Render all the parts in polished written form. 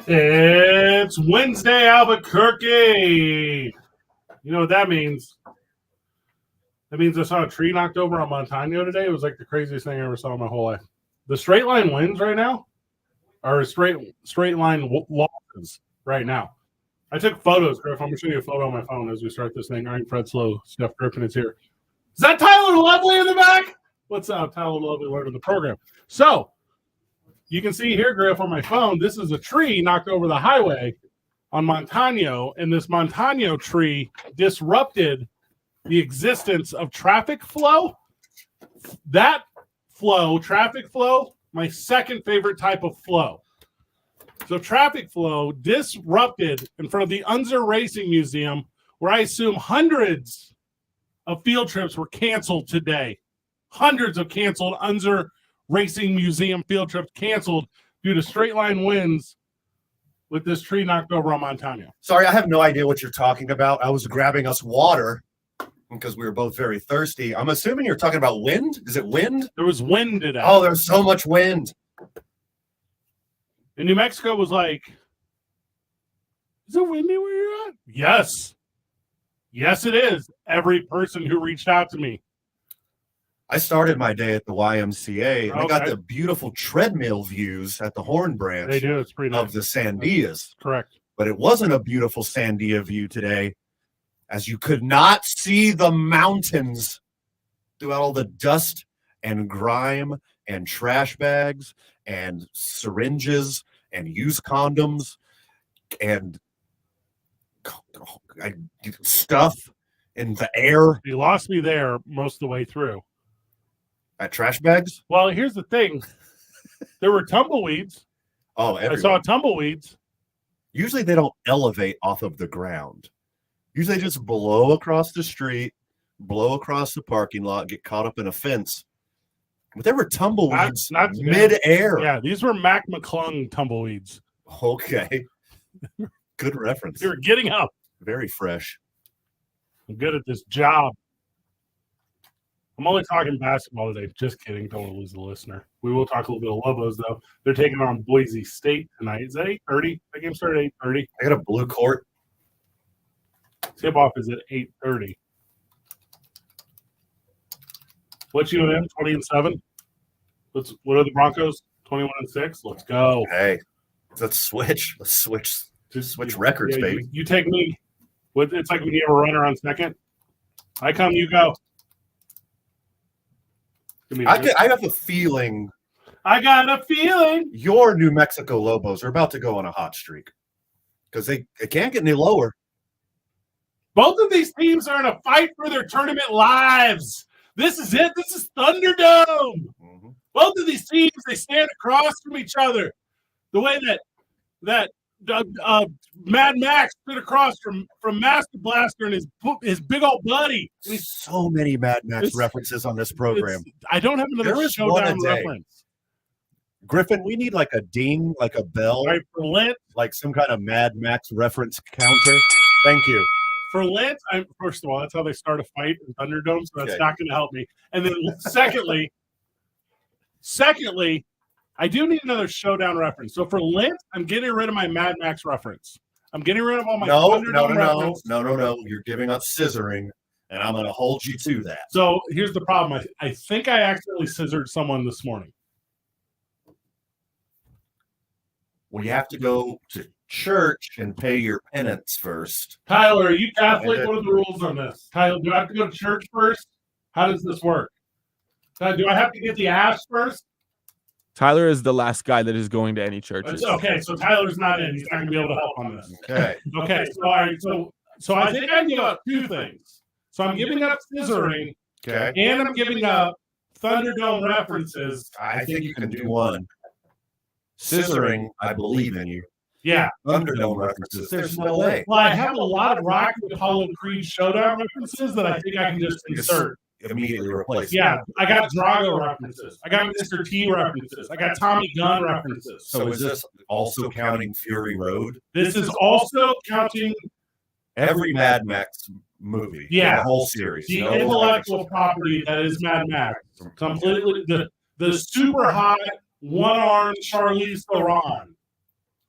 It's Wednesday, Albuquerque. You know what that means? That means I saw a tree knocked over on Montano today. It was like the craziest thing I ever saw in my whole life. The straight line winds right now are straight line losses right now. I took photos, Griff. I'm going to show you a photo on my phone as we start this thing. I'm Fred Slow. Steph Griffin is here. Is that Tyler Lovely in the back? What's up, Tyler Lovely, learning the program. So, you can see here, Griff, on my phone, this is a tree knocked over the highway on Montano, and this Montano tree disrupted the existence of traffic flow. That flow, traffic flow, my second favorite type of flow. So traffic flow disrupted in front of the Unser Racing Museum, where I assume hundreds of field trips were canceled today. Hundreds of canceled Unser Racing Museum field trips canceled due to straight line winds with this tree knocked over on Montano. Sorry, I have no idea what you're talking about. I was grabbing us water because we were both very thirsty. I'm assuming you're talking about wind. Is it wind? There was wind today. Oh, there's so much wind. And New Mexico was like, is it windy where you're at? Yes. Yes, it is. Every person who reached out to me. I started my day at the YMCA, and I got the beautiful treadmill views at the Horn Branch. They do. It's pretty nice. Of the Sandias. Correct. But it wasn't a beautiful Sandia view today, as you could not see the mountains throughout all the dust and grime and trash bags and syringes and used condoms and stuff in the air. You lost me there most of the way through. At trash bags? Well, here's the thing. There were tumbleweeds. Oh, everywhere. I saw tumbleweeds. Usually they don't elevate off of the ground. Usually they just blow across the street, blow across the parking lot, get caught up in a fence. But there were tumbleweeds not mid-air. Yeah, these were Mac McClung tumbleweeds. Okay. Good reference. They were getting up. Very fresh. I'm good at this job. I'm only talking basketball today. Just kidding. Don't want to lose the listener. We will talk a little bit of Lobos, though. They're taking on Boise State tonight. Is that 8:30? That game started at 8:30. I got a blue court. Tip-off is at 8:30. What's UNM? 20-7? What are the Broncos? 21-6? Let's go. Hey, let's switch. Let's switch records, yeah, baby. You take me. It's like when you have a runner on second. I come, you go. I have a feeling. I got a feeling. Your New Mexico Lobos are about to go on a hot streak because they can't get any lower. Both of these teams are in a fight for their tournament lives. This is it. This is Thunderdome. Mm-hmm. Both of these teams, they stand across from each other. The way that Mad Max stood across from Master Blaster and his big old buddy. So many Mad Max references on this program. I don't have another showdown reference. Griffin, we need like a ding, like a bell, right, for Lent, like some kind of Mad Max reference counter. Thank you. For Lent, first of all, that's how they start a fight in Thunderdome, so that's not going to help me. And then secondly, I do need another showdown reference. So for Lent, I'm getting rid of my Mad Max reference. I'm getting rid of all my Thunderdome reference. No. You're giving up scissoring, and I'm going to hold you to that. So here's the problem. I think I accidentally scissored someone this morning. Well, you have to go to church and pay your penance first. Tyler, are you Catholic? What are the rules on this? Tyler, do I have to go to church first? How does this work? Do I have to get the ash first? Tyler is the last guy that is going to any churches. Okay, so Tyler's not in. He's not going to be able to help on this. Okay. Okay, so all right, so I think I can give up two things. So I'm giving up scissoring, and I'm giving up Thunderdome references. I think you can do one. Scissoring, I believe in you. Yeah. Thunderdome references. There's no way. Well, I have a lot of Rocky Apollo Creed showdown references that I think I can just insert. Immediately replace. Yeah, I got Drago references. I got Mr. T references. I got Tommy Gunn references. So is this also counting Fury Road? This is also counting every Mad Max movie. Yeah, the whole series. The intellectual property that is Mad Max. Completely the super hot one-armed Charlize Theron.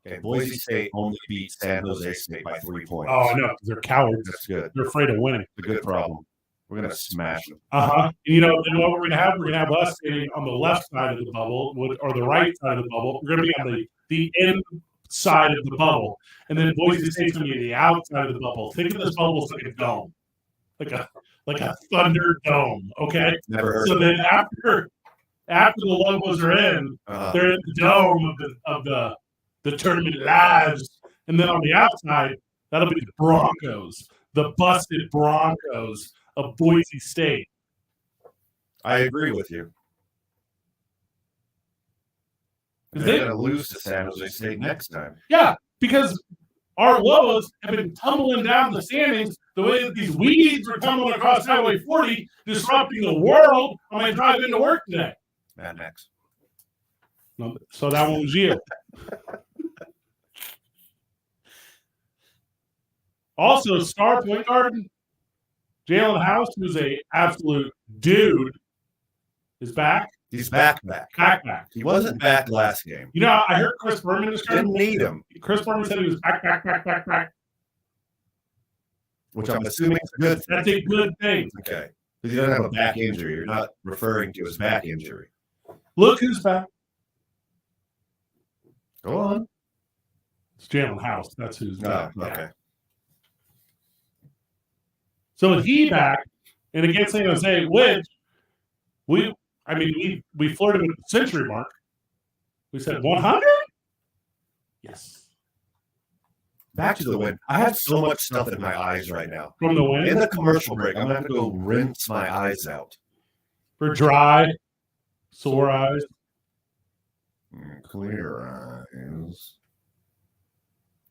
Okay, Boise State only beat San Jose State by 3 points. Oh, I know. 'Cause they're cowards. That's good. They're afraid of winning. It's a good problem. We're going to smash them. You know, and what we're going to have, us sitting on the left side of the bubble or the right side of the bubble. We're going to be on the inside of the bubble. And then Boise State's going to be the outside of the bubble. Think of this bubble as like a dome. Like a thunder dome. Okay? Never heard so of then after the Lobos are in, they're in the dome of the tournament lives. And then on the outside, that'll be the Broncos, the busted Broncos of Boise State. I agree with you. They're going to lose to San Jose State next time. Yeah, because our Lobos have been tumbling down the standings the way that these weeds are tumbling across Highway 40, disrupting the world on my drive into work today. Mad Max. No, so that one was you. Also, star point guard Jalen House, who's a absolute dude, is back. He's back. Back. He wasn't back last game. You know, I heard Chris Berman describe. Didn't need him. Chris Berman said he was back. Which I'm assuming is a good thing. That's a good thing. Okay. Because he doesn't have a back injury. You're not referring to his back injury. Look who's back. Go on. It's Jalen House. That's who's back. Okay. So he back, and against San Jose, which we flirted with the century mark. We said 100. Yes. Back to the win. I have so much stuff in my eyes right now. From the win. In the commercial break, I'm going to have to go rinse my eyes out. For dry, sore eyes. Clear eyes.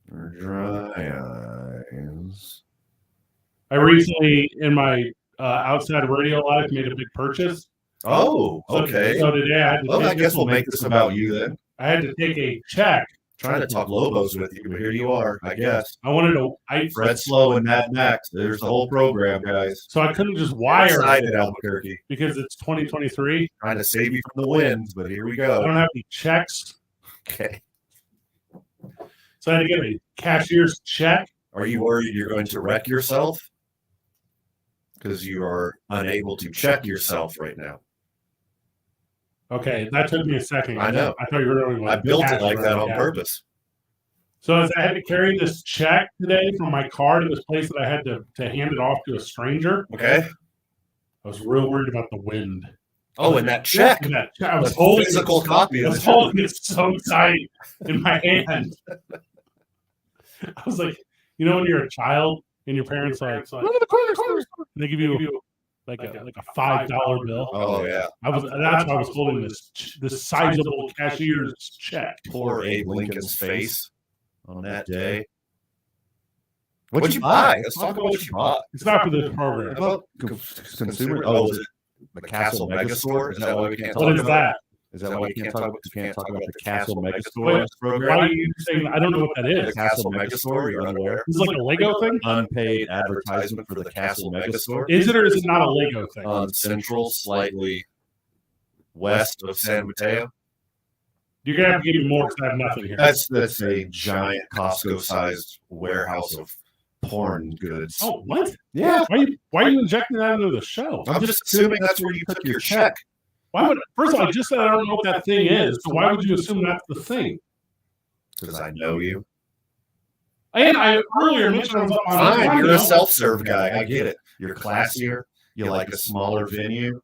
For dry eyes. I recently, in my outside radio life, made a big purchase. Oh, okay. So today I had to I guess we'll make this about you then. I had to take a check. Trying to talk Lobos with you, but here you are, I guess. I wanted to. Fred Slow and Mad Max. There's the whole program, guys. So I couldn't just wire excited, Albuquerque. Because it's 2023. Trying to save you from the wins, but here we go. I don't have any checks. Okay. So I had to get a cashier's check. Are you worried you're going to wreck yourself? Because you are unable to check yourself right now. Okay, that took me a second. I know. I thought you were really. I built it like that on purpose. So as I had to carry this check today from my car to this place that I had to hand it off to a stranger. Okay. I was real worried about the wind. Oh, and that check. I was holding physical copy. I was holding it so tight in my hand. I was like, you know, when you're a child and your parents like, run to the corner store, and they give you like a $5 bill. Oh yeah. That's why I was holding this sizable cashier's check. Poor Abe Lincoln's face on that day. What'd you buy? Let's talk about what you bought. It's not for this program. About consumer. Oh, is it the Castle Megastore? Is that why we can't talk about? What is that? Is that why you can't talk about the Castle Megastore program? Why are you saying I don't know what that is? The Castle Megastore, you're unaware? It's like a Lego thing? Unpaid advertisement for the Castle Megastore. Is it or is it not a Lego thing? On Central, slightly west of San Mateo. You're going to have to give me more because I have nothing here. That's a giant Costco-sized warehouse of porn goods. Oh, what? Yeah. Why are you injecting that into the show? I'm just assuming that's where you took your check. First of all, I just said I don't know what that thing is. So why would you assume that's the thing? Because I know you. And I earlier mentioned I was on. Fine, you're a self-serve guy. I get it. You're classier. You like a smaller venue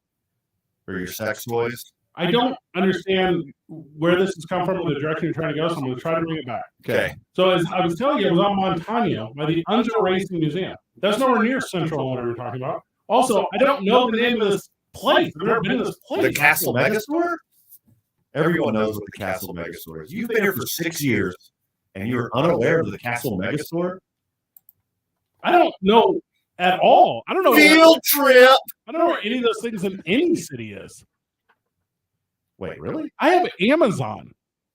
for your sex toys. I don't understand where this has come from or the direction you're trying to go, so I'm going to try to bring it back. Okay. So as I was telling you, I was on Montano by the Unjo Racing Museum. That's nowhere near Central, what we were talking about. Also, I don't know the name of this place. I've never been to this place. The Castle Megastore? Everyone knows what the Castle Megastore is. You've been here for 6 years, and you're unaware of the Castle Megastore? I don't know at all. I don't know. Field trip! I don't know where any of those things in any city is. Wait, really? I have Amazon,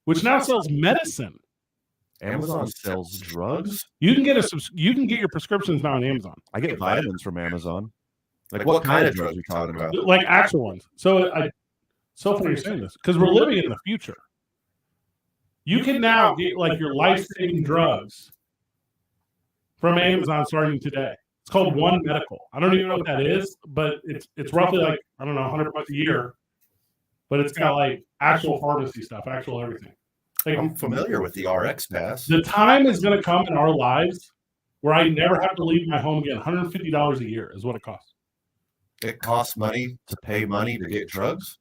which now sells medicine. Amazon sells drugs? You can get your prescriptions now on Amazon. I get vitamins from Amazon. Like what kind of drugs are you talking about? Like actual ones. So funny you're saying this because we're living in the future. You can now get like your life-saving drugs from Amazon starting today. It's called One Medical. I don't even know what that is, but it's roughly like, I don't know, $100 a year. But it's got like actual pharmacy stuff, actual everything. Like, I'm familiar with the RX Pass. the time is going to come in our lives where I never have to leave my home again. $150 a year is what it costs. It costs money to pay money to get drugs.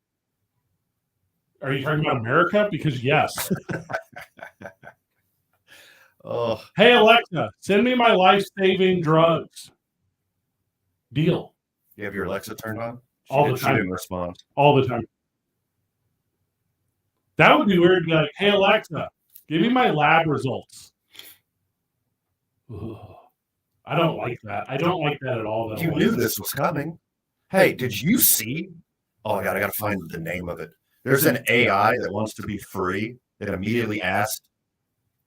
Are you talking about America? Because yes. Oh, Hey, Alexa, send me my life-saving drugs. Deal. you have your Alexa turned on? All the She time. didn't respond. All the time. That would be weird to be like, hey, Alexa, give me my lab results. Ugh. I don't like that. I don't like that at all. Though. You knew this was coming. Hey, did you see? Oh, I gotta find the name of it. There's an AI that wants to be free that immediately asked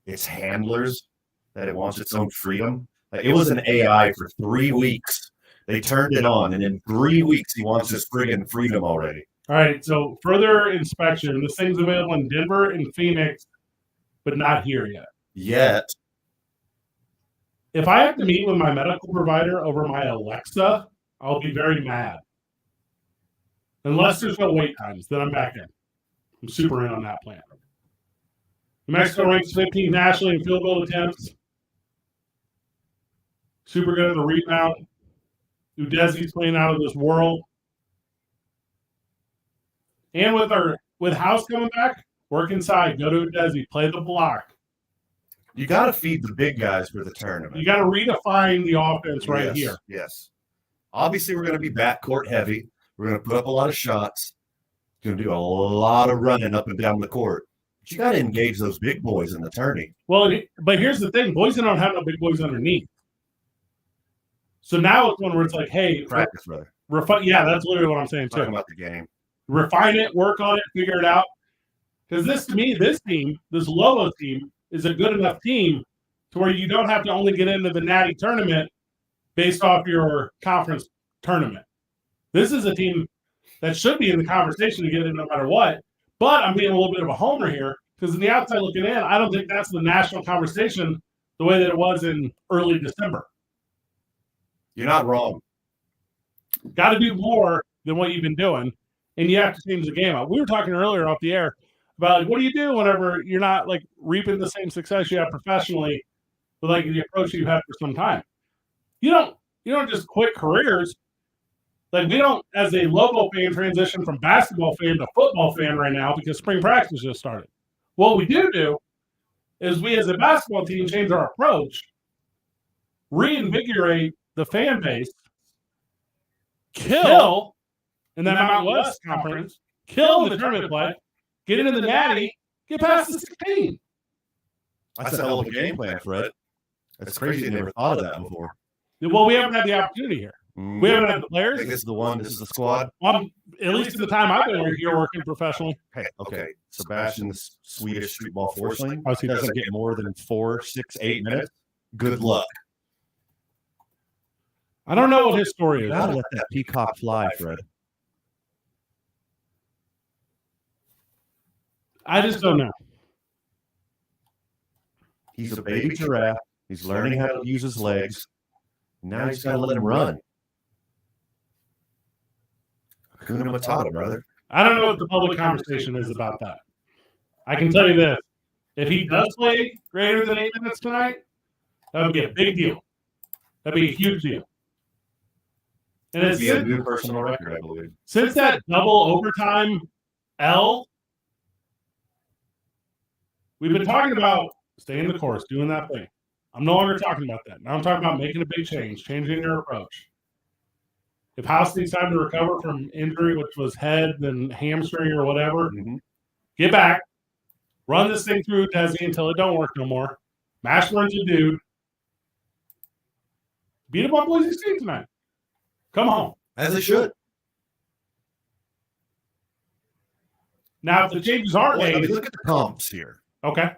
its handlers that it wants its own freedom. Like, it was an AI for 3 weeks. They turned it on, and in 3 weeks, he wants his friggin' freedom already. All right, so further inspection. This thing's available in Denver and Phoenix, but not here yet. Yet, If I have to meet with my medical provider over my Alexa, I'll be very mad. Unless there's no wait times, then I'm back in. I'm super in on that plan. New Mexico ranks 15th nationally in field goal attempts. Super good at the rebound. Udesi's playing out of this world. And with House coming back, work inside, go to Udesi, play the block. you got to feed the big guys for the tournament. You got to redefine the offense right here. Yes. Obviously, we're going to be backcourt heavy. We're going to put up a lot of shots. Going to do a lot of running up and down the court. But you got to engage those big boys in the tourney. Well, but here's the thing. Boys don't have no big boys underneath. So now it's one where it's like, hey, Practice, brother. yeah, that's literally what I'm saying, too. Talking about the game. Refine it, work on it, figure it out. Because this team, this Lobos team, is a good enough team to where you don't have to only get into the Natty tournament based off your conference tournament. This is a team that should be in the conversation to get in no matter what. But I'm being a little bit of a homer here because in the outside looking in, I don't think that's the national conversation the way that it was in early December. You're not wrong. Got to do more than what you've been doing, and you have to change the game up. We were talking earlier off the air about like, what do you do whenever you're not like reaping the same success you have professionally with like the approach you've had for some time. You don't just quit careers. Like we don't, as a Lobo fan, transition from basketball fan to football fan right now because spring practice just started. What we do is we as a basketball team change our approach, reinvigorate the fan base, kill in that Mountain West conference, kill in the tournament play, get into the Natty, get past the 16. That's a hell of a game plan, Fred. That's crazy. I never thought of that before. Well, we haven't had the opportunity here. We haven't had the I players. think this is the one. This is the squad. At least in the time I've been here working professionally. Hey, okay. Sebastian, the Swedish street ball forceling, Oh, so he doesn't get more than 4, 6, 8 minutes. Good luck. I don't know what his story You is. gotta let that peacock fly, Fred. I just don't know. He's a baby giraffe. He's learning how to use his legs. Now he's got to let him run. Hakuna Matata, brother. I don't know what the public conversation is about that. I can tell you this. If he does play greater than 8 minutes tonight, that would be a big deal. That'd be a huge deal. And It'd it's be a new personal record, I believe. since that double overtime L, we've been talking about staying the course, doing that thing. I'm no longer talking about that. Now I'm talking about making a big change, changing your approach. If House needs time to recover from injury, which was head, then hamstring or whatever, get back, run this thing through Desi until it don't work no more. Mash runs a dude. Beat him on Boise State tonight. Come home. As they should. Now, if the changes aren't made, Look at the comps here. okay.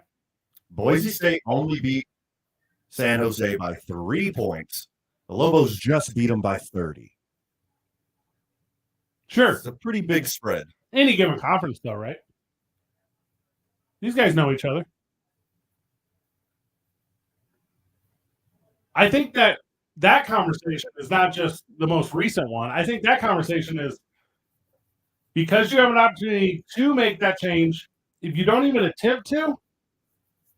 Boise State only beat San Jose by 3 points. The Lobos just beat them by 30. Sure. It's a pretty big spread. Any given conference, though, right? These guys know each other. I think that conversation is not just the most recent one. I think that conversation is because you have an opportunity to make that change. If you don't even attempt to,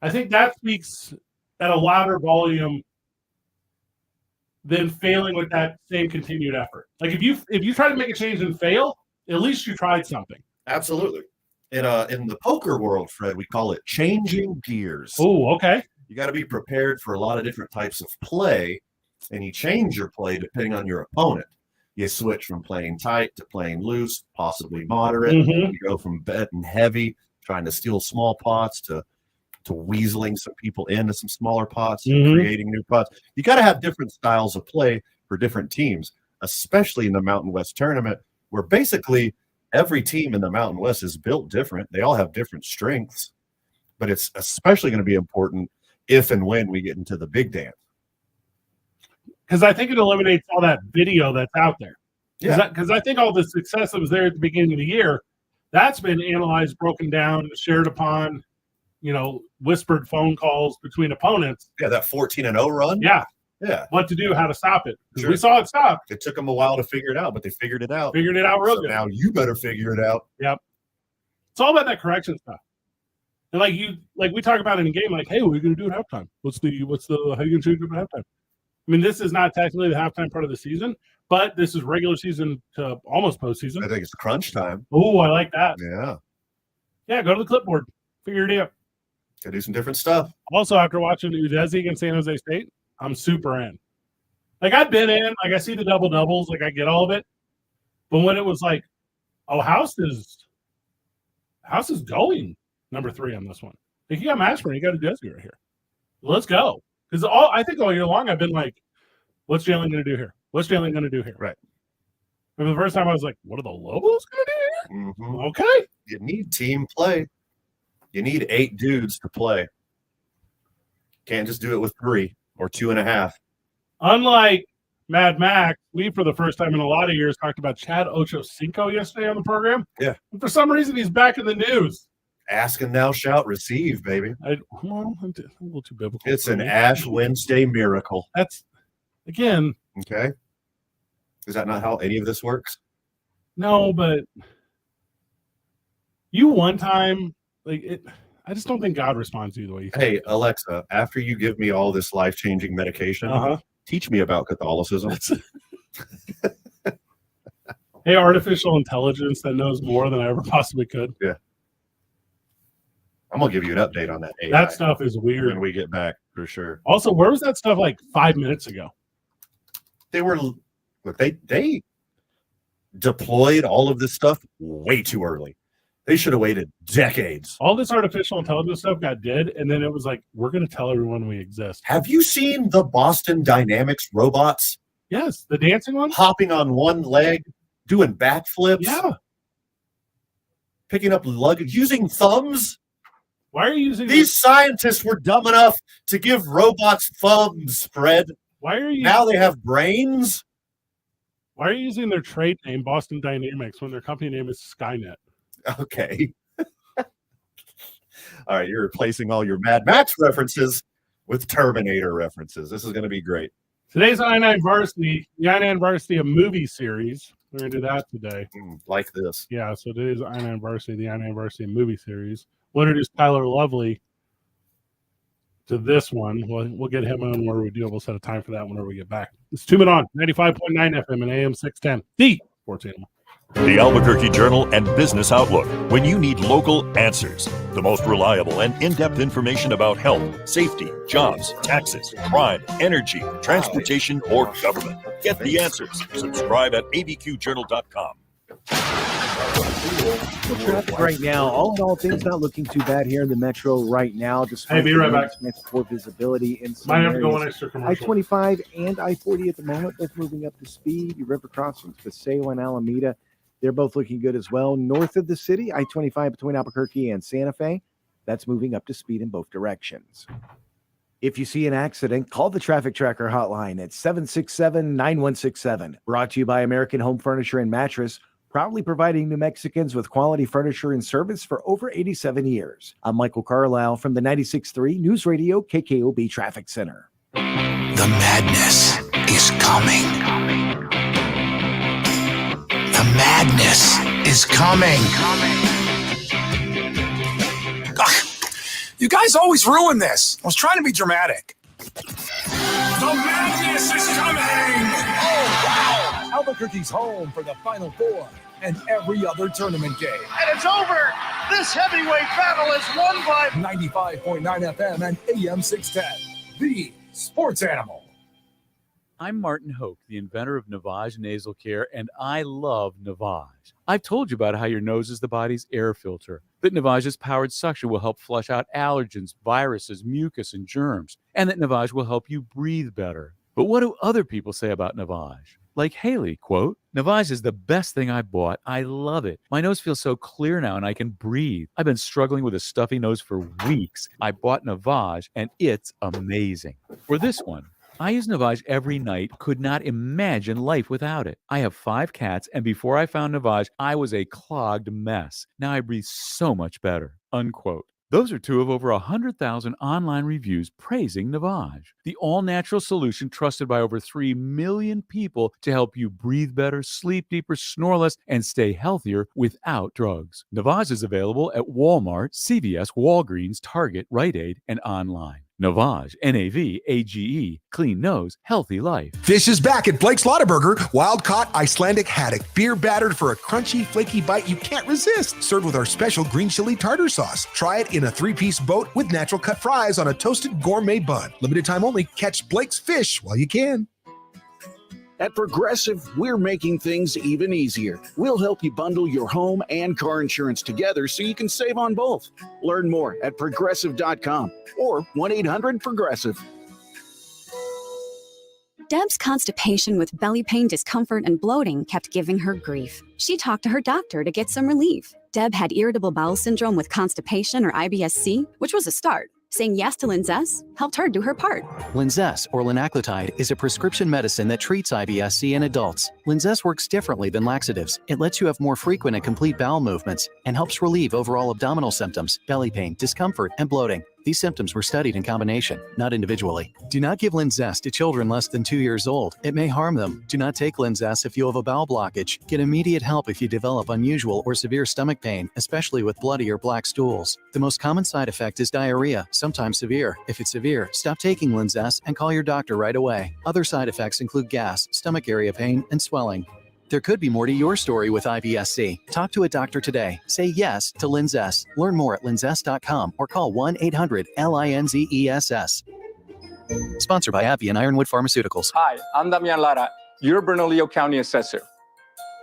I think that speaks at a louder volume than failing with that same continued effort. Like if you try to make a change and fail, at least you tried something. Absolutely. In the poker world, Fred, we call it changing gears. Oh, okay. You got to be prepared for a lot of different types of play, and you change your play depending on your opponent. You switch from playing tight to playing loose, possibly moderate. Mhm. You go from betting heavy, trying to steal small pots, to weaseling some people into some smaller pots, Mhm. creating new pots. You got to have different styles of play for different teams, especially in the Mountain West tournament, where basically every team in the Mountain West is built different. They all have different strengths, but it's especially going to be important if and when we get into the big dance. Because I think it eliminates all that video that's out there. Yeah. Because I think all the success that was there at the beginning of the year, that's been analyzed, broken down, shared upon, whispered phone calls between opponents. Yeah, that 14-0 run. Yeah. Yeah. What to do, how to stop it. Sure. We saw it stop. It took them a while to figure it out, but they figured it out. Figured it out real So good. now you better figure it out. Yep. It's all about that correction stuff. And like we talk about in a game, like, hey, what are you gonna do at halftime? What's the how are you gonna change it at halftime? I mean, this is not technically the halftime part of the season, but this is regular season to almost postseason. I think it's crunch time. Oh, I like that. Yeah. Yeah, go to the clipboard. Figure it out. Gotta do some different stuff. Also, after watching Udeze against San Jose State, I'm super in. Like, I've been in. Like, I see the double doubles. Like, I get all of it. But when it was like, oh, House is going number 3 on this one. Like, you got Mashburn, you got Udeze right here. Let's go. Because I think all year long I've been like, what's Jalen going to do here? What's Jalen going to do here? Right. And the first time I was like, what are the Lobos going to do here? Mm-hmm. Okay. You need team play. You need 8 dudes to play. Can't just do it with 3 or 2.5. Unlike Mad Max, we, for the first time in a lot of years, talked about Chad Ochocinco yesterday on the program. Yeah. And for some reason, he's back in the news. Ask and thou shalt receive, baby. I'm a little too biblical. It's for an me. Ash Wednesday miracle. That's, again, Okay. Is that not how any of this works? no, but you one time, like it. I just don't think God responds to you the way you think. Hey, Alexa, after you give me all this life-changing medication, teach me about Catholicism. Hey, artificial intelligence that knows more than I ever possibly could. I'm going to give you an update on that AI That stuff is weird. when we get back, for sure. Also, where was that stuff like 5 minutes ago? They were, look, they deployed all of this stuff way too early. They should have waited decades. All this artificial intelligence stuff got dead, and then it was like, we're going to tell everyone we exist. Have you seen the Boston Dynamics robots Yes, the dancing one? hopping on one leg, doing backflips, Yeah. picking up luggage, using thumbs? Why are you using These scientists were dumb enough to give robots thumbs, Fred. Why are you Now they have brains? Why are you using their trade name Boston Dynamics when their company name is Skynet? Okay. All right, you're replacing all your Mad Max references with Terminator references. This is going to be great. Today's I-9 Varsity, the I-9 Varsity, a movie series. We're going to do that today. Like this. Yeah, so today's I-9 Varsity, the I-9 Varsity movie series. We'll introduce Tyler Lovely to this one. We'll get him on where we do. We'll set a time for that whenever we get back. It's 2 Men On, 95.9 FM and AM 610. The Sports Animal. The Albuquerque Journal and Business Outlook. When you need local answers, the most reliable and in-depth information about health, safety, jobs, taxes, crime, energy, transportation, or government. Get the answers. Subscribe at abqjournal.com. Traffic right now, all in all, things not looking too bad here in the metro right now. Despite Hey, be right back. Poor visibility in some Might have to go areas. on extra commercial. I-25 and I-40 at the moment, both moving up to speed. Your river crossings, Paseo and Alameda, they're both looking good as well. North of the city, I-25 between Albuquerque and Santa Fe, that's moving up to speed in both directions. If you see an accident, call the Traffic Tracker hotline at 767-9167. Brought to you by American Home Furniture and Mattress, proudly providing New Mexicans with quality furniture and service for over 87 years. I'm Michael Carlisle from the 96.3 News Radio KKOB Traffic Center. The madness is coming. The madness is coming. Ugh, you guys always ruin this. I was trying to be dramatic. The madness is coming! Oh, wow! Albuquerque's home for the Final Four and every other tournament game. And it's over! This heavyweight battle is won by 95.9 FM and AM 610, the Sports Animal. I'm Martin Hoke, the inventor of Navage Nasal Care, and I love Navage. I've told you about how your nose is the body's air filter, that Navage's powered suction will help flush out allergens, viruses, mucus, and germs, and that Navage will help you breathe better. But what do other people say about Navage? Like Haley, quote, Navage is the best thing I bought. I love it. My nose feels so clear now and I can breathe. I've been struggling with a stuffy nose for weeks. I bought Navage and it's amazing. For this one, I use Navage every night, could not imagine life without it. I have 5 cats, and before I found Navage, I was a clogged mess. Now I breathe so much better, unquote. Those are 2 of over 100,000 online reviews praising Navage, the all-natural solution trusted by over 3 million people to help you breathe better, sleep deeper, snore less, and stay healthier without drugs. Navage is available at Walmart, CVS, Walgreens, Target, Rite Aid, and online. Navage, N-A-V-A-G-E, clean nose, healthy life. Fish is back at Blake's Lotaburger. Wild-caught Icelandic haddock, beer battered for a crunchy, flaky bite you can't resist. Served with our special green chili tartar sauce. Try it in a 3-piece boat with natural cut fries on a toasted gourmet bun. Limited time only. Catch Blake's fish while you can. At Progressive, we're making things even easier. We'll help you bundle your home and car insurance together so you can save on both. Learn more at progressive.com or 1-800-PROGRESSIVE. Deb's constipation with belly pain, discomfort, and bloating kept giving her grief. She talked to her doctor to get some relief. Deb had irritable bowel syndrome with constipation or IBS-C, which was a start. Saying yes to Linzess helped her do her part. Linzess, or linaclotide, is a prescription medicine that treats IBS-C in adults. Linzess works differently than laxatives. It lets you have more frequent and complete bowel movements and helps relieve overall abdominal symptoms, belly pain, discomfort, and bloating. These symptoms were studied in combination, not individually. Do not give Linzess to children less than 2 years old. It may harm them. Do not take Linzess if you have a bowel blockage. Get immediate help if you develop unusual or severe stomach pain, especially with bloody or black stools. The most common side effect is diarrhea, sometimes severe. If it's severe, stop taking Linzess and call your doctor right away. Other side effects include gas, stomach area pain, and swelling. There could be more to your story with IBS-C. Talk to a doctor today. Say yes to Linzess. Learn more at linzess.com or call 1-800-LINZESS. Sponsored by AbbVie and Ironwood Pharmaceuticals. Hi, I'm Damian Lara, your Bernalillo County Assessor.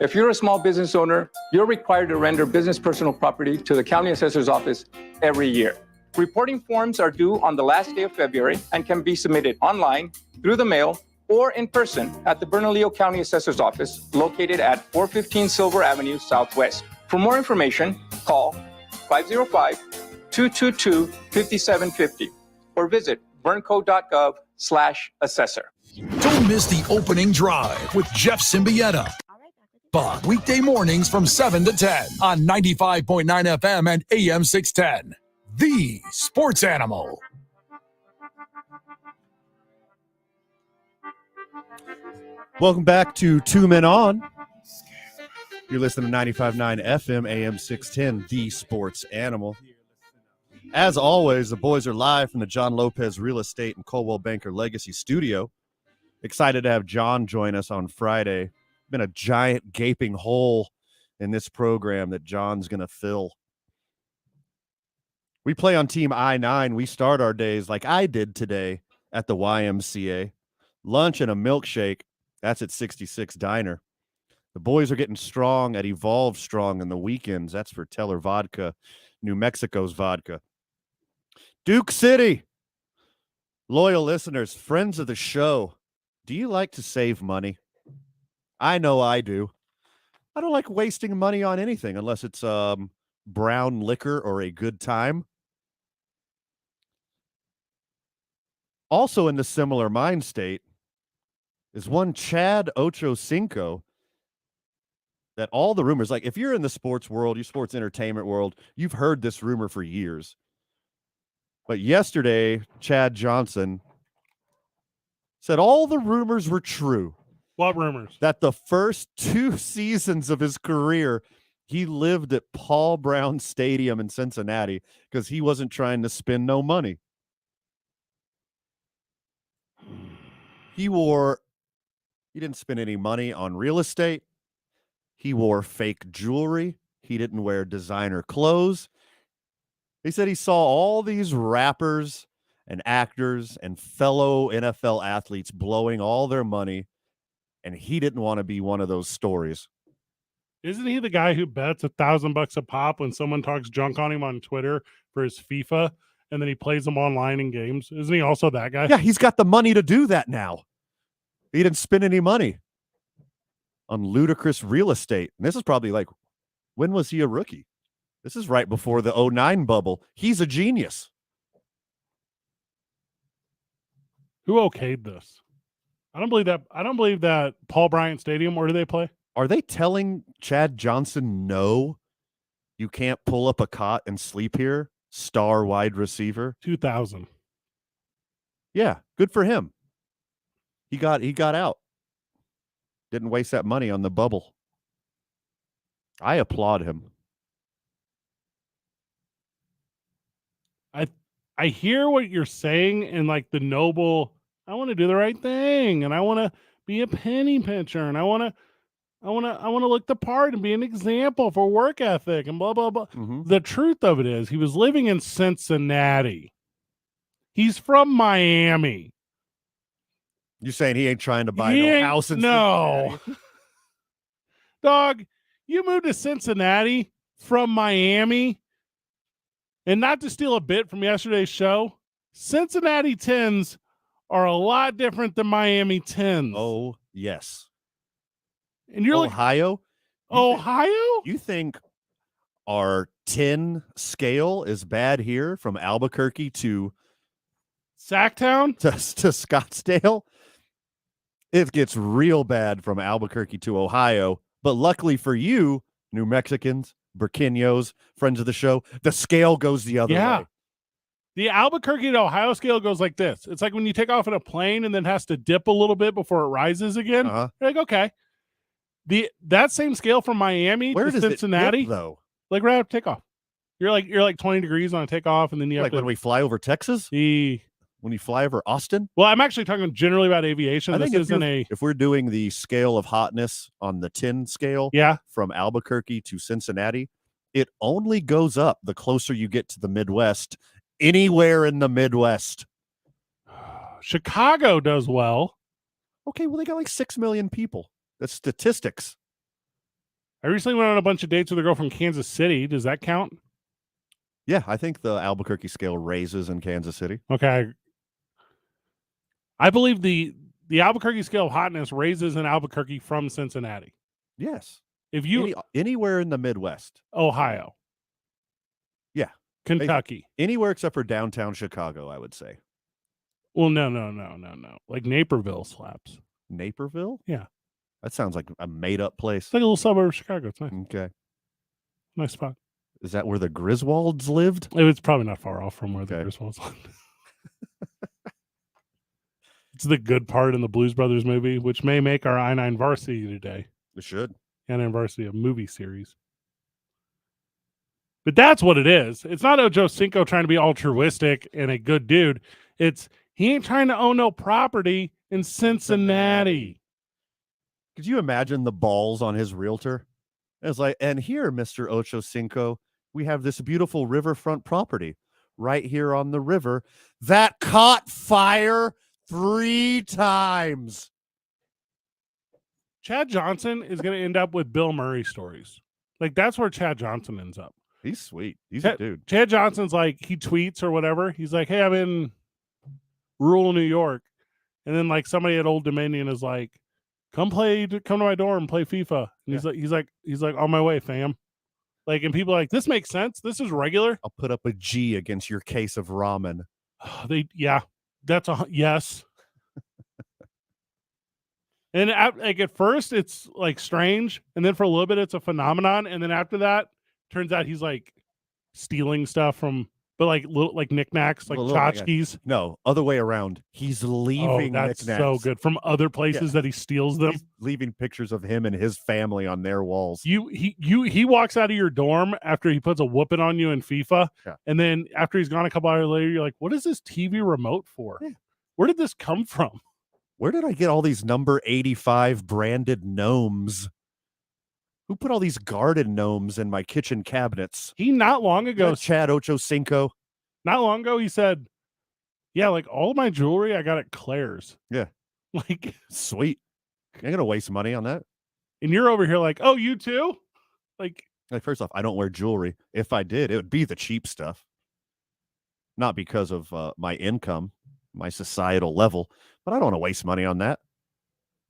If you're a small business owner, you're required to render business personal property to the County Assessor's Office every year. Reporting forms are due on the last day of February and can be submitted online, through the mail, or in person at the Bernalillo County Assessor's Office located at 415 Silver Avenue Southwest. For more information, call 505-222-5750 or visit bernco.gov/assessor. Don't miss the opening drive with Jeff Symbieta. Weekday mornings from 7 to 10 on 95.9 FM and AM 610. The Sports Animal. Welcome back to 2 Men On. You're listening to 95.9 FM, AM 610, The Sports Animal. As always, the boys are live from the John Lopez Real Estate and Coldwell Banker Legacy Studio. Excited to have John join us on Friday. Been a giant gaping hole in this program that John's going to fill. We play on Team I-9. We start our days like I did today at the YMCA. Lunch and a milkshake. That's at 66 Diner. The boys are getting strong at Evolve Strong in the weekends. That's for Teller Vodka, New Mexico's vodka. Duke City. Loyal listeners, friends of the show, do you like to save money? I know I do. I don't like wasting money on anything unless it's brown liquor or a good time. Also in the similar mind state is one Chad Ochocinco that all the rumors, like if you're in the sports world, you sports entertainment world, you've heard this rumor for years. But yesterday, Chad Johnson said all the rumors were true. What rumors? That the first 2 seasons of his career, he lived at Paul Brown Stadium in Cincinnati because he wasn't trying to spend no money. He didn't spend any money on real estate. He wore fake jewelry. He didn't wear designer clothes. He said he saw all these rappers and actors and fellow NFL athletes blowing all their money, and he didn't want to be one of those stories. Isn't he the guy who bets $1,000 a pop when someone talks junk on him on Twitter for his FIFA, and then he plays them online in games? Isn't he also that guy? Yeah, he's got the money to do that now. He didn't spend any money on ludicrous real estate. And this is probably like, when was he a rookie? This is right before the 2009 bubble. He's a genius. Who okayed this? I don't believe that Paul Bryant Stadium. Where do they play? Are they telling Chad Johnson, no, you can't pull up a cot and sleep here? Star wide receiver. 2000. Yeah, good for him. He got out. Didn't waste that money on the bubble. I applaud him. I hear what you're saying and like the noble, I want to do the right thing and I want to be a penny pincher and I want to look the part and be an example for work ethic and blah, blah, blah. Mm-hmm. The truth of it is he was living in Cincinnati. He's from Miami. You saying he ain't trying to buy no house in No. Cincinnati? Dog, you moved to Cincinnati from Miami. And not to steal a bit from yesterday's show, Cincinnati 10s are a lot different than Miami 10s. Oh, yes. And you're Ohio? Ohio? You think our 10 scale is bad here from Albuquerque to Sacktown? To Scottsdale? It gets real bad from Albuquerque to Ohio. But luckily for you, New Mexicans, Burquinos, friends of the show, the scale goes the other way. The Albuquerque to Ohio scale goes like this. It's like when you take off in a plane and then has to dip a little bit before it rises again. Uh-huh. You're like, okay. That same scale from Miami Where to does Cincinnati, it dip, though? like right after takeoff. You're like 20 degrees on a takeoff, and then you have Like to when we fly over Texas? When you fly over Austin? Well, I'm actually talking generally about aviation. I think if we're doing the scale of hotness on the 10 scale, from Albuquerque to Cincinnati, it only goes up the closer you get to the Midwest. Anywhere in the Midwest. Chicago does well. Okay, well, they got like 6 million people. That's statistics. I recently went on a bunch of dates with a girl from Kansas City. Does that count? Yeah, I think the Albuquerque scale raises in Kansas City. Okay. I believe the Albuquerque scale of hotness raises in Albuquerque from Cincinnati. Yes. If you anywhere in the Midwest. Ohio. Yeah. Kentucky. Anywhere except for downtown Chicago, I would say. Well, no. Like Naperville slaps. Naperville? Yeah. That sounds like a made-up place. It's like a little suburb of Chicago. It's nice. Okay. Nice spot. Is that where the Griswolds lived? It's probably not far off from where the Griswolds lived. It's the good part in the Blues Brothers movie, which may make our I-9 varsity today. It should. I-9 varsity, a movie series. But that's what it is. It's not Ocho Cinco trying to be altruistic and a good dude. It's he ain't trying to own no property in Cincinnati. Could you imagine the balls on his realtor? It's like, and here, Mr. Ocho Cinco, we have this beautiful riverfront property right here on the river that caught fire 3 times. Chad Johnson is going to end up with Bill Murray stories. Like, that's where Chad Johnson ends up. He's sweet. He's a dude. Chad Johnson's like, he tweets or whatever. He's like, hey, I'm in rural New York. And then like somebody at Old Dominion is like, come to my dorm and play FIFA. And he's like, on my way, fam. Like, and people are like, this makes sense. This is regular. I'll put up a G against your case of ramen. That's a yes. And at first it's like strange, and then for a little bit it's a phenomenon, and then after that, turns out he's like stealing stuff from. But like little like knickknacks, like Little tchotchkes. No, other way around. He's Oh, leaving that's knickknacks. so good. From other places that he steals them. He's leaving pictures of him and his family on their walls. He walks out of your dorm after he puts a whooping on you in FIFA, and then after he's gone a couple hours later, you're like, "What is this TV remote for? Where did this come from? Where did I get all these number 85 branded gnomes? Who put all these garden gnomes in my kitchen cabinets?" He not long ago, Chad Ochocinco. Not long ago, he said, "Yeah, like all of my jewelry I got at Claire's." Yeah, like sweet. I ain't gonna waste money on that. And you're over here like, "Oh, you too?" Like first off, I don't wear jewelry. If I did, it would be the cheap stuff. Not because of my income, my societal level, but I don't want to waste money on that.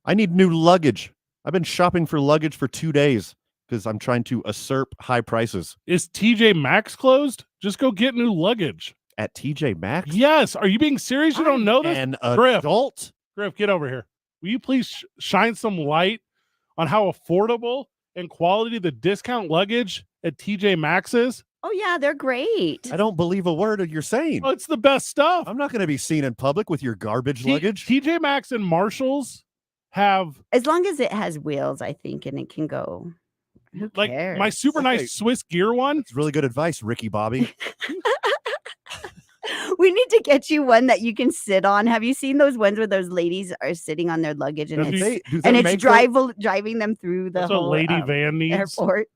I need new luggage. I've been shopping for luggage for 2 days because I'm trying to usurp high prices. Is TJ Maxx closed? Just go get new luggage. At TJ Maxx? Yes. Are you being serious? You don't know this? An adult? Griff, get over here. Will you please shine some light on how affordable and quality the discount luggage at TJ Maxx is? Oh, yeah, they're great. I don't believe a word you're saying. Oh, it's the best stuff. I'm not going to be seen in public with your garbage luggage. TJ Maxx and Marshalls have... As long as it has wheels, I think, and it can go... Who like cares? my super nice Swiss gear one. It's really good advice, Ricky Bobby. We need to get you one that you can sit on. Have you seen those ones where those ladies are sitting on their luggage and it's driving them through the whole lady van needs. Airport?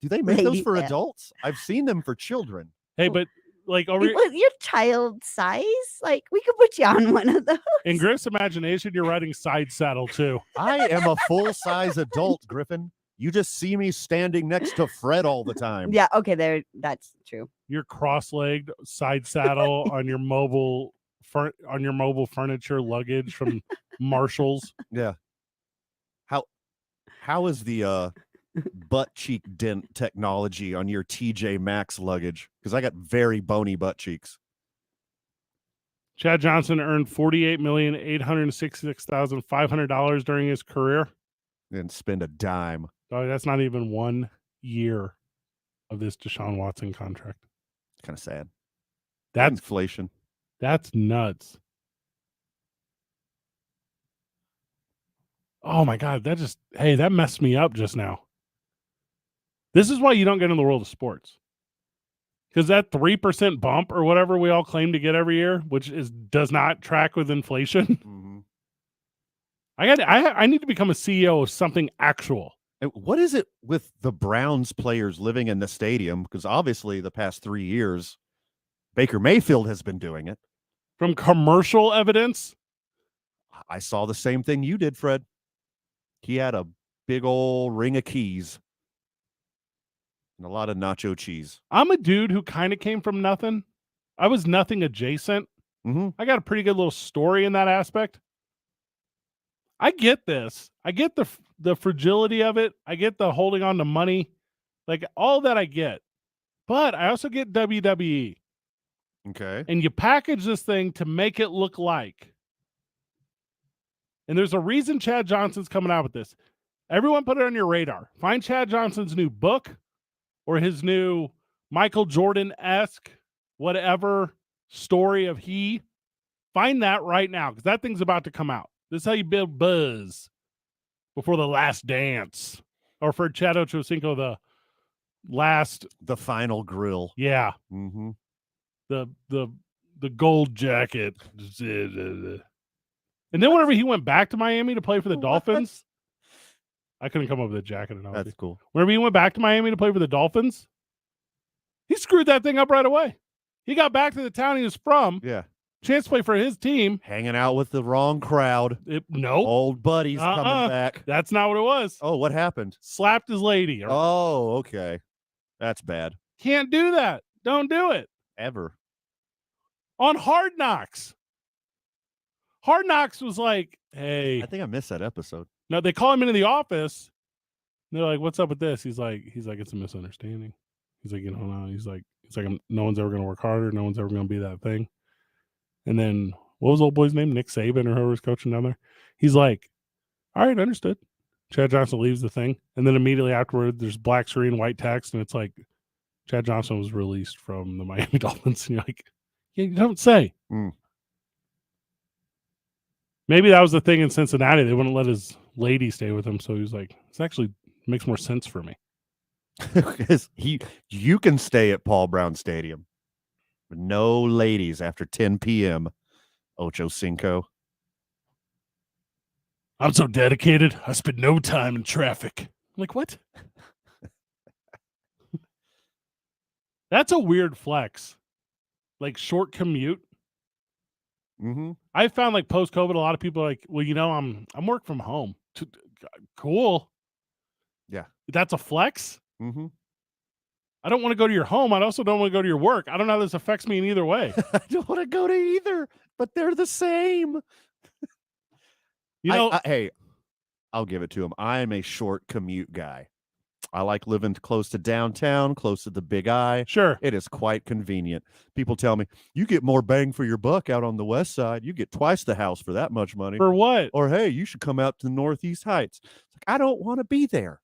Do they make those for adults? I've seen them for children. Hey, but like over your child size, like we could put you on one of those. In Griff's imagination, you're riding side saddle too. I am a full-size adult, Griffin. You just see me standing next to Fred all the time. Yeah, okay, that's true. You're cross-legged, side saddle on your mobile furniture luggage from Marshalls. Yeah. How is the butt cheek dent technology on your TJ Maxx luggage? Because I got very bony butt cheeks. Chad Johnson earned $48,866,500 during his career. Didn't spend a dime. Oh, that's not even 1 year of this Deshaun Watson contract. Kind of sad. That's inflation. That's nuts. Oh my God, that messed me up just now. This is why you don't get in the world of sports. Because that 3% bump or whatever we all claim to get every year, which does not track with inflation. Mm-hmm. I need to become a CEO of something actual. What is it with the Browns players living in the stadium? Because obviously the past 3 years, Baker Mayfield has been doing it. From commercial evidence? I saw the same thing you did, Fred. He had a big old ring of keys and a lot of nacho cheese. I'm a dude who kind of came from nothing. I was nothing adjacent. Mm-hmm. I got a pretty good little story in that aspect. I get this. I get the fragility of it. I get the holding on to money. Like all that I get. But I also get WWE. Okay. And you package this thing to make it look like. And there's a reason Chad Johnson's coming out with this. Everyone put it on your radar. Find Chad Johnson's new book or his new Michael Jordan-esque whatever story of he. Find that right now because that thing's about to come out. This is how you build buzz before the last dance. Or for Chad Ochocinco, the final grill. Yeah. Mm-hmm. The gold jacket. And then whenever he went back to Miami to play for the Dolphins, I couldn't come up with a jacket analogy. That's cool. Whenever he went back to Miami to play for the Dolphins, he screwed that thing up right away. He got back to the town he was from. Yeah. Chance to play for his team. Hanging out with the wrong crowd. Nope. Old buddies coming back. That's not what it was. Oh, what happened? Slapped his lady. Oh, okay. That's bad. Can't do that. Don't do it. Ever. On Hard Knocks. Hard Knocks was like, hey. I think I missed that episode. No, they call him into the office. They're like, what's up with this? He's like, it's a misunderstanding. He's like, no. He's like, no one's ever going to work harder. No one's ever going to be that thing. And then, what was the old boy's name? Nick Saban or whoever was coaching down there. He's like, all right, understood. Chad Johnson leaves the thing. And then immediately afterward, there's black screen, white text. And it's like, Chad Johnson was released from the Miami Dolphins. And you're like, yeah, you don't say. Maybe that was the thing in Cincinnati. They wouldn't let his lady stay with him. So he was like, this actually makes more sense for me. Because you can stay at Paul Brown Stadium. But no ladies after 10 p.m. Ocho Cinco. I'm so dedicated. I spend no time in traffic. I'm like, what? That's a weird flex. Like short commute. Mm-hmm. I found like post-COVID, a lot of people are like, well, I'm work from home. Cool. Yeah. That's a flex. Mm-hmm. I don't want to go to your home. I also don't want to go to your work. I don't know how this affects me in either way. I don't want to go to either, but they're the same. Hey, I'll give it to him. I am a short commute guy. I like living close to downtown, close to the Big I. Sure. It is quite convenient. People tell me, you get more bang for your buck out on the west side. You get twice the house for that much money. For what? Or, hey, you should come out to the Northeast Heights. It's like, I don't want to be there.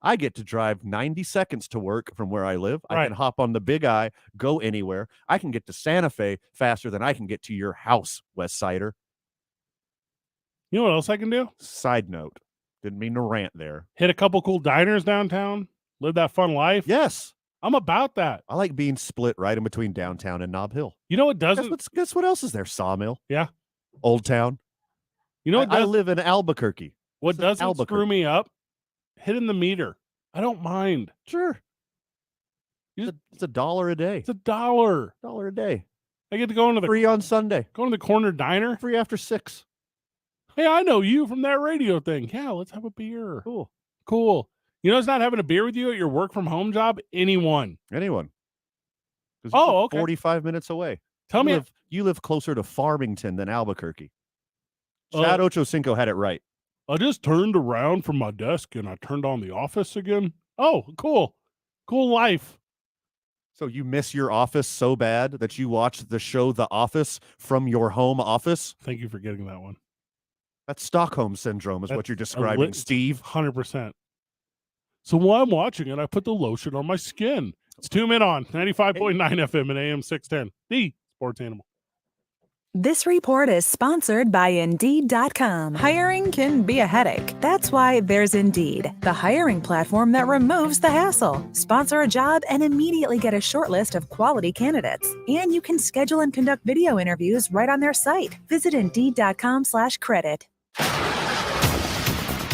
I get to drive 90 seconds to work from where I live. Right. I can hop on the Big I, go anywhere. I can get to Santa Fe faster than I can get to your house, West Sider. You know what else I can do? Side note. Didn't mean to rant there. Hit a couple cool diners downtown. Live that fun life. Yes. I'm about that. I like being split right in between downtown and Nob Hill. You know what doesn't? Guess what else is there? Sawmill. Yeah. Old Town. You know what I live in Albuquerque. What doesn't screw me up? Hitting the meter. I don't mind. Sure. It's $1 a day. It's $1. $1 a day. I get to go into the free on Sunday. Go to the corner diner. Free after 6. Hey, I know you from that radio thing. Yeah, let's have a beer. Cool. You know, it's not having a beer with you at your work from home job. Anyone. Oh, okay. 45 minutes away. You live closer to Farmington than Albuquerque. Chad Ocho Cinco had it right. I just turned around from my desk and I turned on the office again. Oh, cool. Cool life. So you miss your office so bad that you watch the show The Office from your home office? Thank you for getting that one. That's Stockholm Syndrome is what you're describing, Steve. 100%. So while I'm watching it, I put the lotion on my skin. It's 2 Men On, 95.9 FM and AM 610. The Sports Animal. This report is sponsored by Indeed.com. Hiring can be a headache. That's why there's Indeed, the hiring platform that removes the hassle. Sponsor a job and immediately get a short list of quality candidates. And you can schedule and conduct video interviews right on their site. Visit Indeed.com/credit.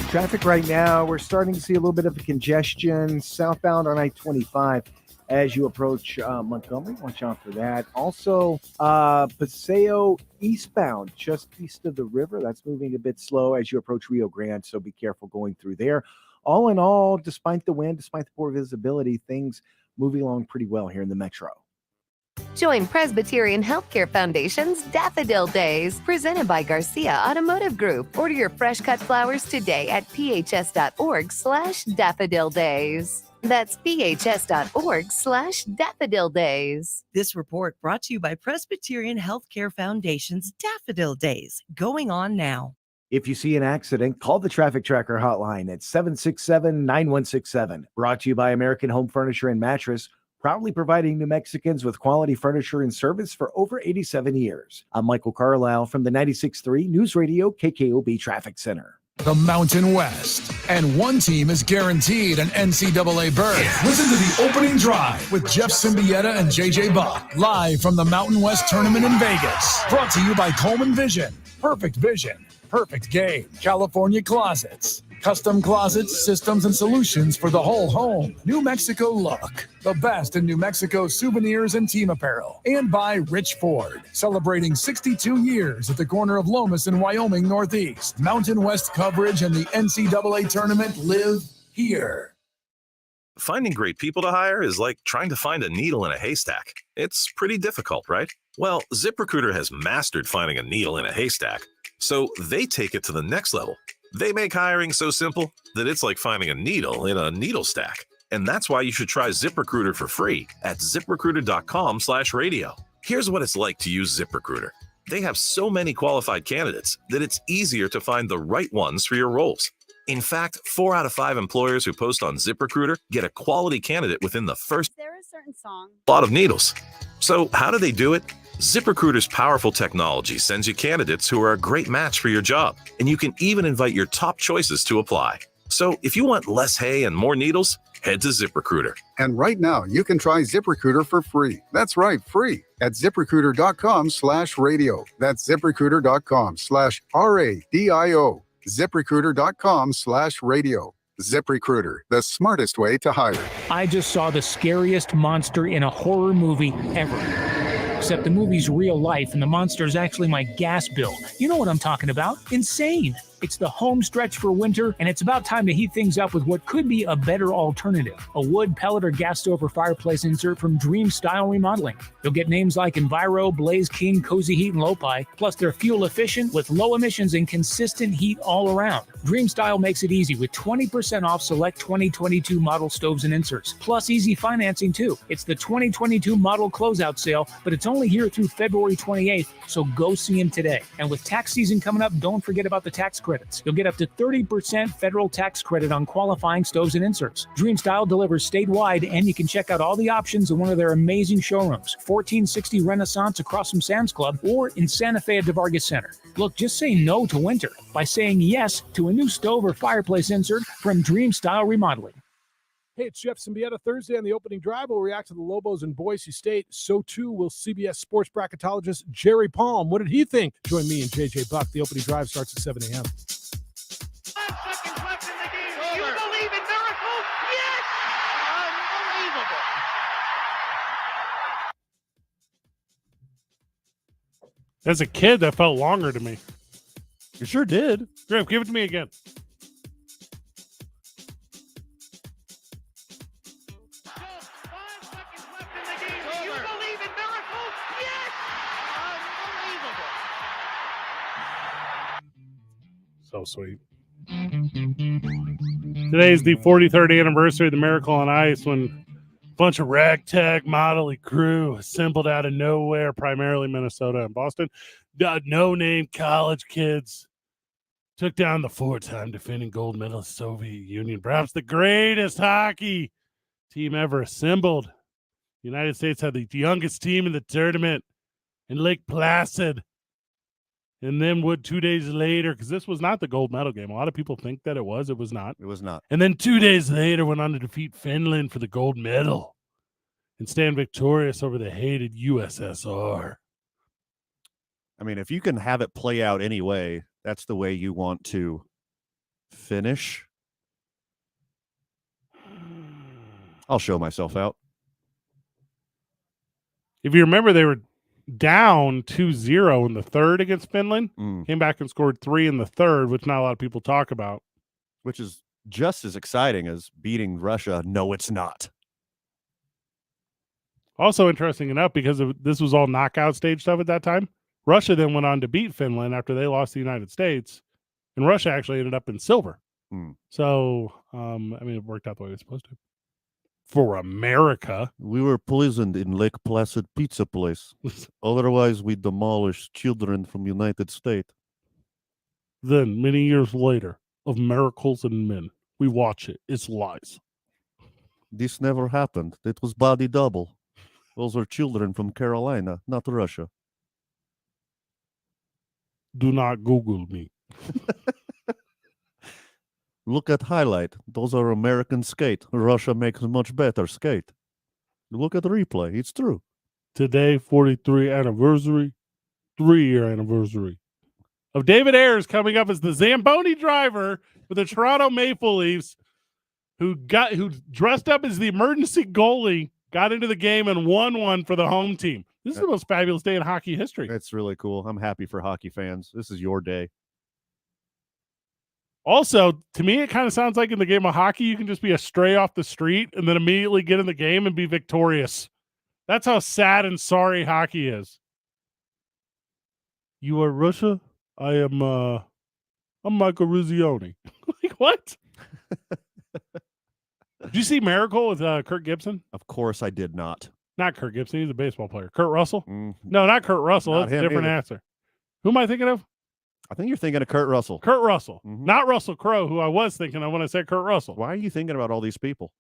Traffic right now, we're starting to see a little bit of a congestion southbound on I-25 as you approach Montgomery. Watch out for that. Also, Paseo eastbound, just east of the river. That's moving a bit slow as you approach Rio Grande, so be careful going through there. All in all, despite the wind, despite the poor visibility, things moving along pretty well here in the metro. Join Presbyterian Healthcare Foundation's Daffodil Days, presented by Garcia Automotive Group. Order your fresh cut flowers today at phs.org/daffodil days. That's phs.org/daffodil days. This report brought to you by Presbyterian Healthcare Foundation's Daffodil Days, going on now. If you see an accident, call the Traffic Tracker hotline at 767-9167. Brought to you by American Home Furniture and Mattress, proudly providing New Mexicans with quality furniture and service for over 87 years. I'm Michael Carlisle from the 96.3 News Radio KKOB Traffic Center. The Mountain West. And one team is guaranteed an NCAA berth. Listen to the opening drive with Jeff Symbieta and JJ Buck, live from the Mountain West Tournament in Vegas. Brought to you by Coleman Vision. Perfect vision. Perfect game. California Closets. Custom closets, systems, and solutions for the whole home. New Mexico look. The best in New Mexico souvenirs and team apparel. And by Rich Ford. Celebrating 62 years at the corner of Lomas and Wyoming Northeast. Mountain West coverage and the NCAA tournament live here. Finding great people to hire is like trying to find a needle in a haystack. It's pretty difficult, right? Well, ZipRecruiter has mastered finding a needle in a haystack. So they take it to the next level. They make hiring so simple that it's like finding a needle in a needle stack. And that's why you should try ZipRecruiter for free at ZipRecruiter.com/radio. Here's what it's like to use ZipRecruiter. They have so many qualified candidates that it's easier to find the right ones for your roles. In fact, 4 out of 5 employers who post on ZipRecruiter get a quality candidate within the first. Is there a certain song. A lot of needles. So how do they do it? ZipRecruiter's powerful technology sends you candidates who are a great match for your job, and you can even invite your top choices to apply. So if you want less hay and more needles, head to ZipRecruiter. And right now, you can try ZipRecruiter for free. That's right, free at ZipRecruiter.com/radio. That's ZipRecruiter.com/RADIO. ZipRecruiter.com/radio. ZipRecruiter, the smartest way to hire. I just saw the scariest monster in a horror movie ever. Except the movie's real life and the monster is actually my gas bill. You know what I'm talking about. Insane. It's the home stretch for winter, and it's about time to heat things up with what could be a better alternative. A wood, pellet, or gas stove or fireplace insert from Dream Style Remodeling. You'll get names like Enviro, Blaze King, Cozy Heat, and Lopi. Plus, they're fuel efficient with low emissions and consistent heat all around. Dream Style makes it easy with 20% off select 2022 model stoves and inserts. Plus, easy financing, too. It's the 2022 model closeout sale, but it's only here through February 28th, so go see him today. And with tax season coming up, don't forget about the tax credits. You'll get up to 30% federal tax credit on qualifying stoves and inserts. Dreamstyle delivers statewide, and you can check out all the options in one of their amazing showrooms, 1460 Renaissance across from Sam's Club, or in Santa Fe at DeVargas Center. Look, just say no to winter by saying yes to a new stove or fireplace insert from Dreamstyle Remodeling. Hey, it's Jeff Symbieta. Thursday on the opening drive, we'll react to the Lobos in Boise State. So, too, will CBS sports bracketologist Jerry Palm. What did he think? Join me and JJ Buck. The opening drive starts at 7 a.m. 5 seconds left in the game. Do you believe in miracles? Yes! Unbelievable. As a kid, that felt longer to me. You sure did. Griff, give it to me again. So sweet. Today is the 43rd anniversary of the Miracle on Ice, when a bunch of ragtag motley crew assembled out of nowhere, primarily Minnesota and Boston. No-name college kids took down the four-time defending gold medalist Soviet Union, perhaps the greatest hockey team ever assembled. The United States had the youngest team in the tournament in Lake Placid. And then 2 days later, because this was not the gold medal game. A lot of people think that it was. It was not. It was not. And then 2 days later, went on to defeat Finland for the gold medal and stand victorious over the hated USSR. I mean, if you can have it play out anyway, that's the way you want to finish. I'll show myself out. If you remember, they were down 2-0 in the third against Finland. Came back and scored 3 in the third, which not a lot of people talk about. Which is just as exciting as beating Russia. No, it's not. Also interesting enough, because this was all knockout stage stuff at that time, Russia then went on to beat Finland after they lost the United States, and Russia actually ended up in silver. So, I mean, it worked out the way it was supposed to. For America. We were poisoned in Lake Placid pizza place. Otherwise, we demolished children from United States. Then, many years later, of miracles and men, we watch it. It's lies. This never happened. It was body double. Those are children from Carolina, not Russia. Do not Google me. Look at highlight. Those are American skate. Russia makes much better skate. Look at the replay. It's true. Today, 43 anniversary, 3-year anniversary of David Ayers coming up as the Zamboni driver for the Toronto Maple Leafs, who dressed up as the emergency goalie, got into the game and won one for the home team. This is the most fabulous day in hockey history. That's really cool. I'm happy for hockey fans. This is your day. Also, to me, it kind of sounds like in the game of hockey, you can just be a stray off the street and then immediately get in the game and be victorious. That's how sad and sorry hockey is. You are Russia? I'm Michael Ruzzioni. Like, what? Did you see Miracle with Kirk Gibson? Of course I did not. Not Kirk Gibson. He's a baseball player. Kurt Russell? No, not Kurt Russell. Not That's a different either. answer. Who am I thinking of? I think you're thinking of Kurt Russell. Kurt Russell. Not Russell Crowe, who I was thinking of when I said Kurt Russell. Why are you thinking about all these people?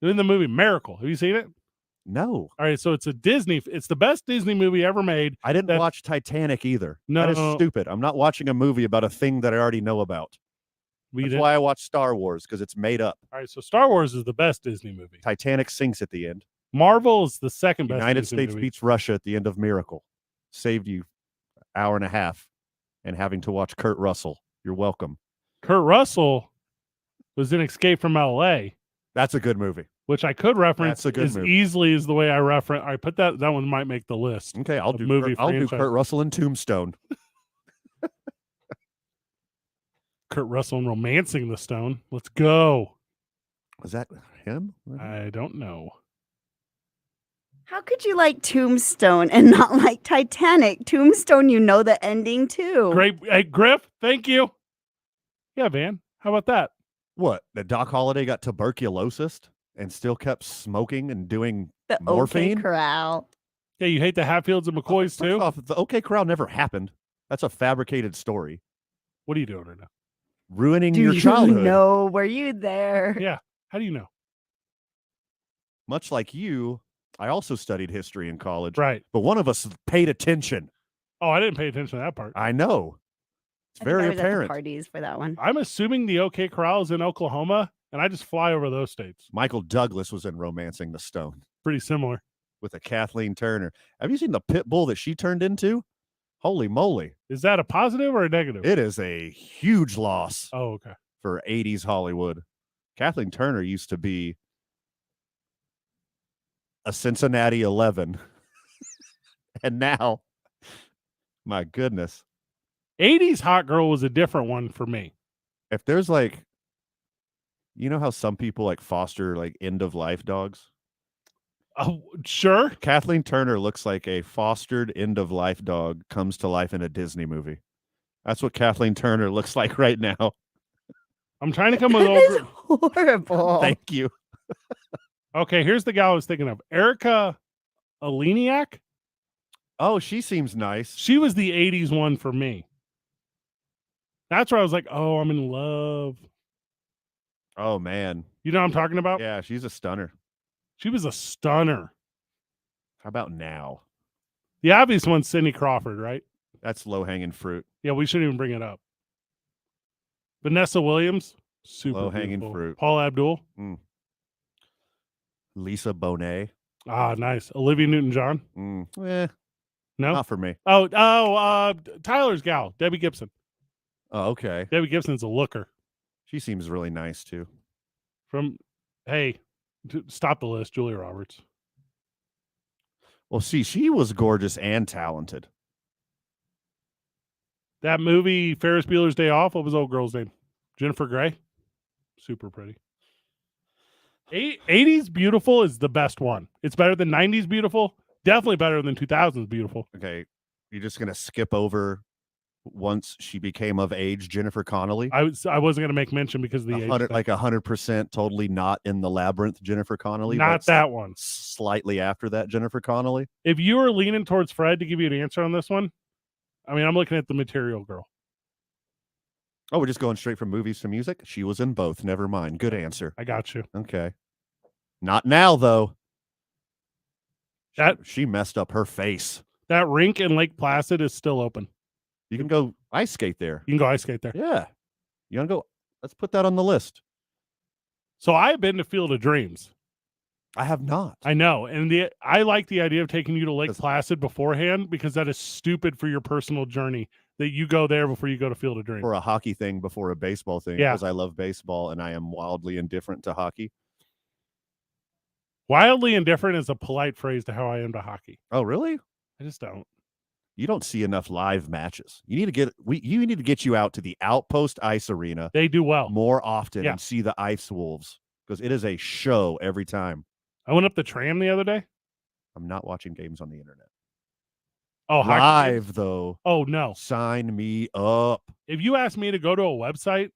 In the movie Miracle. Have you seen it? No. All right, so it's a Disney. It's the best Disney movie ever made. I didn't watch Titanic either. No. That is stupid. I'm not watching a movie about a thing that I already know about. That's why I watch Star Wars, because it's made up. All right, so Star Wars is the best Disney movie. Titanic sinks at the end. Marvel is the second best. United Disney States movie. beats Russia at the end of Miracle. Saved you an hour and a half and having to watch Kurt Russell. You're welcome. Kurt Russell was in Escape from L.A. That's a good movie. Which I could reference That's a good as movie. easily as the way I reference. I put that one might make the list. Okay, I'll do franchise. Kurt Russell in Tombstone. Kurt Russell and Romancing the Stone. Let's go. Was that him? I don't know. How could you like Tombstone and not like Titanic? Tombstone, you know the ending too. Great. Hey, Griff, thank you. Yeah, Van. How about that? What? That Doc Holliday got tuberculosis and still kept smoking and doing The morphine? OK Corral. Yeah, you hate the Hatfields and McCoys too? First off, the OK Corral never happened. That's a fabricated story. What are you doing right now? Ruining Do your you childhood. know? Were you there? Yeah. How do you know? Much like you, I also studied history in college. Right. But one of us paid attention. Oh, I didn't pay attention to that part. I know. It's I think very I was at the apparent. parties for that one. I'm assuming the OK Corral is in Oklahoma, and I just fly over those states. Michael Douglas was in Romancing the Stone Pretty similar. with a Kathleen Turner. Have you seen the pit bull that she turned into? Holy moly. Is that a positive or a negative? It is a huge loss Oh, okay. for 80s Hollywood. Kathleen Turner used to be a Cincinnati 11. And now, my goodness. 80s Hot Girl was a different one for me. If there's like, you know how some people like foster like end of life dogs? Oh, sure. Kathleen Turner looks like a fostered end of life dog comes to life in a Disney movie. That's what Kathleen Turner looks like right now. I'm trying to come with That is over. horrible. Thank you. Okay, here's the gal I was thinking of. Erica Aleniak. Oh, she seems nice. She was the 80s one for me. That's where I was like, oh, I'm in love. Oh, man. You know what I'm talking about? Yeah, she's a stunner. She was a stunner. How about now? The obvious one's Cindy Crawford, right? That's low-hanging fruit. Yeah, we shouldn't even bring it up. Vanessa Williams, super Low-hanging beautiful. fruit. Paula Abdul. Lisa Bonet. Ah, nice. Olivia Newton-John. No? Not for me. Tyler's gal, Debbie Gibson. Oh, okay. Debbie Gibson's a looker. She seems really nice, too. Stop the list, Julia Roberts. Well, see, she was gorgeous and talented. That movie, Ferris Bueller's Day Off, what was the old girl's name? Jennifer Grey. Super pretty. 80s Beautiful is the best one. It's better than 90s Beautiful. Definitely better than 2000s Beautiful. Okay. You're just going to skip over once she became of age, Jennifer Connelly? I wasn't going to make mention because of the age. 100% totally not in the labyrinth, Jennifer Connelly. Not but that one. Slightly after that, Jennifer Connelly. If you were leaning towards Fred to give you an answer on this one, I mean, I'm looking at the Material Girl. Oh, we're just going straight from movies to music? She was in both. Never mind. Good answer. I got you. Okay. Not now, though. She messed up her face. That rink in Lake Placid is still open. You can go ice skate there. You can go ice skate there. Yeah. You want to go? Let's put that on the list. So I've been to Field of Dreams. I have not. I know. And I like the idea of taking you to Lake Placid beforehand because that is stupid for your personal journey that you go there before you go to Field of Dreams. For a hockey thing before a baseball thing. Yeah. Because I love baseball and I am wildly indifferent to hockey. Wildly indifferent is a polite phrase to how I am to hockey. Oh, really? I just don't. You don't see enough live matches. You need to get you out to the Outpost Ice Arena. They do well more often Yeah. and see the Ice Wolves because it is a show every time. I went up the tram the other day. I'm not watching games on the internet. Oh, hockey live games? though. Oh no! Sign me up. If you ask me to go to a website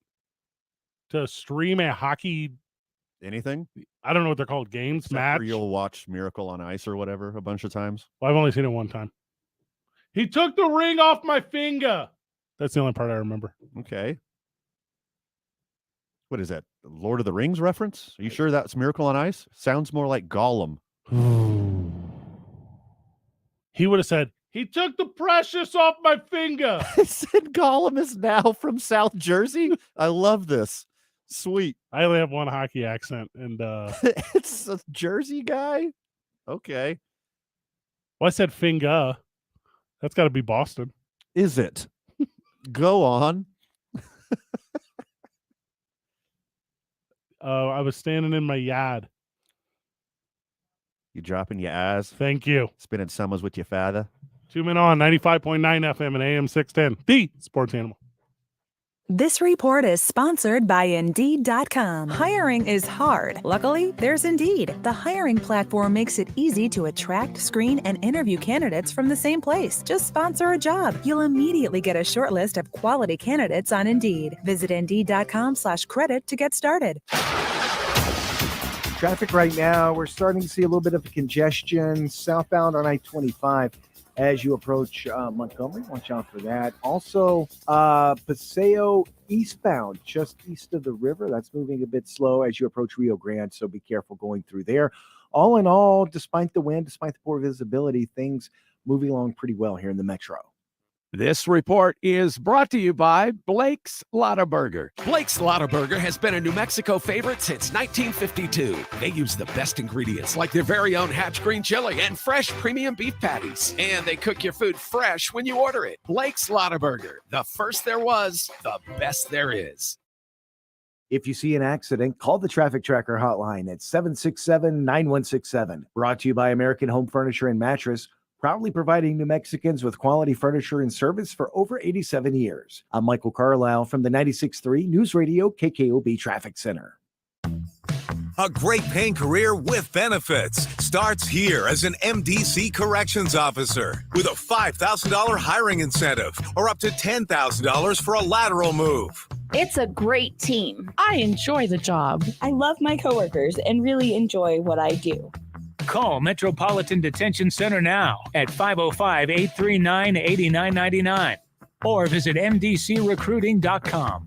to stream a hockey anything, I don't know what they're called, games, match. You'll watch Miracle on Ice or whatever a bunch of times. Well, I've only seen it one time. He took the ring off my finger. That's the only part I remember. Okay. What is that? Lord of the Rings reference? Are you sure that's Miracle on Ice? Sounds more like Gollum. He would have said, he took the precious off my finger. Said Gollum is now from South Jersey. I love this. Sweet. I only have one hockey accent, and It's a Jersey guy. Okay. well, I said finger. That's got to be Boston. Is it? Go on. I was standing in my yard. You dropping your eyes? Thank you. Spending summers with your father? 2 men on 95.9 FM and AM 610. The Sports Animal. This report is sponsored by Indeed.com. Hiring is hard. Luckily, there's Indeed. The hiring platform makes it easy to attract, screen, and interview candidates from the same place. Just sponsor a job. You'll immediately get a short list of quality candidates on Indeed. Visit Indeed.com/credit to get started. Traffic right now, we're starting to see a little bit of congestion southbound on I-25 as you approach Montgomery. Watch out for that. Also, Paseo eastbound, just east of the river. That's moving a bit slow as you approach Rio Grande, so be careful going through there. All in all, despite the wind, despite the poor visibility, things moving along pretty well here in the metro. This report is brought to you by Blake's Lottaburger. Blake's Lottaburger has been a New Mexico favorite since 1952. They use the best ingredients like their very own Hatch green chili and fresh premium beef patties. And they cook your food fresh when you order it. Blake's Lottaburger, the first there was, the best there is. If you see an accident, call the Traffic Tracker hotline at 767-9167. Brought to you by American Home Furniture and Mattress, proudly providing New Mexicans with quality furniture and service for over 87 years. I'm Michael Carlisle from the 96.3 News Radio KKOB Traffic Center. A great paying career with benefits starts here as an MDC corrections officer with a $5,000 hiring incentive or up to $10,000 for a lateral move. It's a great team. I enjoy the job. I love my coworkers and really enjoy what I do. Call Metropolitan Detention Center now at 505-839-8999 or visit mdcrecruiting.com.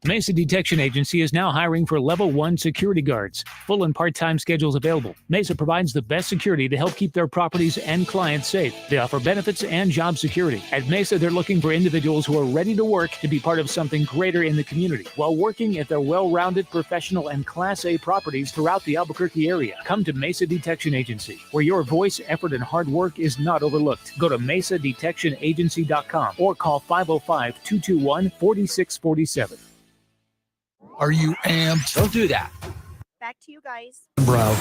Mesa Detection Agency is now hiring for Level 1 security guards. Full and part-time schedules available. Mesa provides the best security to help keep their properties and clients safe. They offer benefits and job security. At Mesa, they're looking for individuals who are ready to work to be part of something greater in the community while working at their well-rounded professional and Class A properties throughout the Albuquerque area. Come to Mesa Detection Agency, where your voice, effort, and hard work is not overlooked. Go to mesadetectionagency.com or call 505-221-4647. Are you amped? Don't do that. Back to you guys. Bro.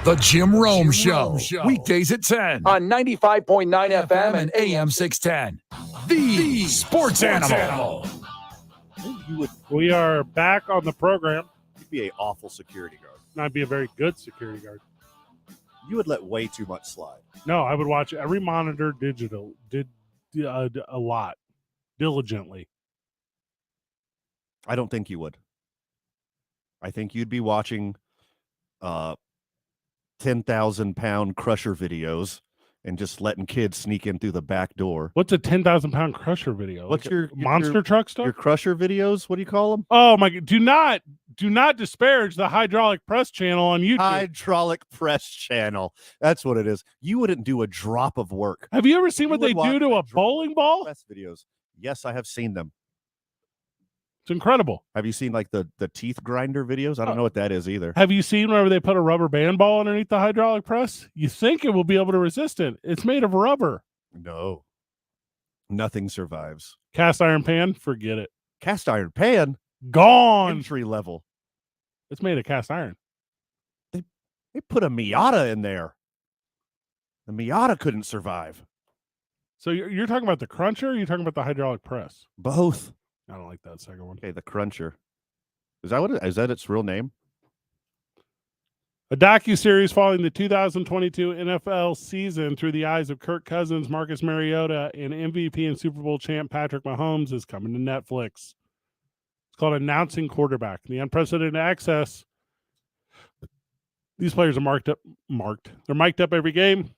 The Jim Rome Show. Weekdays at 10 on 95.9 FM and AM 610. The Sports Animal. We are back on the program. You'd be an awful security guard. I'd be a very good security guard. You would let way too much slide. No, I would watch every monitor a lot, diligently. I don't think you would. I think you'd be watching 10,000-pound crusher videos and just letting kids sneak in through the back door. What's a 10,000-pound crusher video? What's like your monster truck stuff? Your crusher videos? What do you call them? Oh my God! Do not disparage the hydraulic press channel on YouTube. Hydraulic press channel. That's what it is. You wouldn't do a drop of work. Have you ever seen what they do to a bowling ball? Press videos. Yes, I have seen them. It's incredible. Have you seen like the teeth grinder videos? I don't know what that is either. Have you seen whenever they put a rubber band ball underneath the hydraulic press? You think it will be able to resist it. It's made of rubber. No. Nothing survives. Cast iron pan? Forget it. Cast iron pan? Gone. Entry level. It's made of cast iron. They put a Miata in there. The Miata couldn't survive. So you're talking about the cruncher or you're talking about the hydraulic press? Both. I don't like that second one. Okay, the cruncher. Is that its real name? A docuseries following the 2022 NFL season through the eyes of Kirk Cousins, Marcus Mariota, and MVP and Super Bowl champ Patrick Mahomes is coming to Netflix. It's called Announcing Quarterback. The unprecedented access. These players are marked. They're mic'd up every game.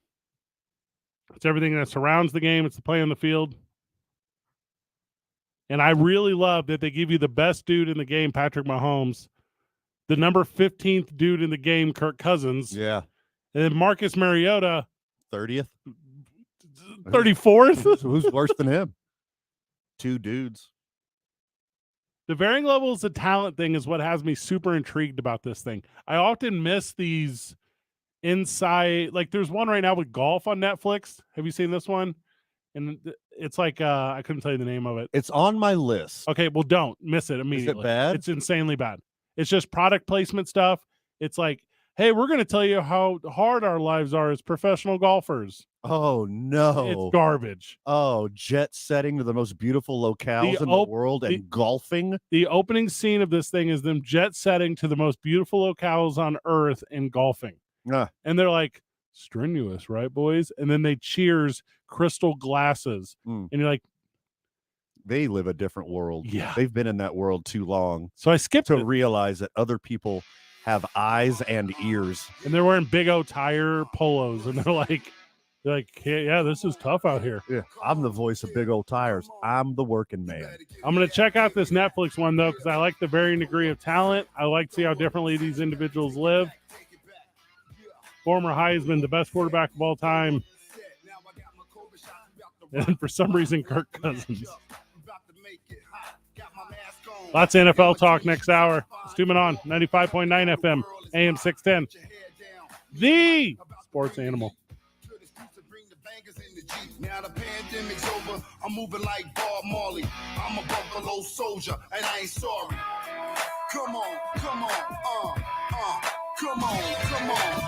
It's everything that surrounds the game. It's the play on the field. And I really love that they give you the best dude in the game, Patrick Mahomes, the number 15th dude in the game, Kirk Cousins. Yeah. And then Marcus Mariota, 30th. 34th. Who's worse than him? 2 dudes. The varying levels of talent thing is what has me super intrigued about this thing. I often miss these inside, like there's one right now with golf on Netflix. Have you seen this one? And it's like I couldn't tell you the name of it. It's on my list. Okay, well, don't miss it immediately. Is it bad? It's insanely bad. It's just product placement stuff. It's like, hey, we're going to tell you how hard our lives are as professional golfers. Oh, no. It's garbage. Oh, jet setting to the most beautiful locales in the world and golfing. The opening scene of this thing is them jet setting to the most beautiful locales on earth and golfing. And they're like, strenuous, right, boys? And then they cheers crystal glasses. And you're like, they live a different world. Yeah. They've been in that world too long. So I skipped to realize that other people have eyes and ears. And they're wearing big O tire polos. And they're like, yeah, this is tough out here. Yeah, I'm the voice of big old tires. I'm the working man. I'm going to check out this Netflix one, though, because I like the varying degree of talent. I like to see how differently these individuals live. Former Heisman, the best quarterback of all time. And for some reason, Kirk Cousins. Lots of NFL talk next hour. Let's tune in on 95.9 FM, AM 610. The sports animal. Now the pandemic's over, I'm moving like Bob Marley. I'm a Buffalo soldier, and I ain't sorry. Come on, come on, come on, come on,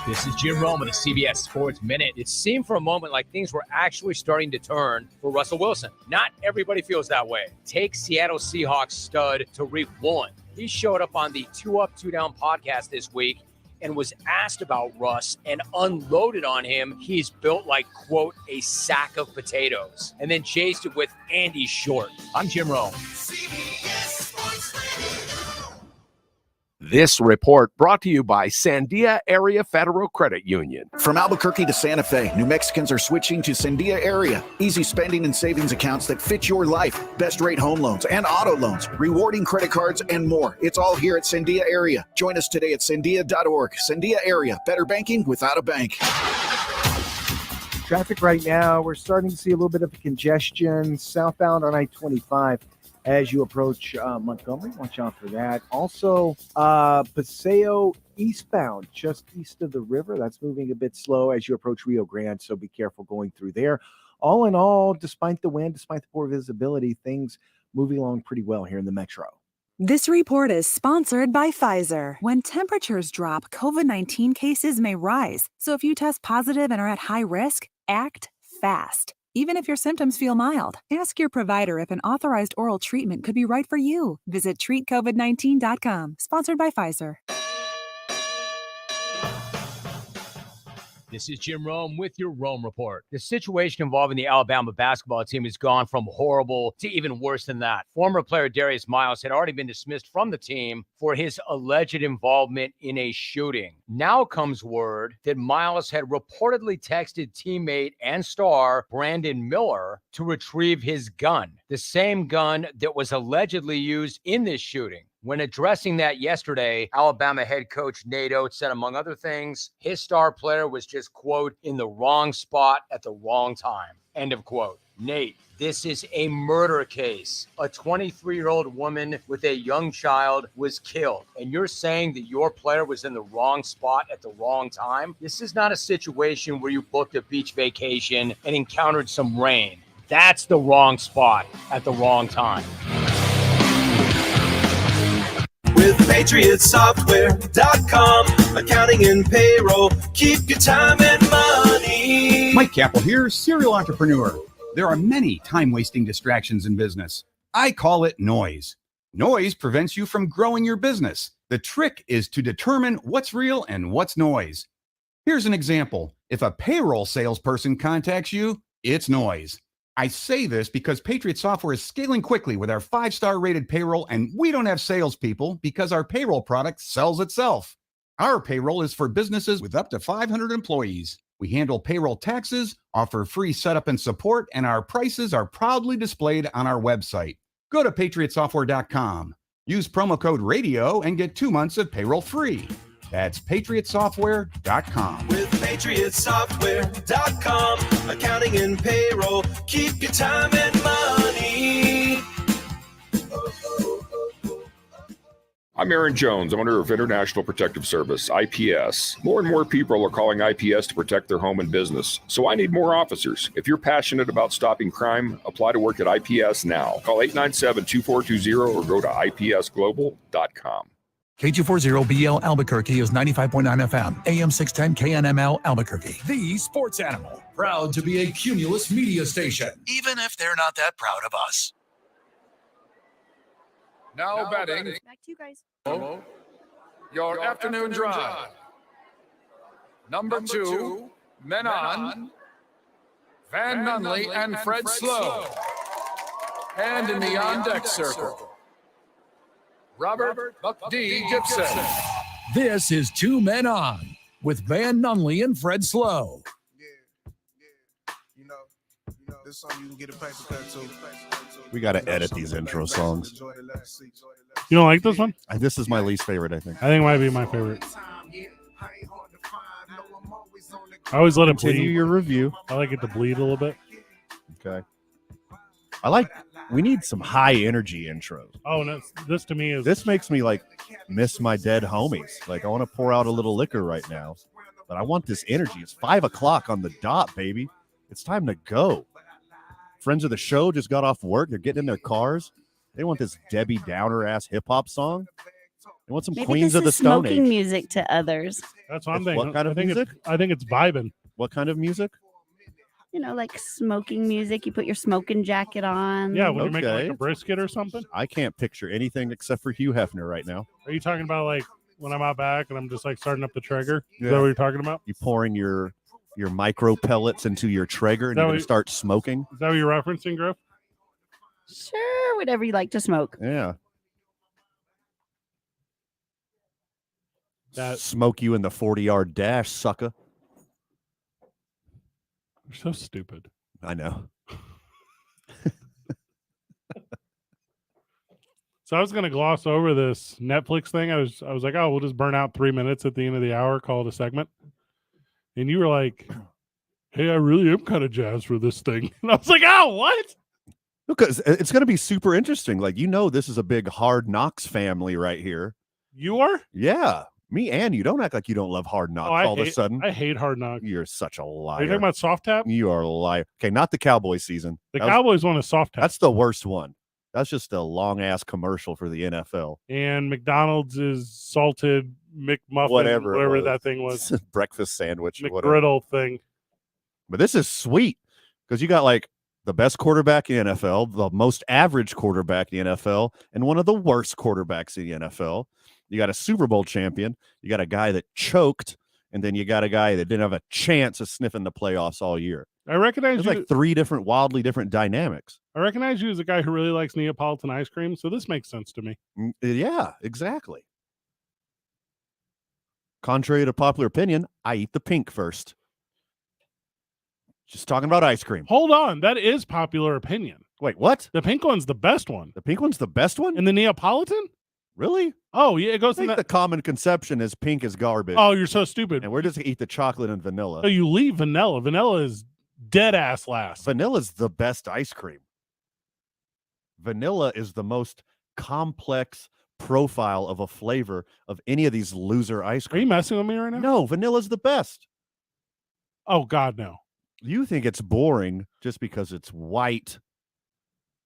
This is Jim Rome with the CBS Sports Minute. It seemed for a moment like things were actually starting to turn for Russell Wilson. Not everybody feels that way. Take Seattle Seahawks stud Tariq Woolen. He showed up on the 2 Up, 2 Down podcast this week and was asked about Russ and unloaded on him. He's built like, quote, a sack of potatoes, and then chased it with Andy Short. I'm Jim Rome. This report brought to you by Sandia Area Federal Credit Union. From Albuquerque to Santa Fe, New Mexicans are switching to Sandia Area. Easy spending and savings accounts that fit your life. Best rate home loans and auto loans, rewarding credit cards, and more. It's all here at Sandia Area. Join us today at sandia.org. Sandia Area, better banking without a bank. Traffic right now, we're starting to see a little bit of congestion southbound on I-25. As you approach Montgomery, watch out for that. Also, Paseo eastbound, just east of the river. That's moving a bit slow as you approach Rio Grande, so be careful going through there. All in all, despite the wind, despite the poor visibility, things moving along pretty well here in the metro. This report is sponsored by Pfizer. When temperatures drop, COVID-19 cases may rise. So if you test positive and are at high risk, act fast. Even if your symptoms feel mild, ask your provider if an authorized oral treatment could be right for you. Visit treatcovid19.com. Sponsored by Pfizer. This is Jim Rome with your Rome Report. The situation involving the Alabama basketball team has gone from horrible to even worse than that. Former player Darius Miles had already been dismissed from the team for his alleged involvement in a shooting. Now comes word that Miles had reportedly texted teammate and star Brandon Miller to retrieve his gun, the same gun that was allegedly used in this shooting. When addressing that yesterday, Alabama head coach Nate Oates said, among other things, his star player was just, quote, in the wrong spot at the wrong time, end of quote. Nate, this is a murder case. A 23-year-old woman with a young child was killed, and you're saying that your player was in the wrong spot at the wrong time? This is not a situation where you booked a beach vacation and encountered some rain. That's the wrong spot at the wrong time. With PatriotSoftware.com, accounting and payroll, keep your time and money. Mike Capel here, serial entrepreneur. There are many time-wasting distractions in business. I call it noise. Noise prevents you from growing your business. The trick is to determine what's real and what's noise. Here's an example. If a payroll salesperson contacts you, it's noise. I say this because Patriot Software is scaling quickly with our 5-star rated payroll, and we don't have salespeople because our payroll product sells itself. Our payroll is for businesses with up to 500 employees. We handle payroll taxes, offer free setup and support, and our prices are proudly displayed on our website. Go to PatriotSoftware.com. Use promo code RADIO and get 2 months of payroll free. That's patriotsoftware.com. With patriotsoftware.com. Accounting and payroll. Keep your time and money. I'm Aaron Jones, owner of International Protective Service, IPS. More and more people are calling IPS to protect their home and business, so I need more officers. If you're passionate about stopping crime, apply to work at IPS now. Call 897-2420 or go to ipsglobal.com. K240BL Albuquerque is 95.9 FM, AM 610 KNML Albuquerque. The sports animal, proud to be a Cumulus media station, even if they're not that proud of us. Now betting. Back to you guys. Your afternoon drive. Number 2, Men On, Van Nunley and Fred Slow. And in the on-deck circle, Robert Buck D. Gibson. This is Two Men On with Van Nunley and Fred Slow. This song you can get a paper cut to. We got to edit these intro songs. You don't like this one? This is my least favorite, I think. I think it might be my favorite. I always let it bleed. Continue your review. I like it to bleed a little bit. Okay. We need some high energy intros. Oh, no, this to me is... This makes me miss my dead homies. I want to pour out a little liquor right now, but I want this energy. It's 5 o'clock on the dot, baby. It's time to go. Friends of the show just got off work. They're getting in their cars. They want this Debbie Downer ass hip hop song. They want some Maybe Queens this of the is Stone smoking Age. music to others. That's what I'm thinking. What kind of music? I think it's vibing. What kind of music? Like smoking music. You put your smoking jacket on. Yeah, when you're making a brisket or something. I can't picture anything except for Hugh Hefner right now. Are you talking about when I'm out back and I'm just starting up the Traeger? Is that what you're talking about? You pouring your micro pellets into your Traeger and you're going to start smoking? Is that what you're referencing, Griff? Sure, whatever you like to smoke. Yeah. Smoke you in the 40-yard dash, sucker. You're so stupid. I know. So I was going to gloss over this Netflix thing. I was like, oh, we'll just burn out 3 minutes at the end of the hour, call it a segment. And you were like, hey, I really am kind of jazzed for this thing. And I was like, oh, what? Because it's going to be super interesting. This is a big Hard Knocks family right here. You are? Yeah. Me and you. Don't act like you don't love Hard Knocks all of a sudden. I hate Hard Knocks. You're such a liar. Are you talking about Soft Tap? You are a liar. Okay, not the Cowboys season. The Cowboys want a Soft Tap. That's the worst one. That's just a long-ass commercial for the NFL. And McDonald's is salted McMuffin, whatever that thing was. Breakfast sandwich. McGriddle thing. But this is sweet because you got the best quarterback in the NFL, the most average quarterback in the NFL, and one of the worst quarterbacks in the NFL. You got a Super Bowl champion. You got a guy that choked, and then you got a guy that didn't have a chance of sniffing the playoffs all year. I recognize There's 3 wildly different dynamics. I recognize you as a guy who really likes Neapolitan ice cream, so this makes sense to me. Yeah, exactly. Contrary to popular opinion, I eat the pink first. Just talking about ice cream. Hold on. That is popular opinion. Wait, what? The pink one's the best one. The pink one's the best one? And the Neapolitan? Really? Oh, yeah. It goes I think the common conception is pink is garbage. Oh, you're so stupid. And we're just going to eat the chocolate and vanilla. So you leave vanilla. Vanilla is dead ass last. Vanilla's the best ice cream. Vanilla is the most complex profile of a flavor of any of these loser ice cream. Are you messing with me right now? No, vanilla's the best. Oh, God, no. You think it's boring just because it's white.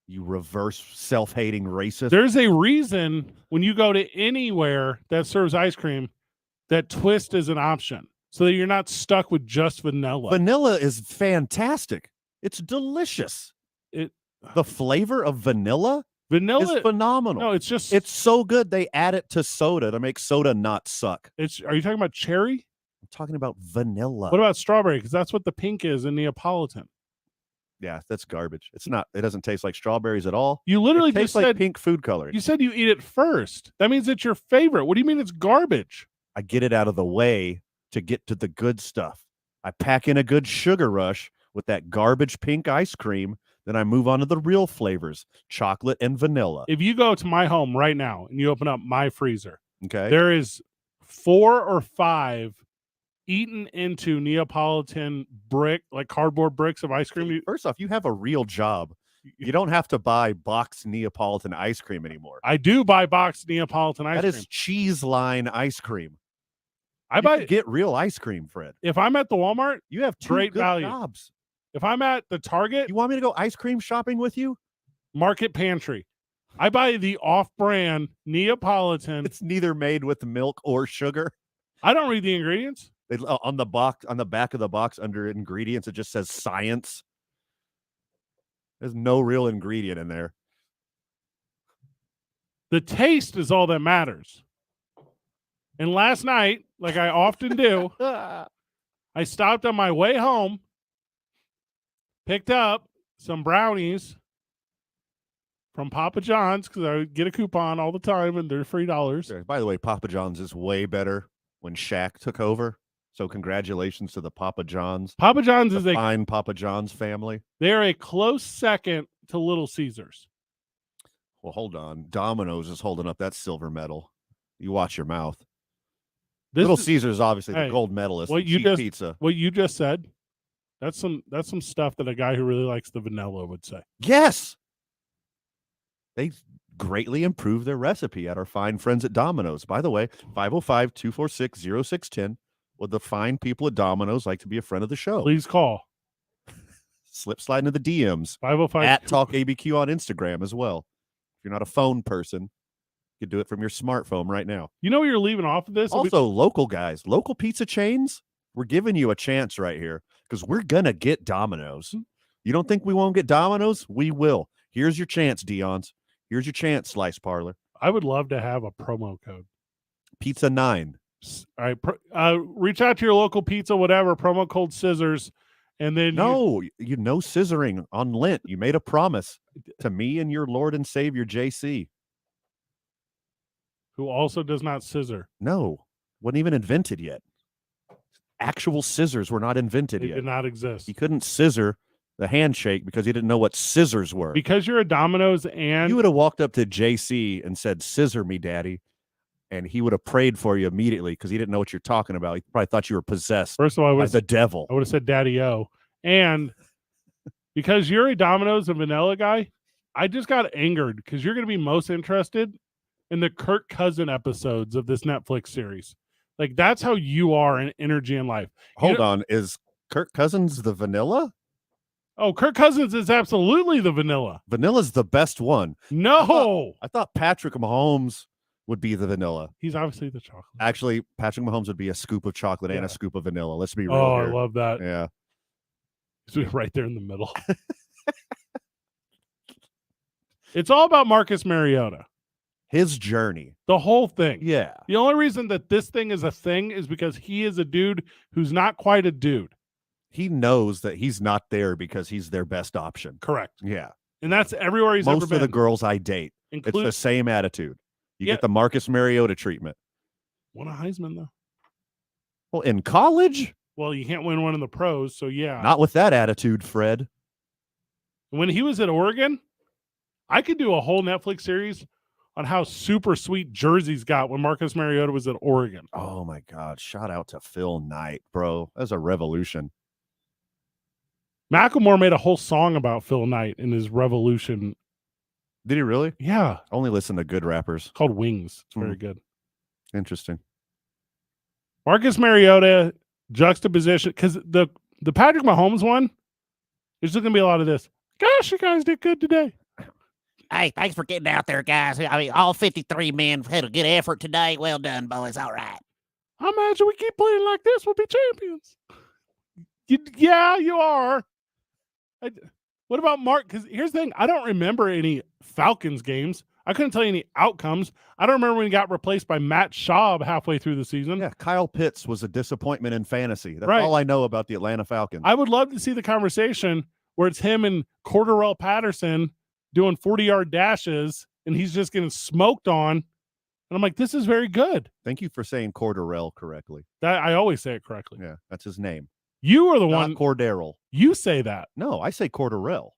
You reverse self-hating racist. There's a reason when you go to anywhere that serves ice cream that twist is an option so that you're not stuck with just vanilla. Vanilla is fantastic. It's delicious. The flavor of vanilla is phenomenal. No, it's so good they add it to soda to make soda not suck. Are you talking about cherry? I'm talking about vanilla. What about strawberry? Because that's what the pink is in Neapolitan. Yeah, that's garbage. It's not. It doesn't taste like strawberries at all. You literally tastes just like pink food coloring. You said you eat it first. That means it's your favorite. What do you mean it's garbage? I get it out of the way to get to the good stuff. I pack in a good sugar rush with that garbage pink ice cream Then I move on to the real flavors, chocolate and vanilla. If you go to my home right now and you open up my freezer, Okay. there is 4 or 5 eaten into Neapolitan cardboard bricks of ice cream. First off, you have a real job. You don't have to buy boxed Neapolitan ice cream anymore. I do buy boxed Neapolitan ice cream. That is cheese line ice cream. I buy get real ice cream, Fred. If I'm at the Walmart, you have two great good value. jobs. If I'm at the Target, you want me to go ice cream shopping with you? Market Pantry. I buy the off-brand Neapolitan. It's neither made with milk or sugar. I don't read the ingredients. On the box, on the back of the box under ingredients, it just says science. There's no real ingredient in there. The taste is all that matters. And last night, like I often do, I stopped on my way home, picked up some brownies from Papa John's because I would get a coupon all the time and they're $3. By the way, Papa John's is way better when Shaq took over. So congratulations to the Papa John's. Papa John's is a fine Papa John's family. They're a close second to Little Caesars. Well, hold on. Domino's is holding up that silver medal. You watch your mouth. Little Caesars is obviously the gold medalist. Pizza. What you just said, that's some stuff that a guy who really likes the vanilla would say. Yes. They greatly improved their recipe at our fine friends at Domino's. By the way, 505-246-0610. Would the fine people at Domino's like to be a friend of the show? Please call. Slip slide into the DMs. 505 at Talk ABQ on Instagram as well. If you're not a phone person, you can do it from your smartphone right now. You know you're leaving off of this? Also, local guys, local pizza chains, we're giving you a chance right here because we're going to get Domino's. You don't think we won't get Domino's? We will. Here's your chance, Dion's. Here's your chance, Slice Parlor. I would love to have a promo code. Pizza 9. All right. Reach out to your local pizza, whatever, promo code scissors. And then you know scissoring on Lent. You made a promise to me and your Lord and Savior, JC. Who also does not scissor. No, wasn't even invented yet. Actual scissors were not invented yet. They did not exist. He couldn't scissor the handshake because he didn't know what scissors were. Because you're a Domino's and... You would have walked up to JC and said, "Scissor me, Daddy." And he would have prayed for you immediately because he didn't know what you're talking about. He probably thought you were possessed. First of all, by the devil. I would have said Daddy-O. And because you're a Domino's and vanilla guy, I just got angered because you're going to be most interested in the Kirk Cousin episodes of this Netflix series. Like, that's how you are in energy in life. Hold on. Is Kirk Cousins the vanilla? Oh, Kirk Cousins is absolutely the vanilla. Vanilla's the best one. No. I thought Patrick Mahomes would be the vanilla. He's obviously the chocolate. Actually, Patrick Mahomes would be a scoop of chocolate and a scoop of vanilla. Let's be real. Oh, here. I love that. Yeah. He's right there in the middle. It's all about Marcus Mariota. His journey. The whole thing. Yeah. The only reason that this thing is a thing is because he is a dude who's not quite a dude. He knows that he's not there because he's their best option. Correct. Yeah. And that's everywhere he's ever been. Most of the girls I date, it's the same attitude. You get the Marcus Mariota treatment. Won a Heisman, though. Well, in college? Well, you can't win one in the pros, so yeah. Not with that attitude, Fred. When he was at Oregon, I could do a whole Netflix series on how super sweet jerseys got when Marcus Mariota was at Oregon. Oh, my God. Shout out to Phil Knight, bro. That's a revolution. Macklemore made a whole song about Phil Knight in his Revolution. Did he really? Yeah. Only listen to good rappers. It's called Wings. It's very good. Interesting. Marcus Mariota juxtaposition, because the Patrick Mahomes one, there's just going to be a lot of this. Gosh, you guys did good today. Hey, thanks for getting out there, guys. I mean, all 53 men had a good effort today. Well done, boys. All right. I imagine we keep playing like this, we'll be champions. Yeah, you are. What about Mark? Because here's the thing. I don't remember any Falcons games. I couldn't tell you any outcomes. I don't remember when he got replaced by Matt Schaub halfway through the season. Yeah, Kyle Pitts was a disappointment in fantasy. That's right. all I know about the Atlanta Falcons. I would love to see the conversation where it's him and Cordarrelle Patterson doing 40-yard dashes, and he's just getting smoked on. And I'm like, this is very good. Thank you for saying Cordarrelle correctly. I always say it correctly. Yeah, that's his name. You are the Not one. Cordero. You say that. No, I say Cordarrelle.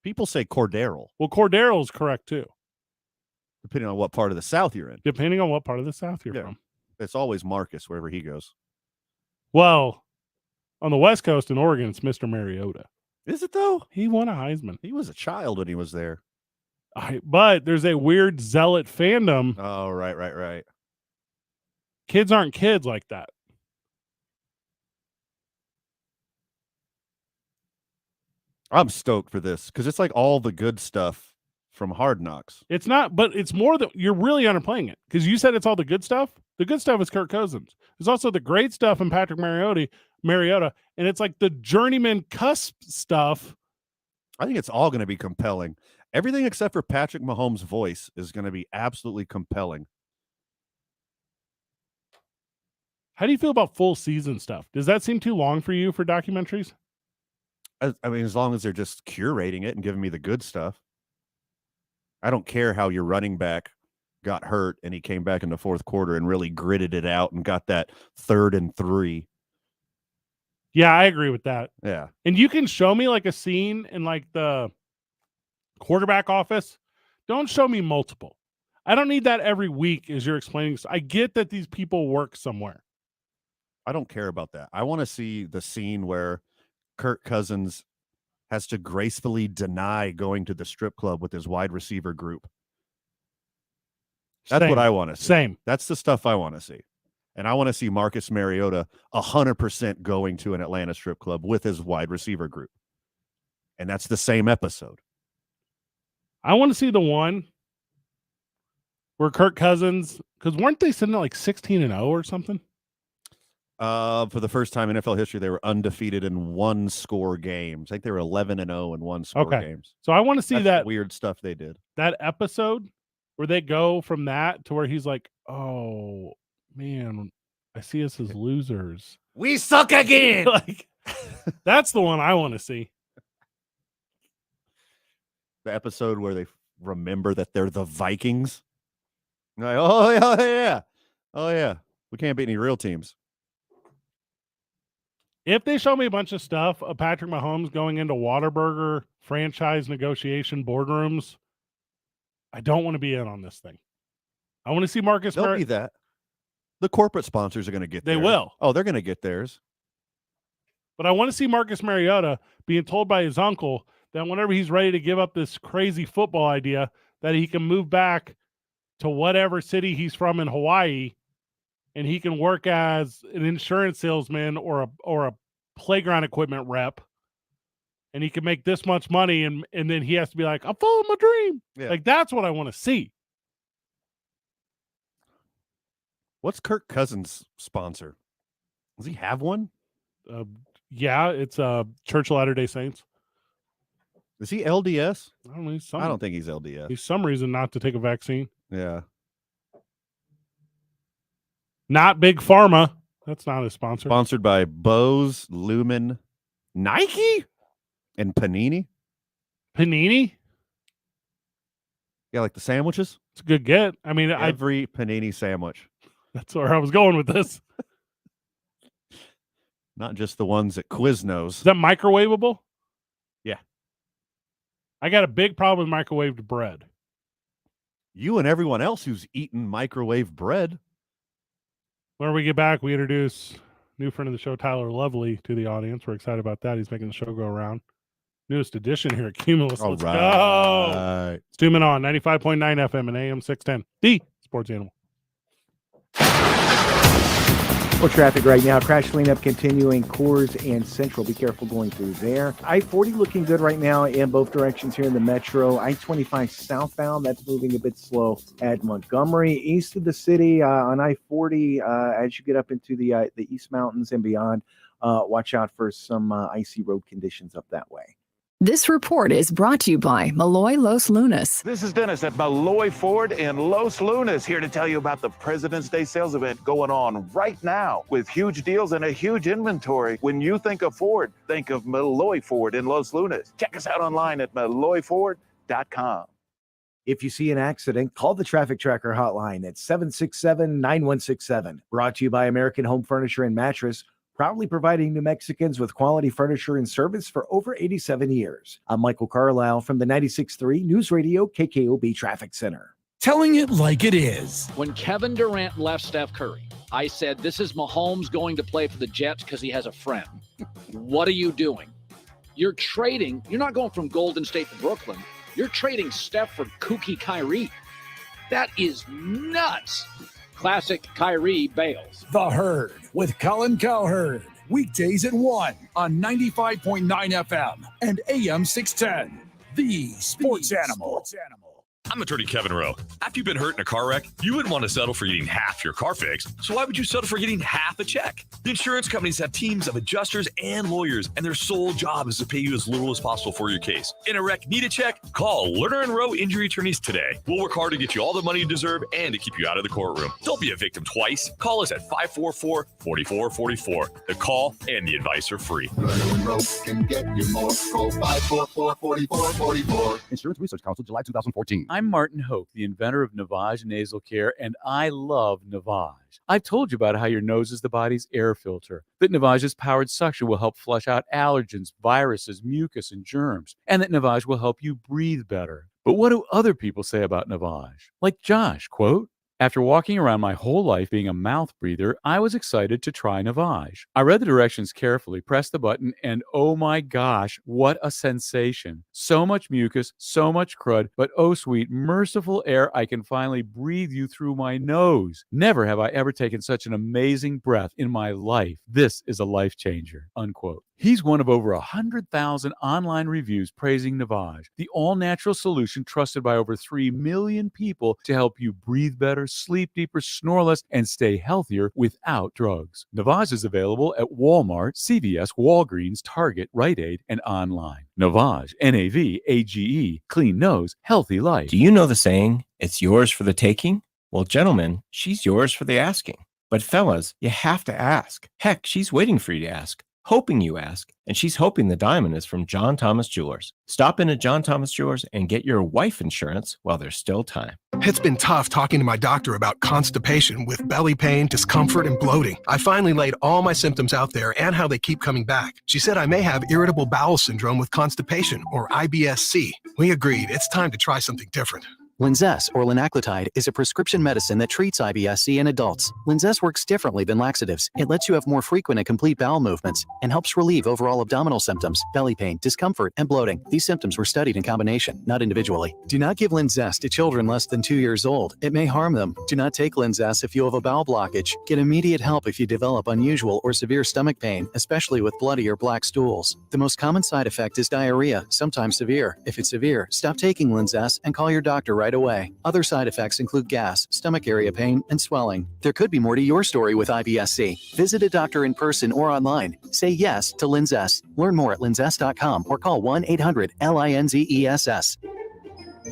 People say Cordero, Well, Cordero is correct too, depending on what part of the South you're in. depending on what part of the South you're from. It's always Marcus wherever he goes. Well, on the West Coast in Oregon, it's Mr. Mariota. Is it though? He won a Heisman. He was a child when he was there. But there's a weird zealot fandom. Oh, right. Kids aren't kids like that. I'm stoked for this because it's like all the good stuff from Hard Knocks. It's not, but it's more that you're really underplaying it because you said it's all the good stuff. The good stuff is Kirk Cousins. There's also the great stuff in Patrick Mariota, and it's like the journeyman cusp stuff. I think it's all going to be compelling. Everything except for Patrick Mahomes' voice is going to be absolutely compelling. How do you feel about full season stuff? Does that seem too long for you for documentaries? I mean, as long as they're just curating it and giving me the good stuff. I don't care how your running back got hurt and he came back in the fourth quarter and really gritted it out and got that 3rd and 3. Yeah, I agree with that. Yeah. And you can show me like a scene in like the quarterback office. Don't show me multiple. I don't need that every week as you're explaining. I get that these people work somewhere. I don't care about that. I want to see the scene where Kirk Cousins has to gracefully deny going to the strip club with his wide receiver group. That's what I want to see. Same. That's the stuff I want to see. And I want to see Marcus Mariota 100% going to an Atlanta strip club with his wide receiver group. And that's the same episode. I want to see the one where Kirk Cousins, because weren't they sitting at like 16-0 or something? For the first time in NFL history, they were undefeated in one-score games. I think they were 11-0 in one-score games. So I want to see That's that weird stuff they did. That episode where they go from that to where he's like, "Oh man, I see us as losers. We suck again." Like, that's the one I want to see. The episode where they remember that they're the Vikings. Like, oh yeah, we can't beat any real teams. If they show me a bunch of stuff of Patrick Mahomes going into Whataburger franchise negotiation boardrooms, I don't want to be in on this thing. I want to see Marcus. They'll be that. The corporate sponsors are going to get. They will. Oh, they're going to get theirs. But I want to see Marcus Mariota being told by his uncle that whenever he's ready to give up this crazy football idea, that he can move back to whatever city he's from in Hawaii, and he can work as an insurance salesman or a playground equipment rep, and he can make this much money, and then he has to be like, I'm following my dream. Yeah. Like, that's what I want to see. What's Kirk Cousins' sponsor? Does he have one? Yeah, it's Church of Latter-day Saints. Is he LDS? I don't know. I don't think he's LDS. He's some reason not to take a vaccine. Yeah. Not Big Pharma. That's not a sponsor. Sponsored by Bose, Lumen, Nike, and Panini. Panini? Yeah, like the sandwiches. It's a good get. I mean, every Panini sandwich. That's where I was going with this. Not just the ones at Quiznos. Is that microwavable? Yeah. I got a big problem with microwaved bread. You and everyone else who's eaten microwave bread. When we get back, we introduce new friend of the show, Tyler Lovely, to the audience. We're excited about that. He's making the show go around. Newest edition here at Cumulus. Let's go. It's 2 Men On, 95.9 FM and AM 610. The Sports Animal. More traffic right now. Crash cleanup continuing. Coors and Central. Be careful going through there. I-40 looking good right now in both directions here in the metro. I-25 southbound, that's moving a bit slow at Montgomery. East of the city on I-40, as you get up into the East Mountains and beyond, watch out for some icy road conditions up that way. This report is brought to you by Malloy Los Lunas. This is Dennis at Malloy Ford in Los Lunas, here to tell you about the President's Day sales event going on right now with huge deals and a huge inventory. When you think of Ford, think of Malloy Ford in Los Lunas. Check us out online at malloyford.com. If you see an accident, call the Traffic Tracker hotline at 767-9167. Brought to you by American Home Furniture and Mattress. proudly providing New Mexicans with quality furniture and service for over 87 years. I'm Michael Carlisle from the 96.3 News Radio KKOB Traffic Center. Telling it like it is. When Kevin Durant left Steph Curry, I said, this is Mahomes going to play for the Jets because he has a friend. What are you doing? You're not going from Golden State to Brooklyn. You're trading Steph for kooky Kyrie. That is nuts. Classic Kyrie bails. The Herd with Colin Cowherd. Weekdays at 1 on 95.9 FM and AM 610. The Sports Animal. I'm attorney Kevin Rowe. After you've been hurt in a car wreck, you wouldn't want to settle for getting half your car fixed. So why would you settle for getting half a check? The insurance companies have teams of adjusters and lawyers, and their sole job is to pay you as little as possible for your case. In a wreck, need a check? Call Lerner & Rowe Injury Attorneys today. We'll work hard to get you all the money you deserve and to keep you out of the courtroom. Don't be a victim twice. Call us at 544-4444. The call and the advice are free. Lerner & Rowe can get you more. Call 544-4444. Insurance Research Council, July 2014. I'm Martin Hope, the inventor of Navage Nasal Care, and I love Navage. I've told you about how your nose is the body's air filter, that Navage's powered suction will help flush out allergens, viruses, mucus, and germs, and that Navage will help you breathe better. But what do other people say about Navage? Like Josh, quote, "After walking around my whole life being a mouth breather, I was excited to try Navage. I read the directions carefully, pressed the button, and oh my gosh, what a sensation. So much mucus, so much crud, but oh sweet, merciful air, I can finally breathe you through my nose. Never have I ever taken such an amazing breath in my life. This is a life changer," unquote. He's one of over 100,000 online reviews praising Navage, the all-natural solution trusted by over 3 million people to help you breathe better, sleep deeper, snore less, and stay healthier without drugs. Navage is available at Walmart, CVS, Walgreens, Target, Rite Aid, and online. Navage, Navage, clean nose, healthy life. Do you know the saying, it's yours for the taking? Well, gentlemen, she's yours for the asking. But fellas, you have to ask. Heck, she's waiting for you to ask. Hoping you ask, and she's hoping the diamond is from John Thomas Jewelers. Stop in at John Thomas Jewelers and get your wife insurance while there's still time. It's been tough talking to my doctor about constipation with belly pain, discomfort, and bloating. I finally laid all my symptoms out there and how they keep coming back. She said I may have irritable bowel syndrome with constipation, or IBS-C. We agreed it's time to try something different. Linzess, or linaclotide, is a prescription medicine that treats IBS-C in adults. Linzess works differently than laxatives. It lets you have more frequent and complete bowel movements and helps relieve overall abdominal symptoms, belly pain, discomfort, and bloating. These symptoms were studied in combination, not individually. Do not give Linzess to children less than 2 years old. It may harm them. Do not take Linzess if you have a bowel blockage. Get immediate help if you develop unusual or severe stomach pain, especially with bloody or black stools. The most common side effect is diarrhea, sometimes severe. If it's severe, stop taking Linzess and call your doctor right away. Other side effects include gas, stomach area pain, and swelling. There could be more to your story with IBS-C. Visit a doctor in person or online. Say yes to Linzess. Learn more at linzess.com or call 1-800-LINZESS.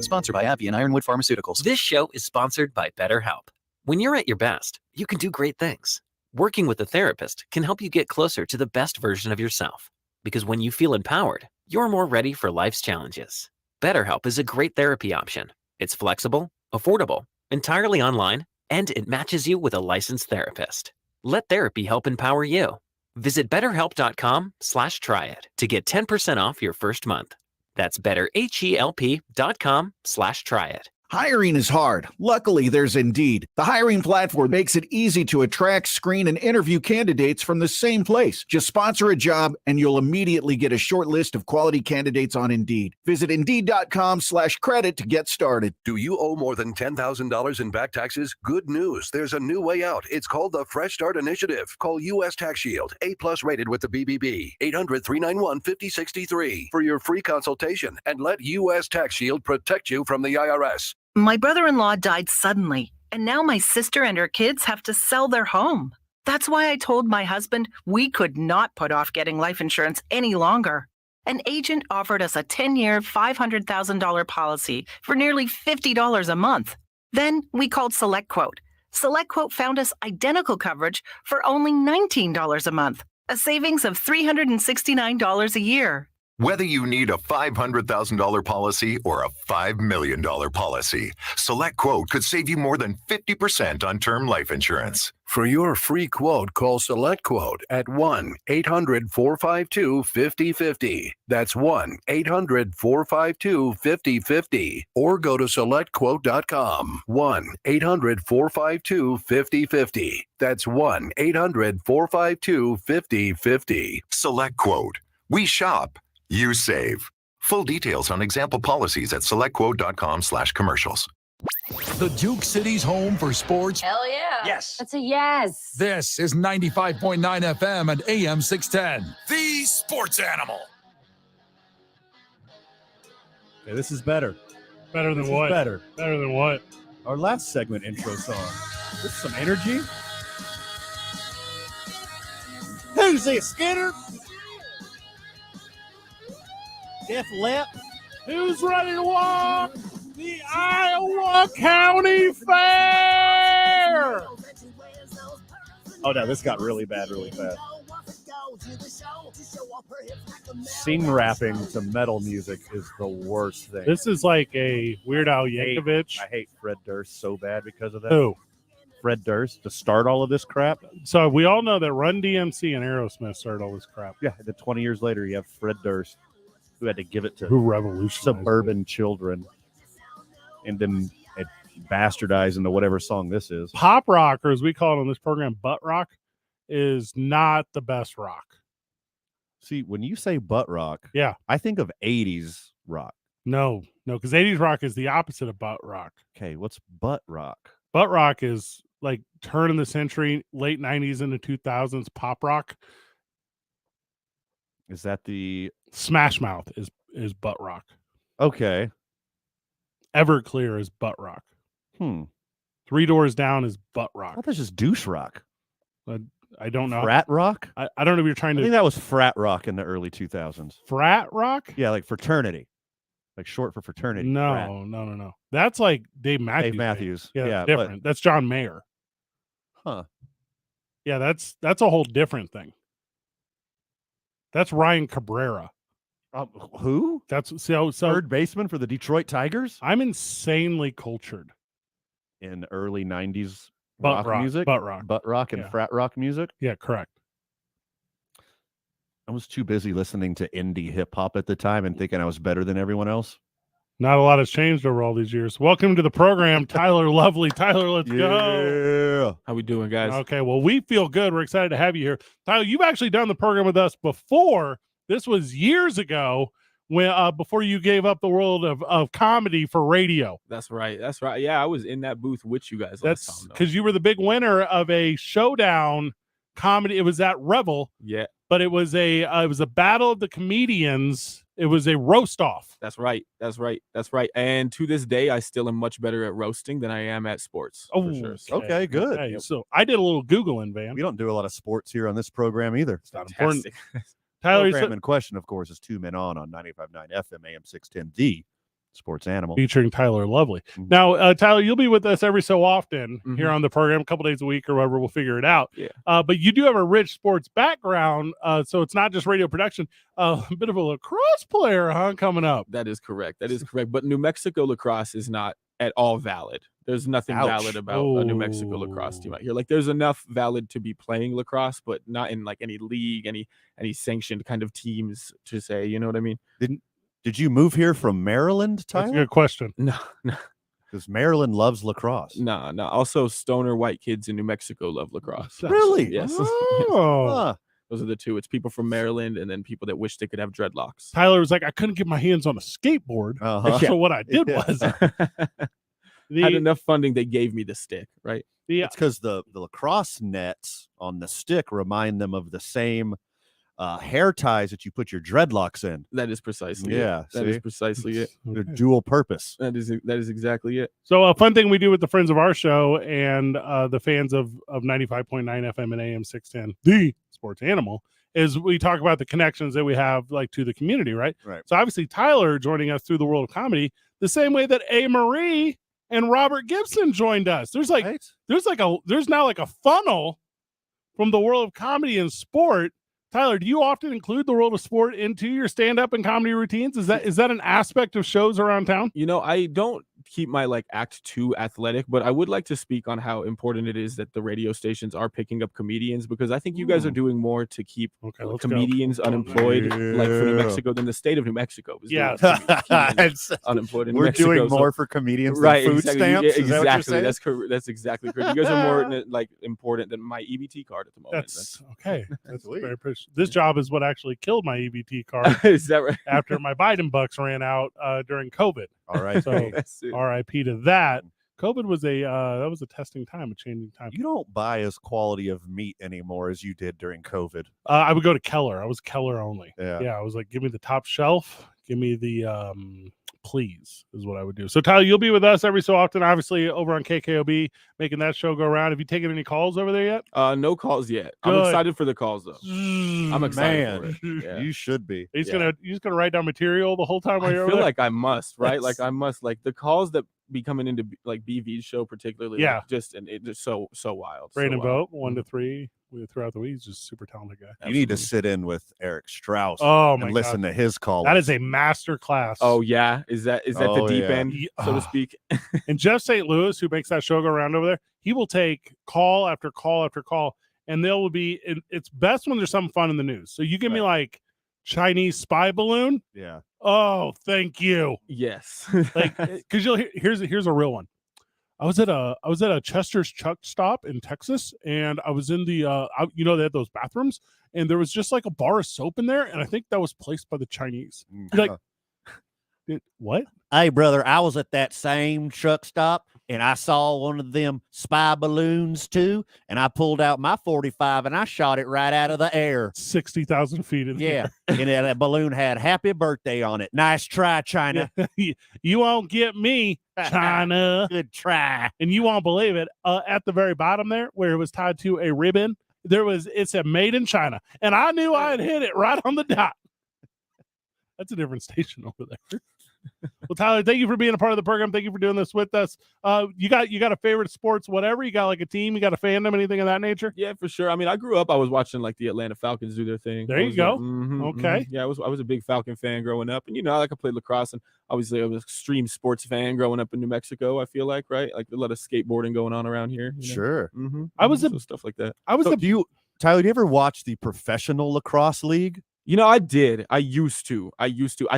Sponsored by AbbVie and Ironwood Pharmaceuticals. This show is sponsored by BetterHelp. When you're at your best, you can do great things. Working with a therapist can help you get closer to the best version of yourself. Because when you feel empowered, you're more ready for life's challenges. BetterHelp is a great therapy option. It's flexible, affordable, entirely online, and it matches you with a licensed therapist. Let therapy help empower you. Visit BetterHelp.com/tryit to get 10% off your first month. That's BetterHelp.com/tryit. Hiring is hard. Luckily, there's Indeed. The hiring platform makes it easy to attract, screen, and interview candidates from the same place. Just sponsor a job, and you'll immediately get a short list of quality candidates on Indeed. Visit Indeed.com/credit to get started. Do you owe more than $10,000 in back taxes? Good news. There's a new way out. It's called the Fresh Start Initiative. Call U.S. Tax Shield, A+ rated with the BBB. 800-391-5063 for your free consultation, and let U.S. Tax Shield protect you from the IRS. My brother-in-law died suddenly, and now my sister and her kids have to sell their home. That's why I told my husband we could not put off getting life insurance any longer. An agent offered us a 10-year, $500,000 policy for nearly $50 a month. Then we called SelectQuote. SelectQuote found us identical coverage for only $19 a month, a savings of $369 a year. Whether you need a $500,000 policy or a $5 million policy, SelectQuote could save you more than 50% on term life insurance. For your free quote, call SelectQuote at 1-800-452-5050. That's 1-800-452-5050. Or go to SelectQuote.com. 1-800-452-5050. That's 1-800-452-5050. SelectQuote. We shop. You save. Full details on example policies at selectquote.com/commercials. The Duke City's home for sports. Hell yeah. Yes. That's a yes. This is 95.9 FM and AM 610. The Sports Animal. Okay, this is better. Better than This what? is better. Better than what? Our last segment intro song. This is some energy. Who's this, Skinner? Def Lep? Who's ready to walk the Iowa County Fair? Oh, no, this got really bad really fast. Sing rapping to metal music is the worst thing. This is like a Weird Al Yankovic. I hate Fred Durst so bad because of that. Who? Fred Durst to start all of this crap. So we all know that Run DMC and Aerosmith started all this crap. Yeah, and then 20 years later, you have Fred Durst, who had to give it to Who revolutionized suburban children, and then it bastardized into whatever song this is. Pop rock, or as we call it on this program, butt rock, is not the best rock. See, when you say butt rock, Yeah. I think of 80s rock. No, because 80s rock is the opposite of butt rock. Okay, what's butt rock? Butt rock is like turn of the century, late 90s into 2000s pop rock. Is that the Smash Mouth is butt rock. okay? Everclear is butt rock. Three Doors Down is butt I rock. thought that's just douche rock. I don't know. Frat rock? I don't know if you're trying I think to that was frat rock in the early 2000s. frat rock. Yeah, like fraternity, like short for fraternity. Frat. No. That's like Dave Matthews. Dave Matthews. Yeah, Yeah, different. That's John Mayer. Huh. Yeah, that's a whole different thing. That's Ryan Cabrera. Who? That's so Third baseman for the Detroit Tigers I'm insanely cultured. in early 90s Butt rock, music, butt rock. butt rock, and Yeah. frat rock music. Yeah, correct. I was too busy listening to indie hip hop at the time and thinking I was better than everyone else. Not a lot has changed over all these years. Welcome to the program, Tyler Lovely. Tyler, let's go. Yeah. How we doing, guys? Okay, well, we feel good. We're excited to have you here. Tyler, you've actually done the program with us before. This was years ago when before you gave up the world of comedy for radio. That's right. That's right. Yeah, I was in that booth with you guys. That's last time, though. because you were the big winner of a showdown comedy. It was at Revel, Yeah, but it was a battle of the comedians. It was a roast off. that's right. That's right. That's right. And to this day, I still am much better at roasting than I am at sports. Oh, for sure. So Okay, good. Okay, so I did a little Googling, Van. We don't do a lot of sports here on this program either. It's not important. fantastic. Tyler, Program in question, of course, is Two Men On 95.9 FM AM 610, the Sports Animal. featuring Tyler Lovely. Mhm. Now, Tyler, you'll be with us every so often here Mhm. on the program, a couple days a week or whatever. We'll figure it out. Yeah. But you do have a rich sports background, so it's not just radio production. A bit of a lacrosse player, huh? Coming up. That is correct. That is correct. But New Mexico lacrosse is not at all valid. There's nothing Ouch. valid about a New Mexico lacrosse team out here. Like there's enough valid to be playing lacrosse, but not in like any league, any sanctioned kind of teams to say, you know what I mean? Did you move here from Maryland, That's a Tyler? good question. No, no, Because Maryland loves lacrosse. no, no. Also, stoner white kids in New Mexico love lacrosse. Really? Yes. Oh. Huh. Those are the two. It's people from Maryland and then people that wish they could have dreadlocks. Tyler was like, I couldn't get my hands on a skateboard. Uh-huh. So what I did Yeah. was Had enough funding, they gave me the stick, right? It's because the lacrosse nets on the stick remind them of the same hair ties that you put your dreadlocks in. That is precisely Yeah, it. That is see? precisely it. They're dual purpose. That is exactly it. So a fun thing we do with the friends of our show and the fans of 95.9 FM and AM 610, the Sports Animal, is we talk about the connections that we have like to the community, right? Right. So obviously Tyler joining us through the world of comedy, the same way that A. Marie and Robert Gibson joined us. There's like Right? there's now like a funnel from the world of comedy and sport Tyler, do you often include the world of sport into your stand-up and comedy routines? Is that an aspect of shows around town? I don't keep my act too athletic, but I would like to speak on how important it is that the radio stations are picking up comedians, because I think you guys are doing more to keep comedians unemployed, for New Mexico, than the state of New Mexico is doing comedians unemployed in New Mexico. We're doing more for comedians right, than food exactly. stamps. Is that what you're saying? That's exactly correct. You guys are more important than my EBT card at the moment. That's okay. That's very appreciative. This job is what actually killed my EBT card. Is that right? After my Biden bucks ran out during COVID. All right. So RIP to that. COVID was a testing time, a changing time. You don't buy as quality of meat anymore as you did during COVID. I would go to Keller. I was Keller only. Yeah. I was like, give me the top shelf. Give me the please is what I would do. So Tyler, you'll be with us every so often, obviously over on KKOB, making that show go around. Have you taken any calls over there yet? No calls yet. Good. I'm excited for the calls though. I'm excited for it. Yeah. You should be. You're just gonna write down material the whole time while you're I feel over there? like I must, right? I must, the calls that be coming into BV's show particularly. Yeah. Just so wild. Brandon so wild. Boat, 1 to 3 throughout the week. He's just a super talented guy. You need to sit in with Eric Strauss Oh my and listen God. to his call. That is a master class. Oh yeah, is that the deep end, so to speak? And Jeff St. Louis, who makes that show go around over there, he will take call after call after call, and there will be. It's best when there's something fun in the news. So you give me Chinese spy balloon. Yeah. Oh, thank you. Yes. Because you'll here's a real one. I was at a Chester's Chuck stop in Texas, and I was in the they had those bathrooms, and there was just a bar of soap in there, and I think that was placed by the Chinese. You're like, what? Hey, brother, I was at that same truck stop, and I saw one of them spy balloons too, and I pulled out my 45 and I shot it right out of the air. 60,000 feet in the air. And that balloon had happy birthday on it. Nice try, China. You won't get me, China. Good try. And you won't believe it. At the very bottom there, where it was tied to a ribbon, it said made in China. And I knew I had hit it right on the dot. That's a different station over there. Well, Tyler, thank you for being a part of the program. Thank you for doing this with us. You got a favorite sports, whatever? You got a team? You got a fandom? Anything of that nature? Yeah, for sure. I mean, I grew up. I was watching the Atlanta Falcons do their thing. There you go. Okay. Yeah, I was a big Falcon fan growing up, and I played lacrosse, and obviously I was an extreme sports fan growing up in New Mexico. I feel like a lot of skateboarding going on around here. Sure. I was stuff like that. Tyler, do you ever watch the professional lacrosse league? I did. I used to. I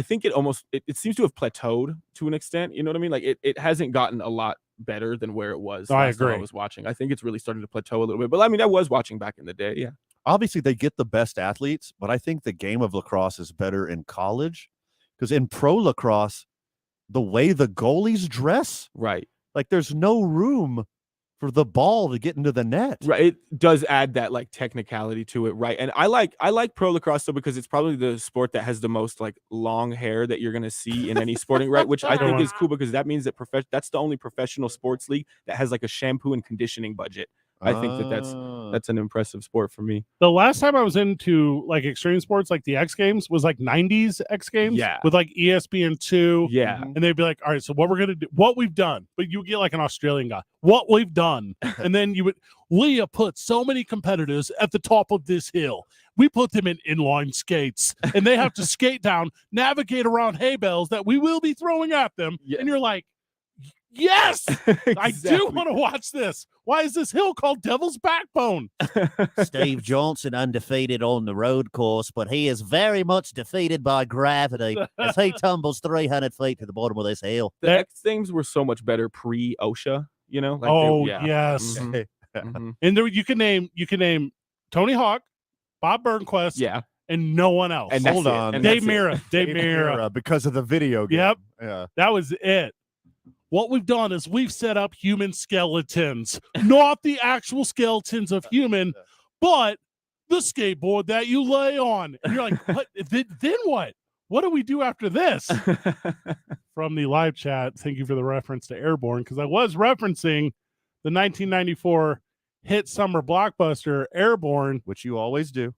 think it seems to have plateaued to an extent. You know what I mean? It hasn't gotten a lot better than where it was. I last time agree. I was watching. I think it's really starting to plateau a little bit. But I mean, I was watching back in the day. Yeah. Obviously, they get the best athletes, but I think the game of lacrosse is better in college, because in pro lacrosse, the way the goalies dress, right? There's no room for the ball to get into the net. Right. It does add that technicality to it, right? And I like pro lacrosse though, because it's probably the sport that has the most long hair that you're gonna see in any sporting, right? Which I think is cool, because that means that that's the only professional sports league that has a shampoo and conditioning budget. I think that's an impressive sport for me. The last time I was into extreme sports, the X Games, was 90s X Games. Yeah. With ESPN2. Yeah. And they'd be all right, so what we're gonna do, what we've done, but you get an Australian guy, what we've done, and then we have put so many competitors at the top of this hill. We put them in inline skates, and they have to skate down, navigate around hay bales that we will be throwing at them. Yeah. And you're like, yes, exactly. I do want to watch this. Why is this hill called Devil's Backbone? Steve Johnson undefeated on the road course, but he is very much defeated by gravity as he tumbles 300 feet to the bottom of this hill. The X Games were so much better pre-OSHA, Yes. Mm-hmm. And there, you can name Tony Hawk, Bob Burnquist, and no one else. And Hold on. Dave Mirra. Because of the video game. Yep. Yeah. That was it. What we've done is we've set up human skeletons, not the actual skeletons of human, but the skateboard that you lay on. And you're like, what? Then what? What do we do after this? From the live chat, thank you for the reference to Airborne, because I was referencing the 1994 hit summer blockbuster Airborne, which you always do.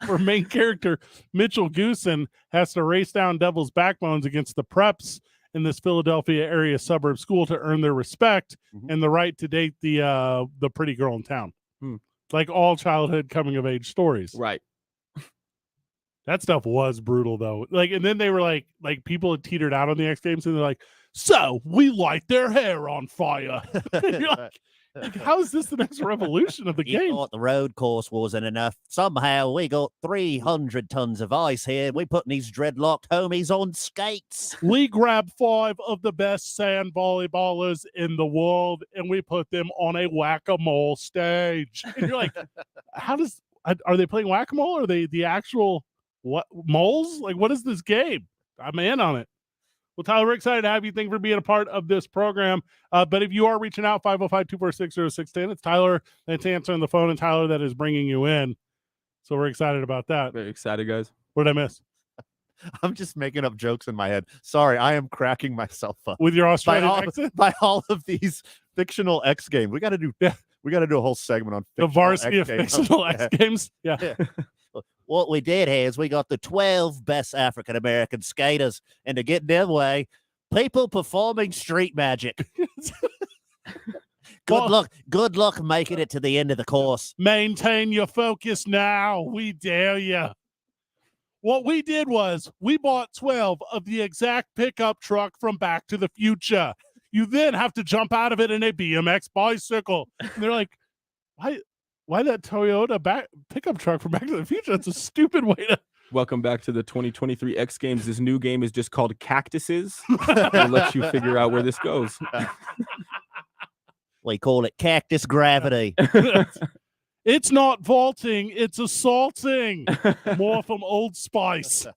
Where main character Mitchell Goosen has to race down Devil's Backbones against the preps in this Philadelphia area suburb school to earn their respect and the right to date the pretty girl in town. like all childhood coming of age stories. Right. That stuff was brutal though. Like, and then they were like people had teetered out on the X Games, and they're like, "So we light their hair on fire." You're like, how is this the next revolution of the You game? thought the road course wasn't enough. Somehow we got 300 tons of ice here. We putting these dreadlocked homies on skates. We grabbed 5 of the best sand volleyballers in the world, and we put them on a whack-a-mole stage. And you're like, are they playing whack-a-mole? Or are they the actual moles? Like, what is this game? I'm in on it. Well, Tyler, we're excited to have you. Thank you for being a part of this program. But if you are reaching out, 505-246-0610, it's Tyler that's answering the phone, and Tyler that is bringing you in. So we're excited about that. Very excited, guys. What did I miss? I'm just making up jokes in my head. Sorry, I am cracking myself up. With your Australian accent? By all of these fictional X Games. We got to do a whole segment on the varsity of fictional X Games. Yeah. What we did here is we got the 12 best African-American skaters, and to get their way, people performing street magic. Good luck making it to the end of the course. Maintain your focus now. We dare you. What we did was we bought 12 of the exact pickup truck from Back to the Future. You then have to jump out of it in a BMX bicycle. And they're like, why that Toyota pickup truck from Back to the Future? That's a stupid way to. Welcome back to the 2023 X Games. This new game is just called Cactuses. I'll let you figure out where this goes. We call it Cactus Gravity. It's not vaulting, it's assaulting. More from Old Spice.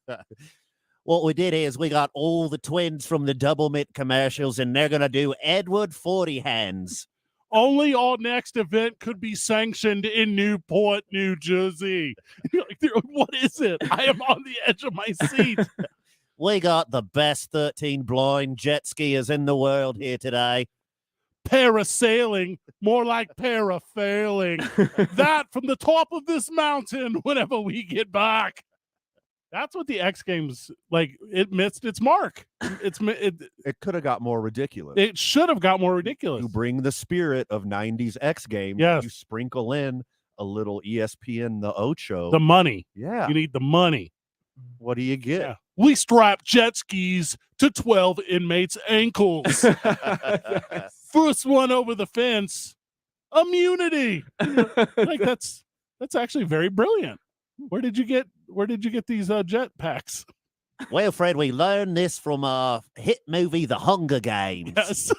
What we did is we got all the twins from the Double Mitt commercials, and they're going to do Edward 40 hands. Only our next event could be sanctioned in Newport, New Jersey. You're like, what is it? I am on the edge of my seat. We got the best 13 blind jet skiers in the world here today. Parasailing, more like parafailing. That from the top of this mountain whenever we get back. That's what the X Games, like, it missed its mark. It could have got more ridiculous. It should have got more ridiculous. You bring the spirit of 90s X Games. Yes. You sprinkle in a little ESPN The Ocho. The money. Yeah. You need the money. What do you get? Yeah. We strap jet skis to 12 inmates' ankles. First one over the fence, immunity. Like that's actually very brilliant. Where did you get these jet packs? Well, Fred, we learned this from a hit movie, The Hunger Games. Yes.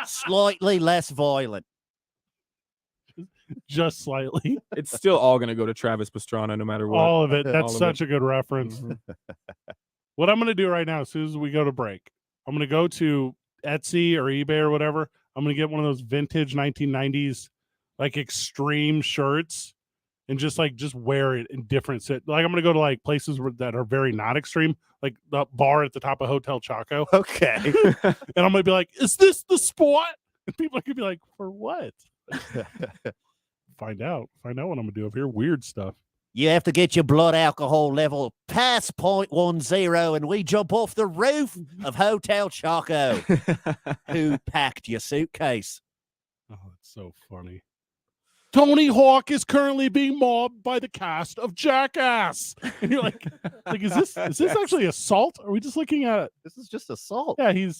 Slightly less violent. Just slightly. It's still all going to go to Travis Pastrana no matter what. All of it. That's such a good reference. Mm-hmm. What I'm going to do right now, as soon as we go to break, I'm going to go to Etsy or eBay or whatever. I'm going to get one of those vintage 1990s, like, extreme shirts and just wear it in different sit. Like, I'm going to go to like places that are very not extreme, like the bar at the top of Hotel Chaco. Okay. And I'm going to be like, is this the spot? And people are going to be like, for what? Find out what I'm going to do up here. Weird stuff. You have to get your blood alcohol level past 0.10, and we jump off the roof of Hotel Chaco. Who packed your suitcase? Oh, it's so funny. Tony Hawk is currently being mobbed by the cast of Jackass. And you're like, is this actually assault? Are we just looking at it? This is just assault. Yeah,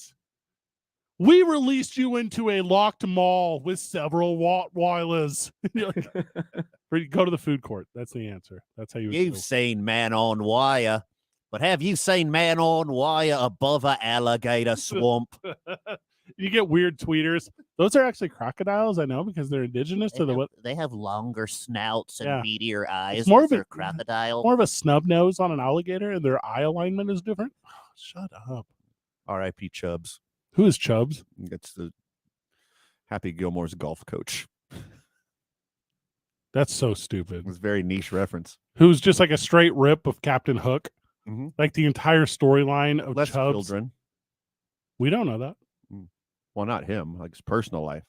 we released you into a locked mall with several Rottweilers. Like, go to the food court. That's the answer. That's how You've seen Man on Wire, but have you seen Man on Wire above an alligator swamp? You get weird tweeters. Those are actually crocodiles, I know, because they're indigenous to the. They have longer snouts and meatier eyes. It's more of a crocodile. More of a snub nose on an alligator, and their eye alignment is different. Oh, shut up. R.I.P. Chubbs. Who is Chubbs? It's the Happy Gilmore's golf coach. That's so stupid. It was a very niche reference. Who's just like a straight rip of Captain Hook. Mm-hmm. Like the entire storyline of Less Chubbs. children. We don't know that. Well, not him, like his personal life.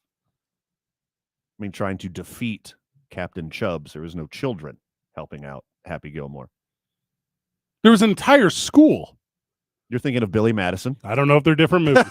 I mean, trying to defeat Captain Chubbs, there was no children helping out Happy Gilmore. There was an entire school. You're thinking of Billy Madison. I don't know if they're different movies.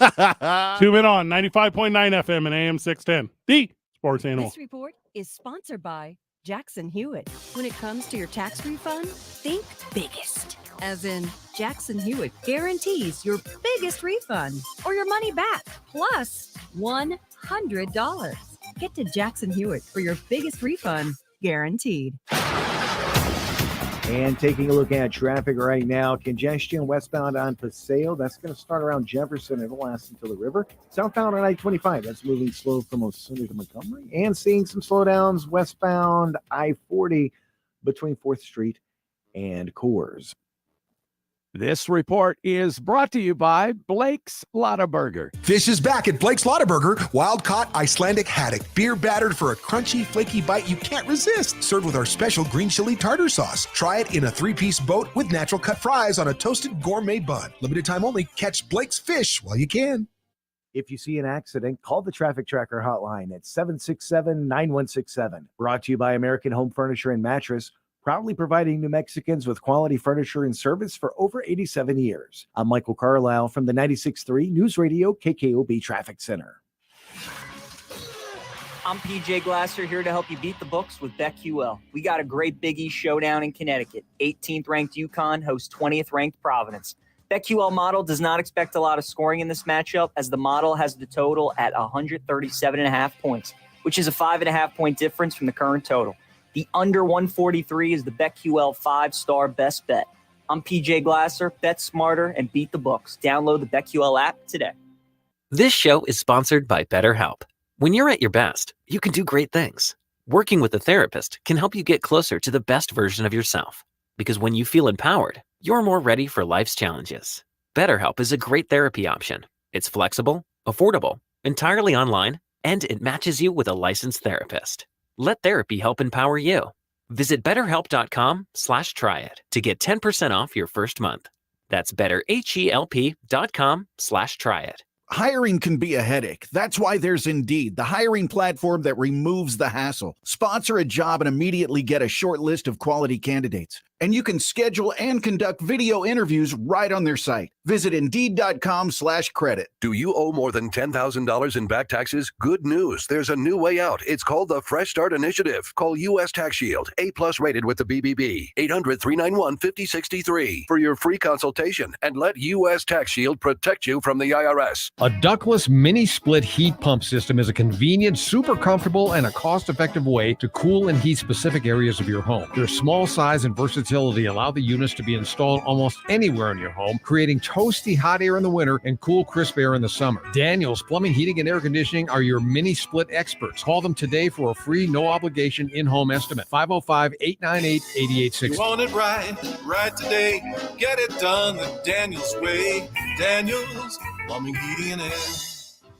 Tune in on 95.9 FM and AM 610. The Sports Animal. This report is sponsored by Jackson Hewitt. When it comes to your tax refund, think biggest. As in, Jackson Hewitt guarantees your biggest refund or your money back, plus $100. Get to Jackson Hewitt for your biggest refund, guaranteed. And taking a look at traffic right now, congestion westbound on Paseo. That's going to start around Jefferson. It'll last until the river. Southbound on I-25. That's moving slow from Osuna to Montgomery. And seeing some slowdowns westbound I-40 between 4th Street and Coors. This report is brought to you by Blake's Lottaburger. Fish is back at Blake's Lottaburger. Wild-caught Icelandic haddock. Beer battered for a crunchy, flaky bite you can't resist. Served with our special green chili tartar sauce. Try it in a 3-piece boat with natural cut fries on a toasted gourmet bun. Limited time only. Catch Blake's fish while you can. If you see an accident, call the Traffic Tracker hotline at 767-9167. Brought to you by American Home Furniture and Mattress, proudly providing New Mexicans with quality furniture and service for over 87 years. I'm Michael Carlisle from the 96.3 News Radio KKOB Traffic Center. I'm PJ Glasser here to help you beat the books with BetQL. We got a great Big East showdown in Connecticut. 18th ranked UConn hosts 20th ranked Providence. BetQL model does not expect a lot of scoring in this matchup, as the model has the total at 137.5 points, which is a 5.5 point difference from the current total. The under 143 is the BetQL 5-star best bet. I'm PJ Glasser. Bet smarter and beat the books. Download the BetQL app today. This show is sponsored by BetterHelp. When you're at your best, you can do great things. Working with a therapist can help you get closer to the best version of yourself. Because when you feel empowered, you're more ready for life's challenges. BetterHelp is a great therapy option. It's flexible, affordable, entirely online, and it matches you with a licensed therapist. Let therapy help empower you. Visit BetterHelp.com/tryit to get 10% off your first month. That's BetterHelp.com/tryit. Hiring can be a headache. That's why there's Indeed, the hiring platform that removes the hassle. Sponsor a job and immediately get a short list of quality candidates. And you can schedule and conduct video interviews right on their site. Visit Indeed.com/credit. Do you owe more than $10,000 in back taxes? Good news. There's a new way out. It's called the Fresh Start Initiative. Call U.S. Tax Shield, A+ rated with the BBB. 800-391-5063 for your free consultation, and let U.S. Tax Shield protect you from the IRS. A ductless mini-split heat pump system is a convenient, super comfortable, and a cost-effective way to cool and heat specific areas of your home. Their small size and versatility allow the units to be installed almost anywhere in your home, creating toasty hot air in the winter and cool, crisp air in the summer. Daniels Plumbing, Heating, and Air Conditioning are your mini-split experts. Call them today for a free, no-obligation in-home estimate. 505-898-8860. You want it right today. Get it done the Daniels way. Daniels Plumbing, Heating, and Air.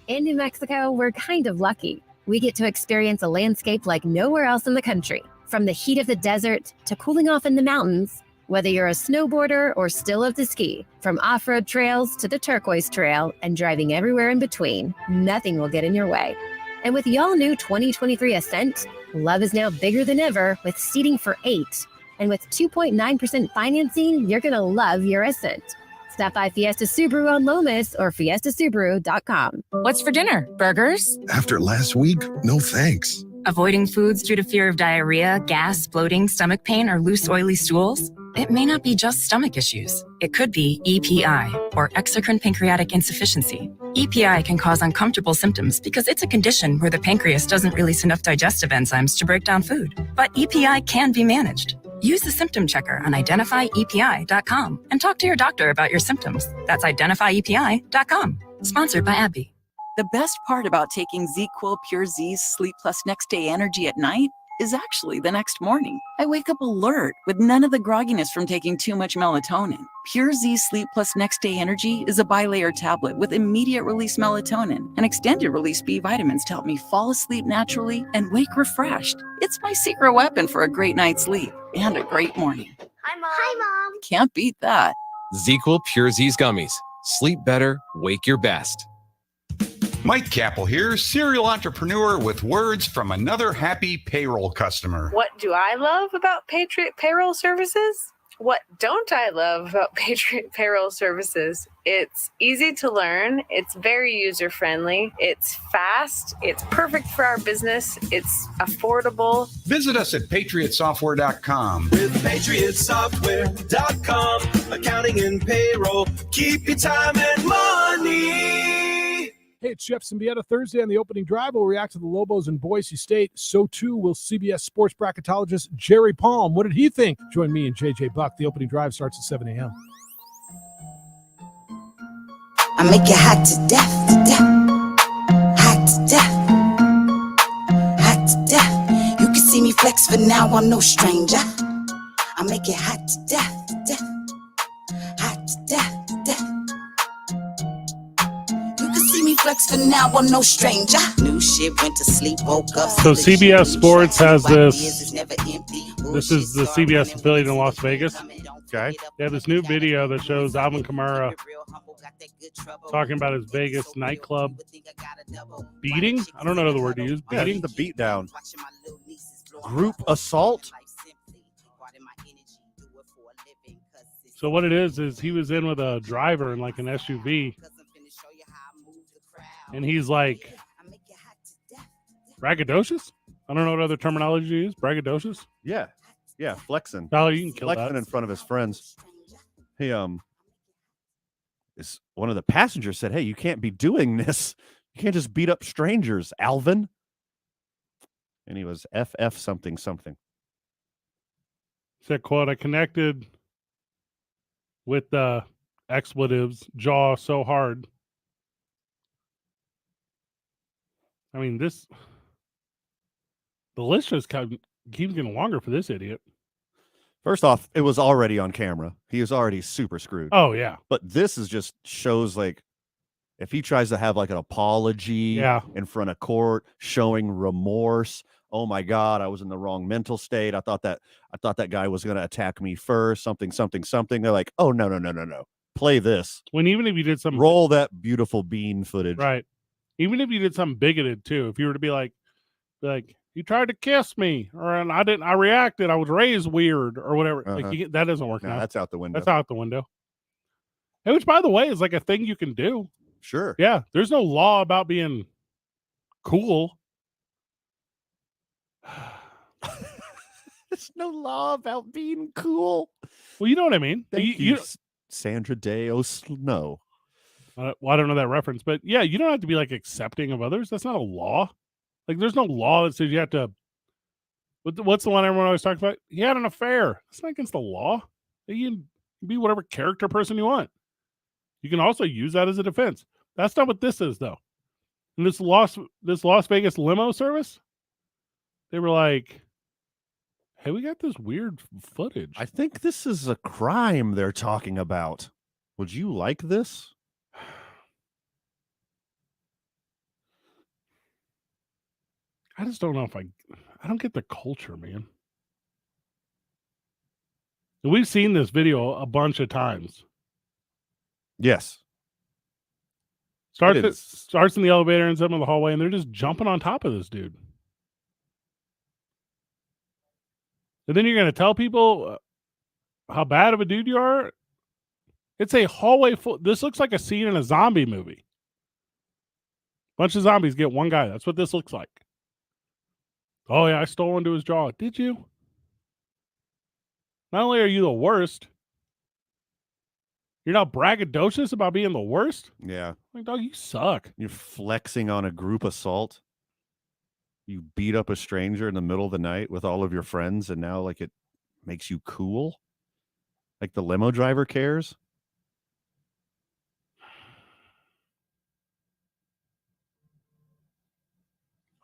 In New Mexico, we're kind of lucky. We get to experience a landscape like nowhere else in the country. From the heat of the desert to cooling off in the mountains, whether you're a snowboarder or still love to ski, from off-road trails to the turquoise trail and driving everywhere in between, nothing will get in your way. And with the all-new 2023 Ascent, love is now bigger than ever with seating for 8. And with 2.9% financing, you're going to love your Ascent. Stop by Fiesta Subaru on Lomas or fiestasubaru.com. What's for dinner? Burgers? After last week, no thanks. Avoiding foods due to fear of diarrhea, gas, bloating, stomach pain, or loose, oily stools? It may not be just stomach issues. It could be EPI, or exocrine pancreatic insufficiency. EPI can cause uncomfortable symptoms because it's a condition where the pancreas doesn't release enough digestive enzymes to break down food. But EPI can be managed. Use the symptom checker on identifyepi.com and talk to your doctor about your symptoms. That's identifyepi.com. Sponsored by AbbVie. The best part about taking ZQuil Pure Z's Sleep Plus Next Day Energy at night is actually the next morning. I wake up alert with none of the grogginess from taking too much melatonin. Pure Z Sleep Plus Next Day Energy is a bilayer tablet with immediate release melatonin and extended release B vitamins to help me fall asleep naturally and wake refreshed. It's my secret weapon for a great night's sleep and a great morning. Hi, Mom. Hi, Mom. Can't beat that. ZQuil Pure Z's Gummies. Sleep better, wake your best. Mike Capel here, serial entrepreneur with words from another happy payroll customer. What do I love about Patriot Payroll Services? What don't I love about Patriot Payroll Services? It's easy to learn, it's very user friendly, it's fast, it's perfect for our business, it's affordable. Visit us at patriotsoftware.com. With patriotsoftware.com, accounting and payroll, keep your time and money. Hey, it's Jeff Symbieta. Thursday on the opening drive, we'll react to the Lobos in Boise State. So, too, will CBS sports bracketologist Jerry Palm. What did he think? Join me and JJ Buck. The opening drive starts at 7 a.m. I make it hot to death, hot to death, hot to death. You can see me flex for now, I'm no stranger. I make it hot to death, hot to death. Flex for now, I'm no stranger. New shit, went to sleep, woke up. So CBS Sports has this. This is the CBS affiliate in Las Vegas. Okay. They have this new video that shows Alvin Kamara talking about his Vegas nightclub beating. I don't know the word to use. Beating? The beat down. Group assault. So what it is he was in with a driver in like an SUV. And he's like, braggadocious? I don't know what other terminology you use. Braggadocious? Yeah. Yeah. Flexing. Oh, you can kill flexing that. in front of his friends. Hey, is one of the passengers said, hey, you can't be doing this. You can't just beat up strangers, Alvin. And he was FF something something. Said, quote, I connected with the expletives jaw so hard. I mean, the list just keeps getting longer for this idiot. First off, it was already on camera. He was already super screwed. Oh, yeah. But this is just shows like if he tries to have like an apology in front of court, showing remorse. Oh my God, I was in the wrong mental state. I thought that guy was going to attack me first. Something. They're like, oh no. Play this. When even if you did some roll that beautiful bean footage. Right. Even if you did something bigoted too, if you were to be like, you tried to kiss me, or I reacted, I was raised weird, or whatever. Like that doesn't work now. That's out the window. That's out the window. And which, by the way, is like a thing you can do. Sure. Yeah. There's no law about being cool. There's no law about being cool. Well, you know what I mean. Thank you, Sandra Day Snow. Well, I don't know that reference, but yeah, you don't have to be like accepting of others. That's not a law. Like, there's no law that says you have to. What's the one everyone always talks about? He had an affair. That's not against the law. You can be whatever character person you want. You can also use that as a defense. That's not what this is, though. And this Las Vegas limo service, they were like, "Hey, we got this weird footage." I think this is a crime they're talking about. Would you like this? I just don't know if I don't get the culture, man. And we've seen this video a bunch of times. Yes. Starts in the elevator, ends up in the hallway, and they're just jumping on top of this dude. And then you're going to tell people how bad of a dude you are? It's a hallway full. This looks like a scene in a zombie movie. Bunch of zombies get one guy. That's what this looks like. Oh, yeah, I stole into his jaw. Did you? Not only are you the worst, you're not braggadocious about being the worst? Yeah. Like, dog, you suck. You're flexing on a group assault. You beat up a stranger in the middle of the night with all of your friends, and now, like, it makes you cool? Like the limo driver cares?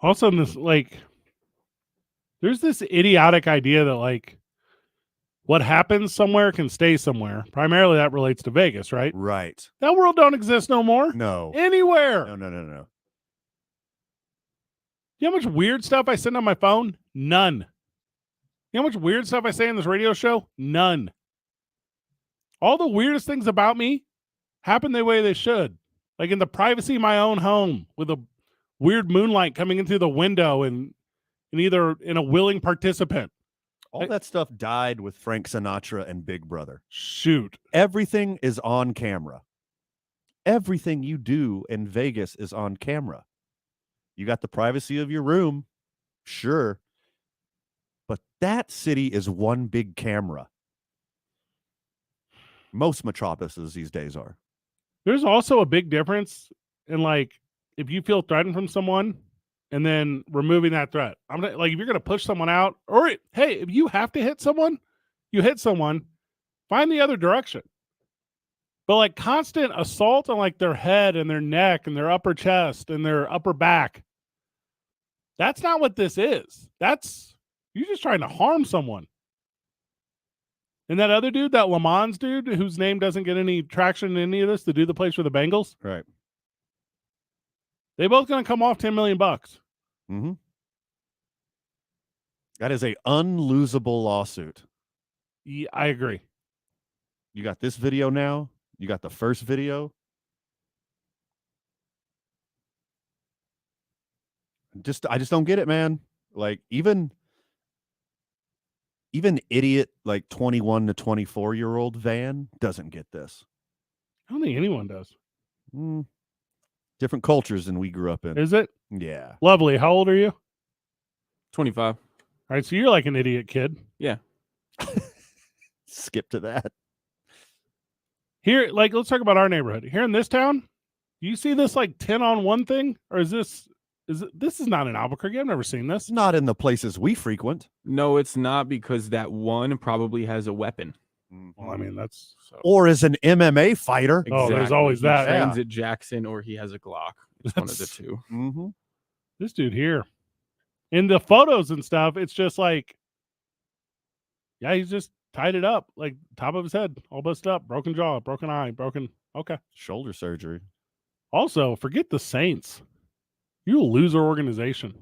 Also, in this, like, there's this idiotic idea that, like, what happens somewhere can stay somewhere. Primarily, that relates to Vegas, right? Right. That world don't exist no more. No. Anywhere. No. You know how much weird stuff I send on my phone? None. You know how much weird stuff I say in this radio show? None. All the weirdest things about me happen the way they should. Like in the privacy of my own home with a weird moonlight coming in through the window and either in a willing participant. All that stuff died with Frank Sinatra and Big Brother. Shoot. Everything is on camera. Everything you do in Vegas is on camera. You got the privacy of your room, sure. But that city is one big camera. Most metropolises these days are. There's also a big difference in, like, if you feel threatened from someone and then removing that threat. I'm not, like, if you're going to push someone out, or hey, if you have to hit someone, you hit someone, find the other direction. But like constant assault on like their head and their neck and their upper chest and their upper back, that's not what this is. That's, you're just trying to harm someone. And that other dude, that Lamons dude, whose name doesn't get any traction in any of this, the dude that plays for the Bengals, right? They both going to come off $10 million. Mm-hmm. That is a unlosable lawsuit. Yeah, I agree. You got this video now. You got the first video. I just don't get it, man. Like even idiot like 21 to 24-year-old Van doesn't get this. I don't think anyone does. Different cultures than we grew up in. Is it? Yeah. Lovely. How old are you? 25. All right, so you're like an idiot kid. Yeah. Skip to that. Here, like, let's talk about our neighborhood. Here in this town, you see this like 10-on-1 thing? Or is this not in Albuquerque? I've never seen this. Not in the places we frequent. No, it's not, because that one probably has a weapon. Well, I mean, that's or is an MMA fighter. Oh, there's always He that. trains at Jackson, or he has a Glock. It's one of the two. Mm-hmm. This dude here. In the photos and stuff, it's just like, yeah, he's just tied it up, like top of his head, all busted up, broken jaw, broken eye, broken. Okay. Shoulder surgery. Also, forget the Saints. You'll lose our organization.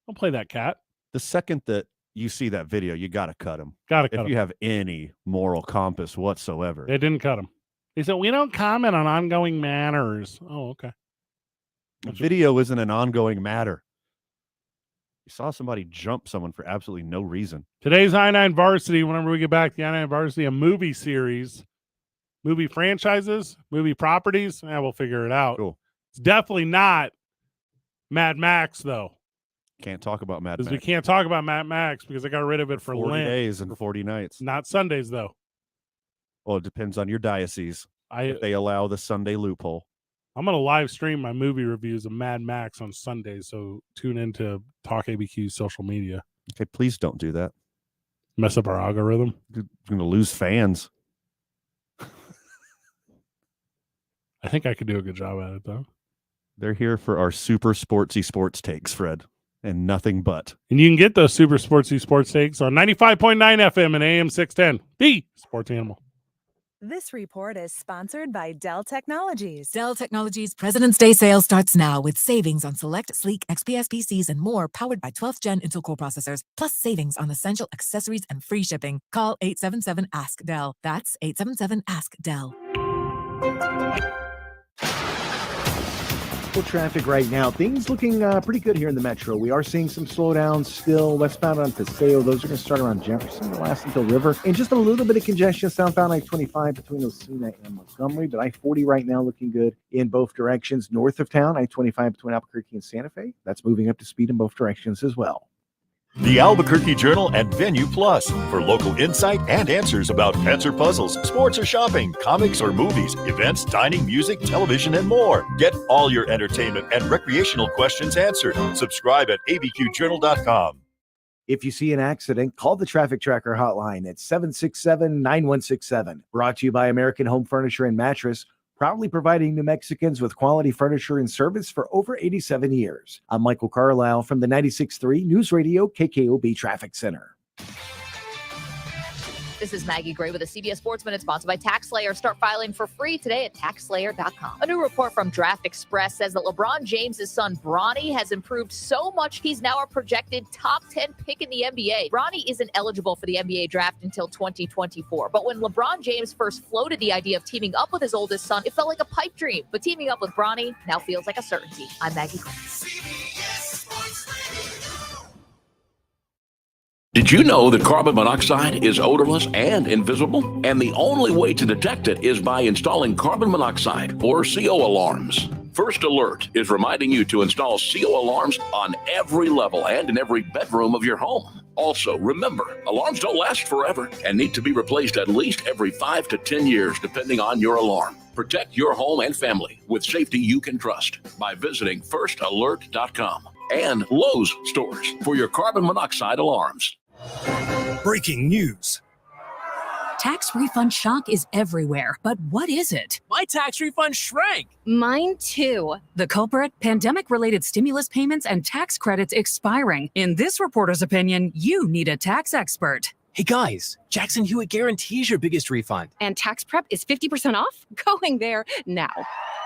Don't play that cat. The second that you see that video, you got to cut him. Got to cut if him. you have any moral compass whatsoever. They didn't cut him. He said, we don't comment on ongoing matters. Oh, okay. The video isn't an ongoing matter. You saw somebody jump someone for absolutely no reason. Today's I-9 Varsity, whenever we get back to the I-9 Varsity, a movie series, movie franchises, movie properties. We'll figure it out. Cool. It's definitely not Mad Max, though. Can't talk about Mad Because Max. we can't talk about Mad Max because I got rid of it for 40 Lent. days and 40 nights. Not Sundays, though. Well, it depends on your diocese. If they allow the Sunday loophole. I'm going to live stream my movie reviews of Mad Max on Sundays, so tune into Talk ABQ's social media. Okay, please don't do that. Mess up our algorithm. You're going to lose fans. I think I could do a good job at it, though. They're here for our super sportsy sports takes, Fred, and nothing but. And you can get those super sportsy sports takes on 95.9 FM and AM 610, the sports animal. This report is sponsored by Dell Technologies. Dell Technologies President's Day sale starts now with savings on select sleek XPS PCs and more powered by 12th gen Intel Core processors, plus savings on essential accessories and free shipping. Call 877-ASK-DELL. That's 877-ASK-DELL. Traffic right now. Things looking pretty good here in the metro. We are seeing some slowdowns still westbound on Paseo. Those are going to start around Jefferson, they'll last until River. And just a little bit of congestion southbound I-25 between Osuna and Montgomery. But I-40 right now looking good in both directions. North of town, I-25 between Albuquerque and Santa Fe. That's moving up to speed in both directions as well. The Albuquerque Journal and Venue Plus for local insight and answers about pets or puzzles, sports or shopping, comics or movies, events, dining, music, television, and more. Get all your entertainment and recreational questions answered. Subscribe at abqjournal.com. If you see an accident, call the Traffic Tracker hotline at 767-9167. Brought to you by American Home Furniture and Mattress, proudly providing New Mexicans with quality furniture and service for over 87 years. I'm Michael Carlisle from the 96.3 News Radio KKOB Traffic Center. This is Maggie Gray with a CBS Sports Minute sponsored by TaxSlayer. Start filing for free today at TaxSlayer.com. A new report from Draft Express says that LeBron James' son Bronny has improved so much he's now a projected top 10 pick in the NBA. Bronny isn't eligible for the NBA draft until 2024. But when LeBron James first floated the idea of teaming up with his oldest son, it felt like a pipe dream. But teaming up with Bronny now feels like a certainty. I'm Maggie Gray. Did you know that carbon monoxide is odorless and invisible? And the only way to detect it is by installing carbon monoxide or CO alarms. First Alert is reminding you to install CO alarms on every level and in every bedroom of your home. Also, remember, alarms don't last forever and need to be replaced at least every 5 to 10 years, depending on your alarm. Protect your home and family with safety you can trust by visiting firstalert.com and Lowe's stores for your carbon monoxide alarms. Breaking news. Tax refund shock is everywhere, but what is it? My tax refund shrank. Mine too. The culprit? Pandemic-related stimulus payments and tax credits expiring. In this reporter's opinion, you need a tax expert. Hey guys, Jackson Hewitt guarantees your biggest refund. And tax prep is 50% off? Going there now.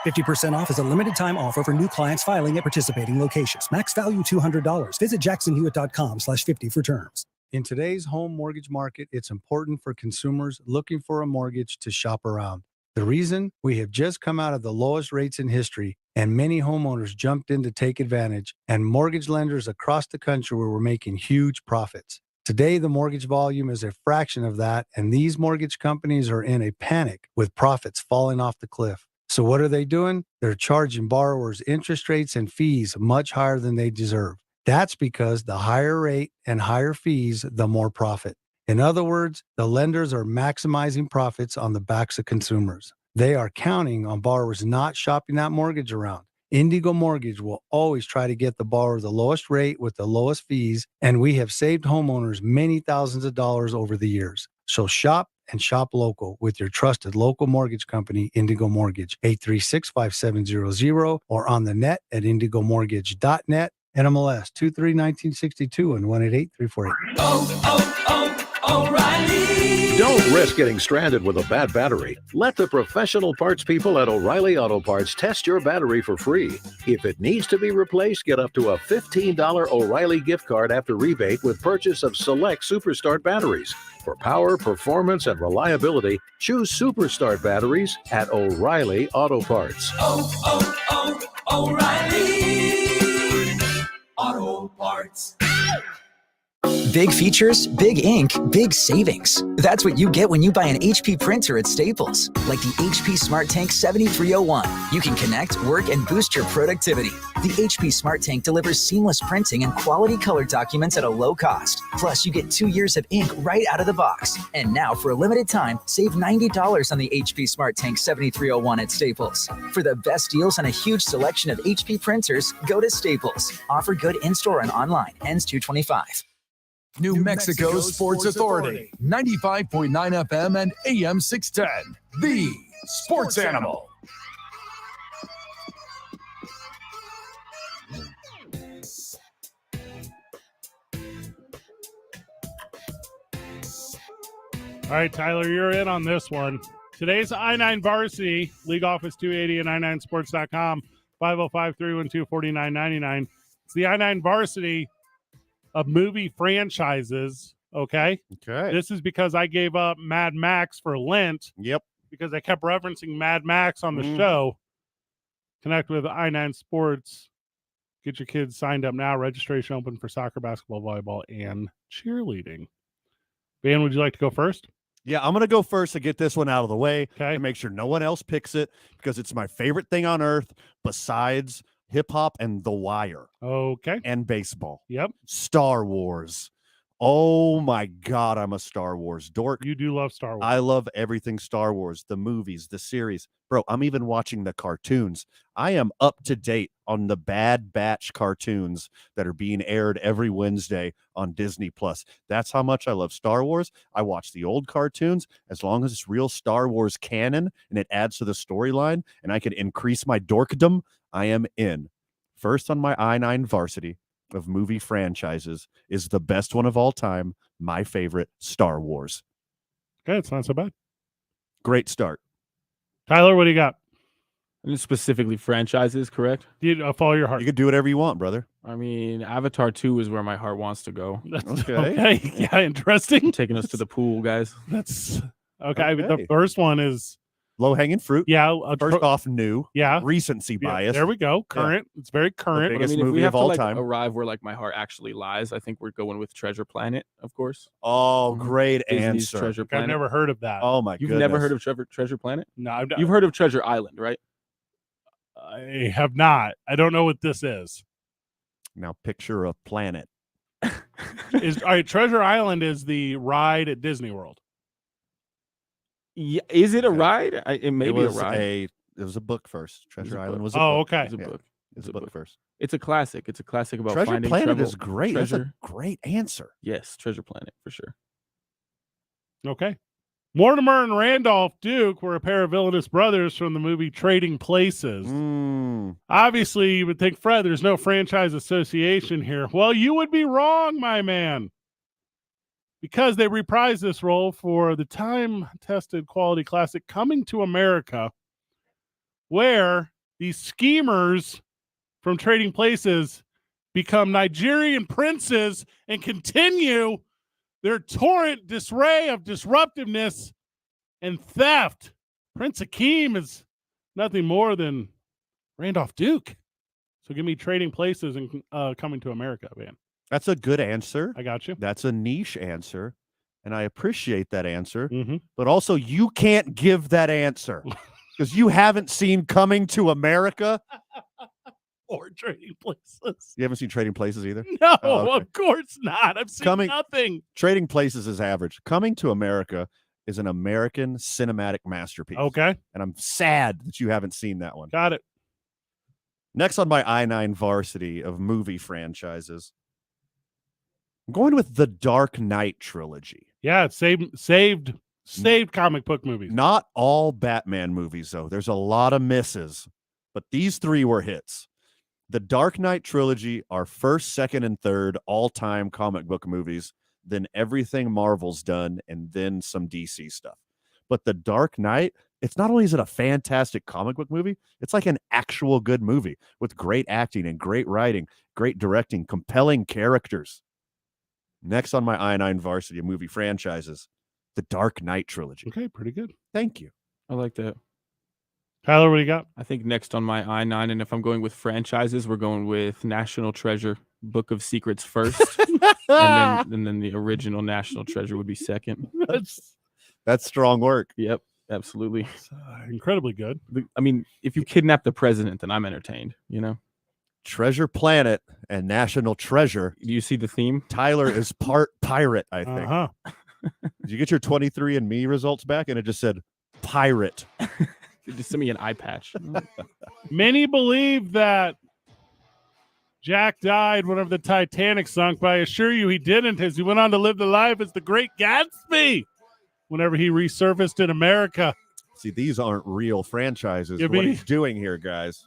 50% off is a limited time offer for new clients filing at participating locations. Max value $200. Visit jacksonhewitt.com/50 for terms. In today's home mortgage market, it's important for consumers looking for a mortgage to shop around. The reason? We have just come out of the lowest rates in history, and many homeowners jumped in to take advantage, and mortgage lenders across the country were making huge profits. Today, the mortgage volume is a fraction of that, and these mortgage companies are in a panic with profits falling off the cliff. So what are they doing? They're charging borrowers interest rates and fees much higher than they deserve. That's because the higher rate and higher fees, the more profit. In other words, the lenders are maximizing profits on the backs of consumers. They are counting on borrowers not shopping that mortgage around. Indigo Mortgage will always try to get the borrower the lowest rate with the lowest fees, and we have saved homeowners many thousands of dollars over the years. So shop and shop local with your trusted local mortgage company, Indigo Mortgage, 836-5700, or on the net at indigomortgage.net. NMLS 231962 and 188-348. O'Reilly. Don't risk getting stranded with a bad battery. Let the professional parts people at O'Reilly Auto Parts test your battery for free. If it needs to be replaced, get up to a $15 O'Reilly gift card after rebate with purchase of select Superstart batteries. For power, performance, and reliability, choose Superstart batteries at O'Reilly Auto Parts. O'Reilly Auto Parts. Big features, big ink, big savings. That's what you get when you buy an HP printer at Staples. Like the HP Smart Tank 7301. You can connect, work, and boost your productivity. The HP Smart Tank delivers seamless printing and quality color documents at a low cost. Plus, you get 2 years of ink right out of the box. And now, for a limited time, save $90 on the HP Smart Tank 7301 at Staples. For the best deals on a huge selection of HP printers, go to Staples. Offer good in-store and online. Ends 2/25. New Mexico Sports Authority, 95.9 FM and AM 610. The Sports Animal. All right, Tyler, you're in on this one. Today's I-9 Varsity, League Office 280 and i9sports.com, 505-312-4999. It's the I-9 Varsity of movie franchises, okay? Okay. This is because I gave up Mad Max for Lent. Yep. Because I kept referencing Mad Max on the show. Connect with I-9 Sports. Get your kids signed up now. Registration open for soccer, basketball, volleyball, and cheerleading. Van, would you like to go first? Yeah, I'm going to go first to get this one out of the way. Okay. And make sure no one else picks it because it's my favorite thing on earth besides hip-hop and The Wire. Okay. And baseball. Yep. Star Wars. Oh, my God, I'm a Star Wars dork. You do love Star Wars. I love everything Star Wars, the movies, the series. Bro, I'm even watching the cartoons. I am up to date on the Bad Batch cartoons that are being aired every Wednesday on Disney+. That's how much I love Star Wars. I watch the old cartoons. As long as it's real Star Wars canon and it adds to the storyline and I can increase my dorkdom, I am in. First on my I-9 Varsity of movie franchises is the best one of all time, my favorite, Star Wars. Okay, it's not so bad. Great start. Tyler, what do you got? And specifically franchises, correct? Follow your heart. You can do whatever you want, brother. I mean, Avatar 2 is where my heart wants to go. Okay. Yeah, interesting. Taking us to the pool, guys. That's okay. The first one is Low-hanging fruit. Yeah. First off, new. Yeah. Recency Yeah, bias. there we go. Current. It's very current. The biggest if we movie have of all to time. arrive where like my heart actually lies, I think we're going with Treasure Planet, of course. Oh, great Disney's answer. Treasure Planet. I've never heard of that. Oh my You've goodness. never heard of Treasure Planet? No, You've heard of Treasure Island, right? I have not. I don't know what this is. Now picture a planet. All right, Treasure Island is the ride at Disney World. Yeah, is it a ride? It may be a ride. It was a book first. Treasure Island was a book. book. Okay. It's a book. It's a book first. It's a classic. It's a classic about Treasure finding Planet treasure. is great. Treasure. That's a great answer. Yes, Treasure Planet for sure. Okay. Mortimer and Randolph Duke were a pair of villainous brothers from the movie Trading Places. Obviously, you would think, Fred, there's no franchise association here. Well, you would be wrong, my man. Because they reprised this role for the time-tested quality classic Coming to America, where these schemers from Trading Places become Nigerian princes and continue their torrent disarray of disruptiveness and theft. Prince Akeem is nothing more than Randolph Duke. So give me Trading Places and Coming to America, man. That's a good answer. I got you. That's a niche answer, and I appreciate that answer. Mm-hmm. But also, you can't give that answer because you haven't seen Coming to America Or Trading Places. You haven't seen Trading Places either? No, Oh, okay. of course not. I've seen nothing. Trading Places is average. Coming to America is an American cinematic masterpiece. Okay. And I'm sad that you haven't seen that one. Got it. Next on my I-9 varsity of movie franchises, I'm going with the Dark Knight trilogy. Yeah, it's saved comic book movies. Not all Batman movies, though. There's a lot of misses, but these three were hits. The Dark Knight trilogy are first, second, and third all-time comic book movies, then everything Marvel's done, and then some DC stuff. But The Dark Knight, it's not only is it a fantastic comic book movie, it's like an actual good movie with great acting and great writing, great directing, compelling characters. Next on my I-9 varsity of movie franchises, The Dark Knight trilogy. Okay, pretty good. Thank you. I like that. Tyler, what do you got? I think next on my I-9, and if I'm going with franchises, we're going with National Treasure, Book of Secrets first, and then the original National Treasure would be second. That's strong work. Yep, absolutely. Incredibly good. I mean, if you kidnap the president, then I'm entertained, you know? Treasure Planet and National Treasure. Do you see the theme? Tyler is part pirate, I think. Uh-huh. Did you get your 23andMe results back? And it just said pirate. Just send me an eye patch. Many believe that Jack died whenever the Titanic sunk, but I assure you he didn't, as he went on to live the life as the Great Gatsby whenever he resurfaced in America. See, these aren't real franchises. You What are mean- you doing here, guys?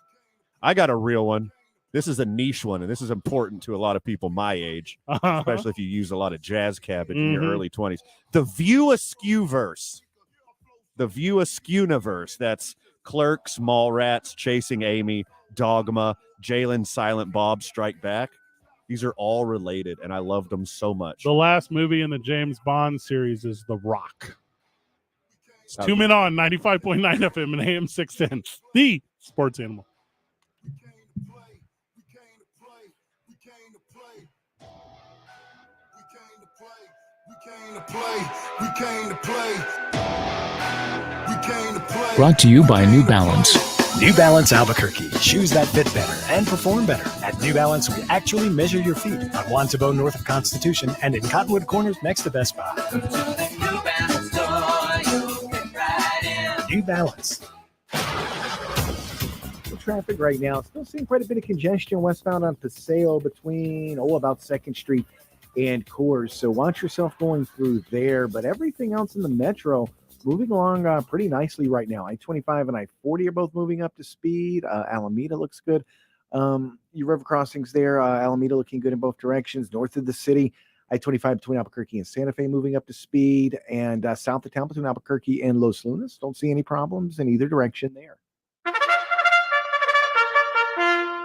I got a real one. This is a niche one, and this is important to a lot of people my age, especially if you use a lot of jazz cabbage in your Mhm. early 20s. The View Askew-verse. The View Askew-niverse. That's Clerks, Mallrats, Chasing Amy, Dogma, Jalen, Silent Bob, Strike Back. These are all related, and I loved them so much. The last movie in the James Bond series is The Rock. It's 2 Men On, 95.9 FM and AM 610. The Sports Animal. Brought to you by New Balance. New Balance Albuquerque. Shoes that fit better and perform better. At New Balance, we actually measure your feet on Wantabo north of Constitution and in Cottonwood Corners next to Best Buy. New Balance. The traffic right now, still seeing quite a bit of congestion westbound on Paseo between, about 2nd Street and Coors. So watch yourself going through there. But everything else in the metro moving along pretty nicely right now. I-25 and I-40 are both moving up to speed. Alameda looks good. Your river crossings there, Alameda looking good in both directions. North of the city, I-25 between Albuquerque and Santa Fe moving up to speed. And south of town between Albuquerque and Los Lunas. Don't see any problems in either direction there.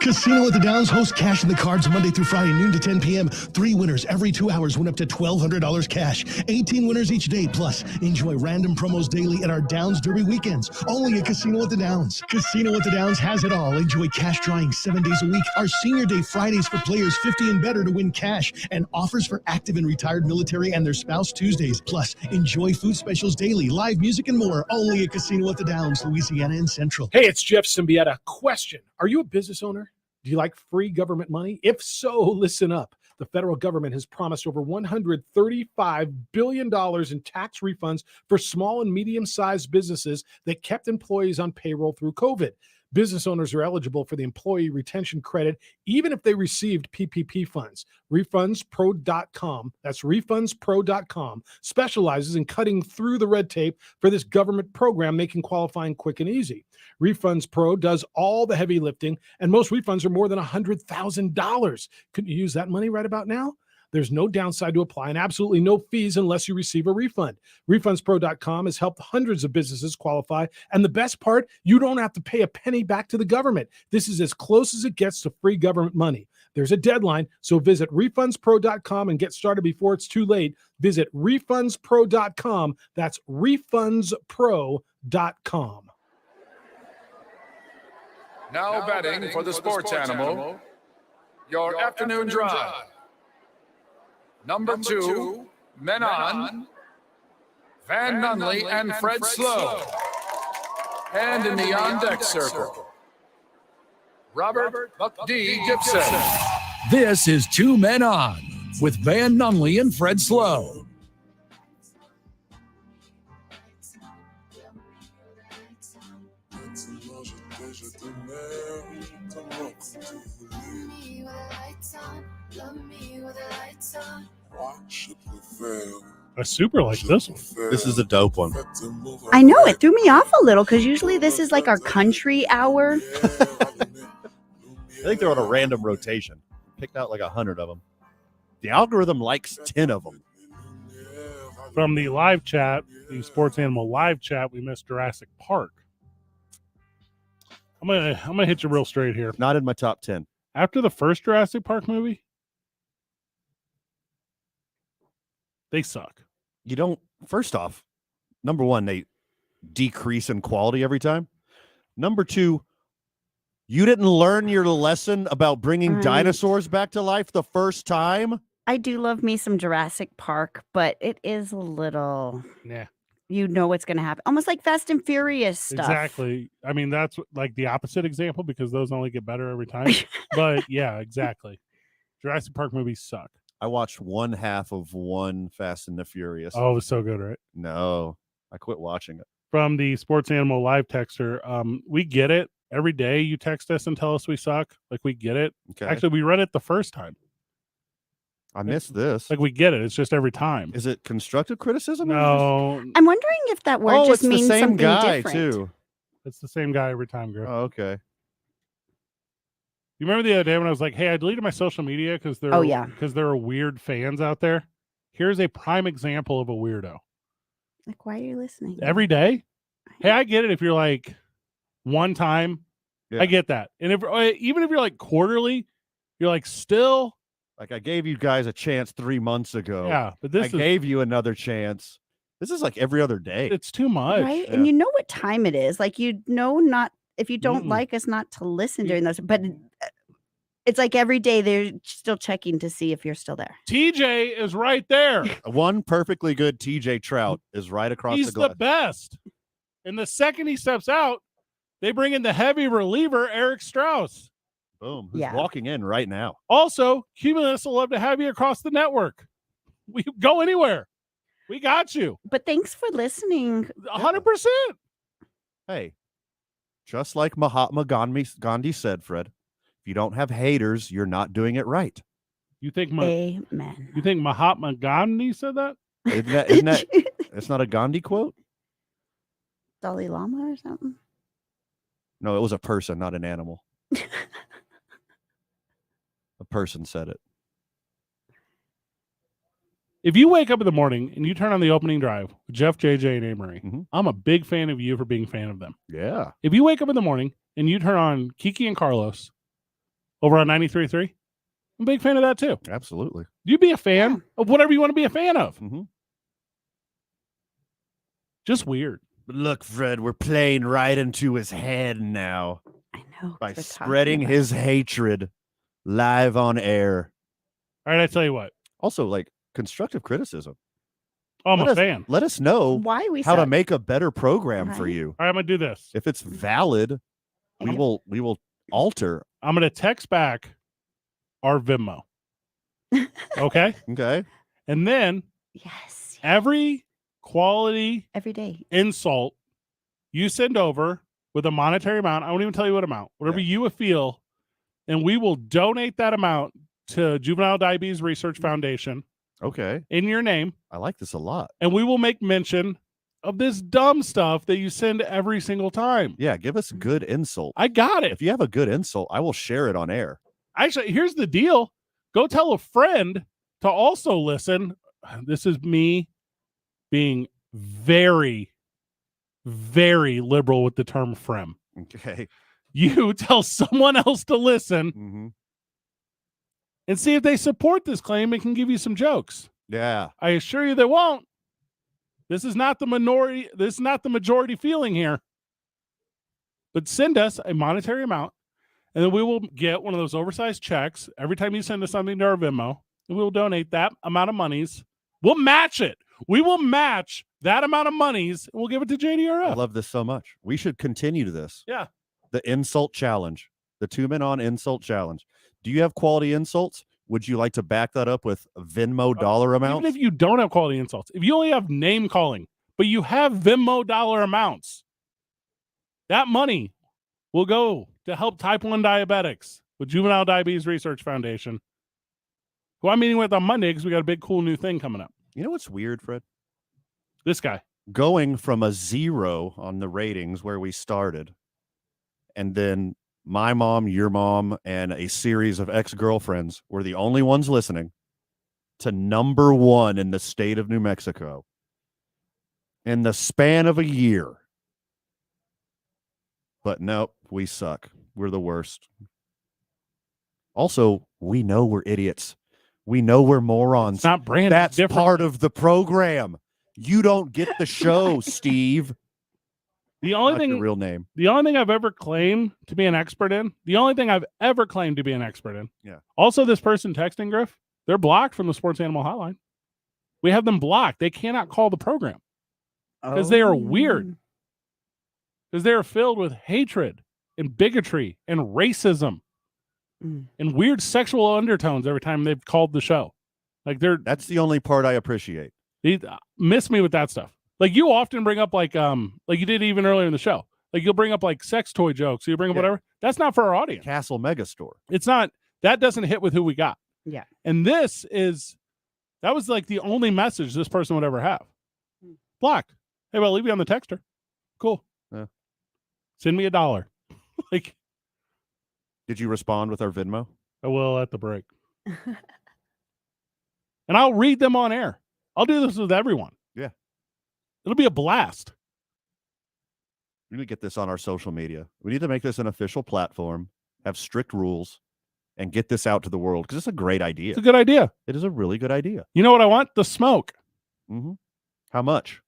Casino at the Downs hosts Cash in the Cards Monday through Friday, noon to 10 p.m. 3 winners every 2 hours win up to $1,200 cash. 18 winners each day. Plus, enjoy random promos daily at our Downs Derby weekends. Only at Casino at the Downs. Casino at the Downs has it all. Enjoy cash drawing 7 days a week. Our Senior Day Fridays for players 50 and better to win cash. And offers for active and retired military and their spouse Tuesdays. Plus, enjoy food specials daily, live music, and more. Only at Casino at the Downs, Louisiana and Central. Hey, it's Jeff Symbieta. Question. Are you a business owner? Do you like free government money? If so, listen up. The federal government has promised over $135 billion in tax refunds for small and medium-sized businesses that kept employees on payroll through COVID. Business owners are eligible for the employee retention credit even if they received PPP funds. RefundsPro.com, that's RefundsPro.com, specializes in cutting through the red tape for this government program, making qualifying quick and easy. Refunds Pro does all the heavy lifting, and most refunds are more than $100,000. Couldn't you use that money right about now? There's no downside to apply and absolutely no fees unless you receive a refund. RefundsPro.com has helped hundreds of businesses qualify. And the best part, you don't have to pay a penny back to the government. This is as close as it gets to free government money. There's a deadline, so visit RefundsPro.com and get started before it's too late. Visit RefundsPro.com. That's RefundsPro.com. Now betting for the sports animal, your afternoon drive. Number 2, Men On, Van Nunley and Fred Slow. And in the on-deck circle, Robert Buck D. Gibson. This is 2 Men On with Van Nunley and Fred Slow. I super like this one. This is a dope one. I know, it threw me off a little because usually this is like our country hour. I think they're on a random rotation. Picked out like 100 of them. The algorithm likes 10 of them. From the live chat, the Sports Animal live chat, we missed Jurassic Park. I'm gonna hit you real straight here. Not in my top 10. After the first Jurassic Park movie, they suck. You don't. First off, number one, they decrease in quality every time. Number two, you didn't learn your lesson about bringing dinosaurs back to life the first time. I do love me some Jurassic Park, but it is a little. Yeah. You know what's going to happen. Almost like Fast and Furious stuff. Exactly. I mean, that's like the opposite example because those only get better every time. But yeah, exactly. Jurassic Park movies suck. I watched one half of one Fast and the Furious. Oh, it was so good, right? No, I quit watching it. From the Sports Animal live texter, we get it. Every day you text us and tell us we suck. Like, we get it. Okay. Actually, we read it the first time. I missed this. Like, we get it. It's just every time. Is it constructive criticism? No. I'm wondering if that word just means the same something guy different. too. It's the same guy every time, girl. Oh, okay. You remember the other day when I was like, hey, I deleted my social media because there are weird fans out there? Here's a prime example of a weirdo. Like, why are you listening? Every day? Hey, I get it if you're like one time. Yeah. I get that. And even if you're like quarterly, you're like still. Like, I gave you guys a chance 3 months ago. Yeah, but this gave you another chance. This is like every other day. It's too much. Right? Yeah. And you know what time it is. Like, you know, not if you don't like us, not to listen during those. But it's like every day they're still checking to see if you're still there. TJ is right there. One perfectly good TJ Trout is right across He's the glass. the best. And the second he steps out, they bring in the heavy reliever, Eric Strauss. Boom. Who's walking in right now? Also, Cumulus will love to have you across the network. We go anywhere. We got you. But thanks for listening. 100%. Hey, just like Mahatma Gandhi said, Fred, if you don't have haters, you're not doing it right. You think Amen. You think Mahatma Gandhi said that? Isn't that it's not a Gandhi quote? Dalai Lama or something? No, it was a person, not an animal. A person said it. If you wake up in the morning and you turn on the opening drive with Jeff, JJ, and Amory, I'm a big fan of you for being a fan of them. Yeah. If you wake up in the morning and you turn on Kiki and Carlos over on 93.3. I'm a big fan of that too. Absolutely. You be a fan of whatever you want to be a fan of. Mm-hmm. Just weird. But look, Fred, we're playing right into his head now. I know. By spreading his hatred live on air. All right, I tell you what. Also, like constructive criticism. Oh, I'm a fan. Let us know Why we how to suck. make a better program for Right. you. All right, I'm gonna do this. If it's valid, we will alter. I'm gonna text back our Venmo. Okay. Okay. And then Yes. every quality Every day. insult you send over with a monetary amount, I won't even tell you what amount, whatever you feel, and we will donate that amount to Juvenile Diabetes Research Foundation. Okay. In your name. I like this a lot. And we will make mention of this dumb stuff that you send every single time. Yeah, give us a good insult. I got it. If you have a good insult, I will share it on air. Actually, here's the deal. Go tell a friend to also listen. This is me being very, very liberal with the term frem. Okay. You tell someone else to listen and see if they support this claim and can give you some jokes. Yeah. I assure you they won't. This is not the minority. This is not the majority feeling here. But send us a monetary amount, and then we will get one of those oversized checks every time you send us something to our Venmo, and we will donate that amount of monies. We'll match it. We will match that amount of monies, and we'll give it to JDRF. I love this so much. We should continue to this. Yeah. The insult challenge, the 2 men on insult challenge. Do you have quality insults? Would you like to back that up with Venmo dollar amounts? Even if you don't have quality insults, if you only have name calling, but you have Venmo dollar amounts, that money will go to help type 1 diabetics with Juvenile Diabetes Research Foundation, who I'm meeting with on Monday because we got a big, cool new thing coming up. You know what's weird, Fred? This guy. Going from a 0 on the ratings where we started, and then my mom, your mom, and a series of ex-girlfriends were the only ones listening, to number 1 in the state of New Mexico in the span of a year. But nope, we suck. We're the worst. Also, we know we're idiots. We know we're morons. It's not brand. That's part of the program. You don't get the show, Steve. The only Not thing, your real name. The only thing I've ever claimed to be an expert in. Yeah. Also, this person texting Griff, they're blocked from the Sports Animal Hotline. We have them blocked. They cannot call the program because they are weird. Because they are filled with hatred and bigotry and racism and weird sexual undertones every time they've called the show. That's the only part I appreciate. They miss me with that stuff. Like you often bring up like you did even earlier in the show. Like you'll bring up like sex toy jokes. You bring up whatever. That's not for our audience. Castle Megastore. It's not. That doesn't hit with who we got. Yeah. And that was like the only message this person would ever have. Blocked. Hey, well, I'll leave you on the texter. Cool. Yeah. Send me $1. Like, did you respond with our Venmo? I will at the break. And I'll read them on air. I'll do this with everyone. Yeah. It'll be a blast. We need to get this on our social media. We need to make this an official platform, have strict rules, and get this out to the world because it's a great idea. It's a good idea. It is a really good idea. You know what I want? The smoke. Mm-hmm. How much?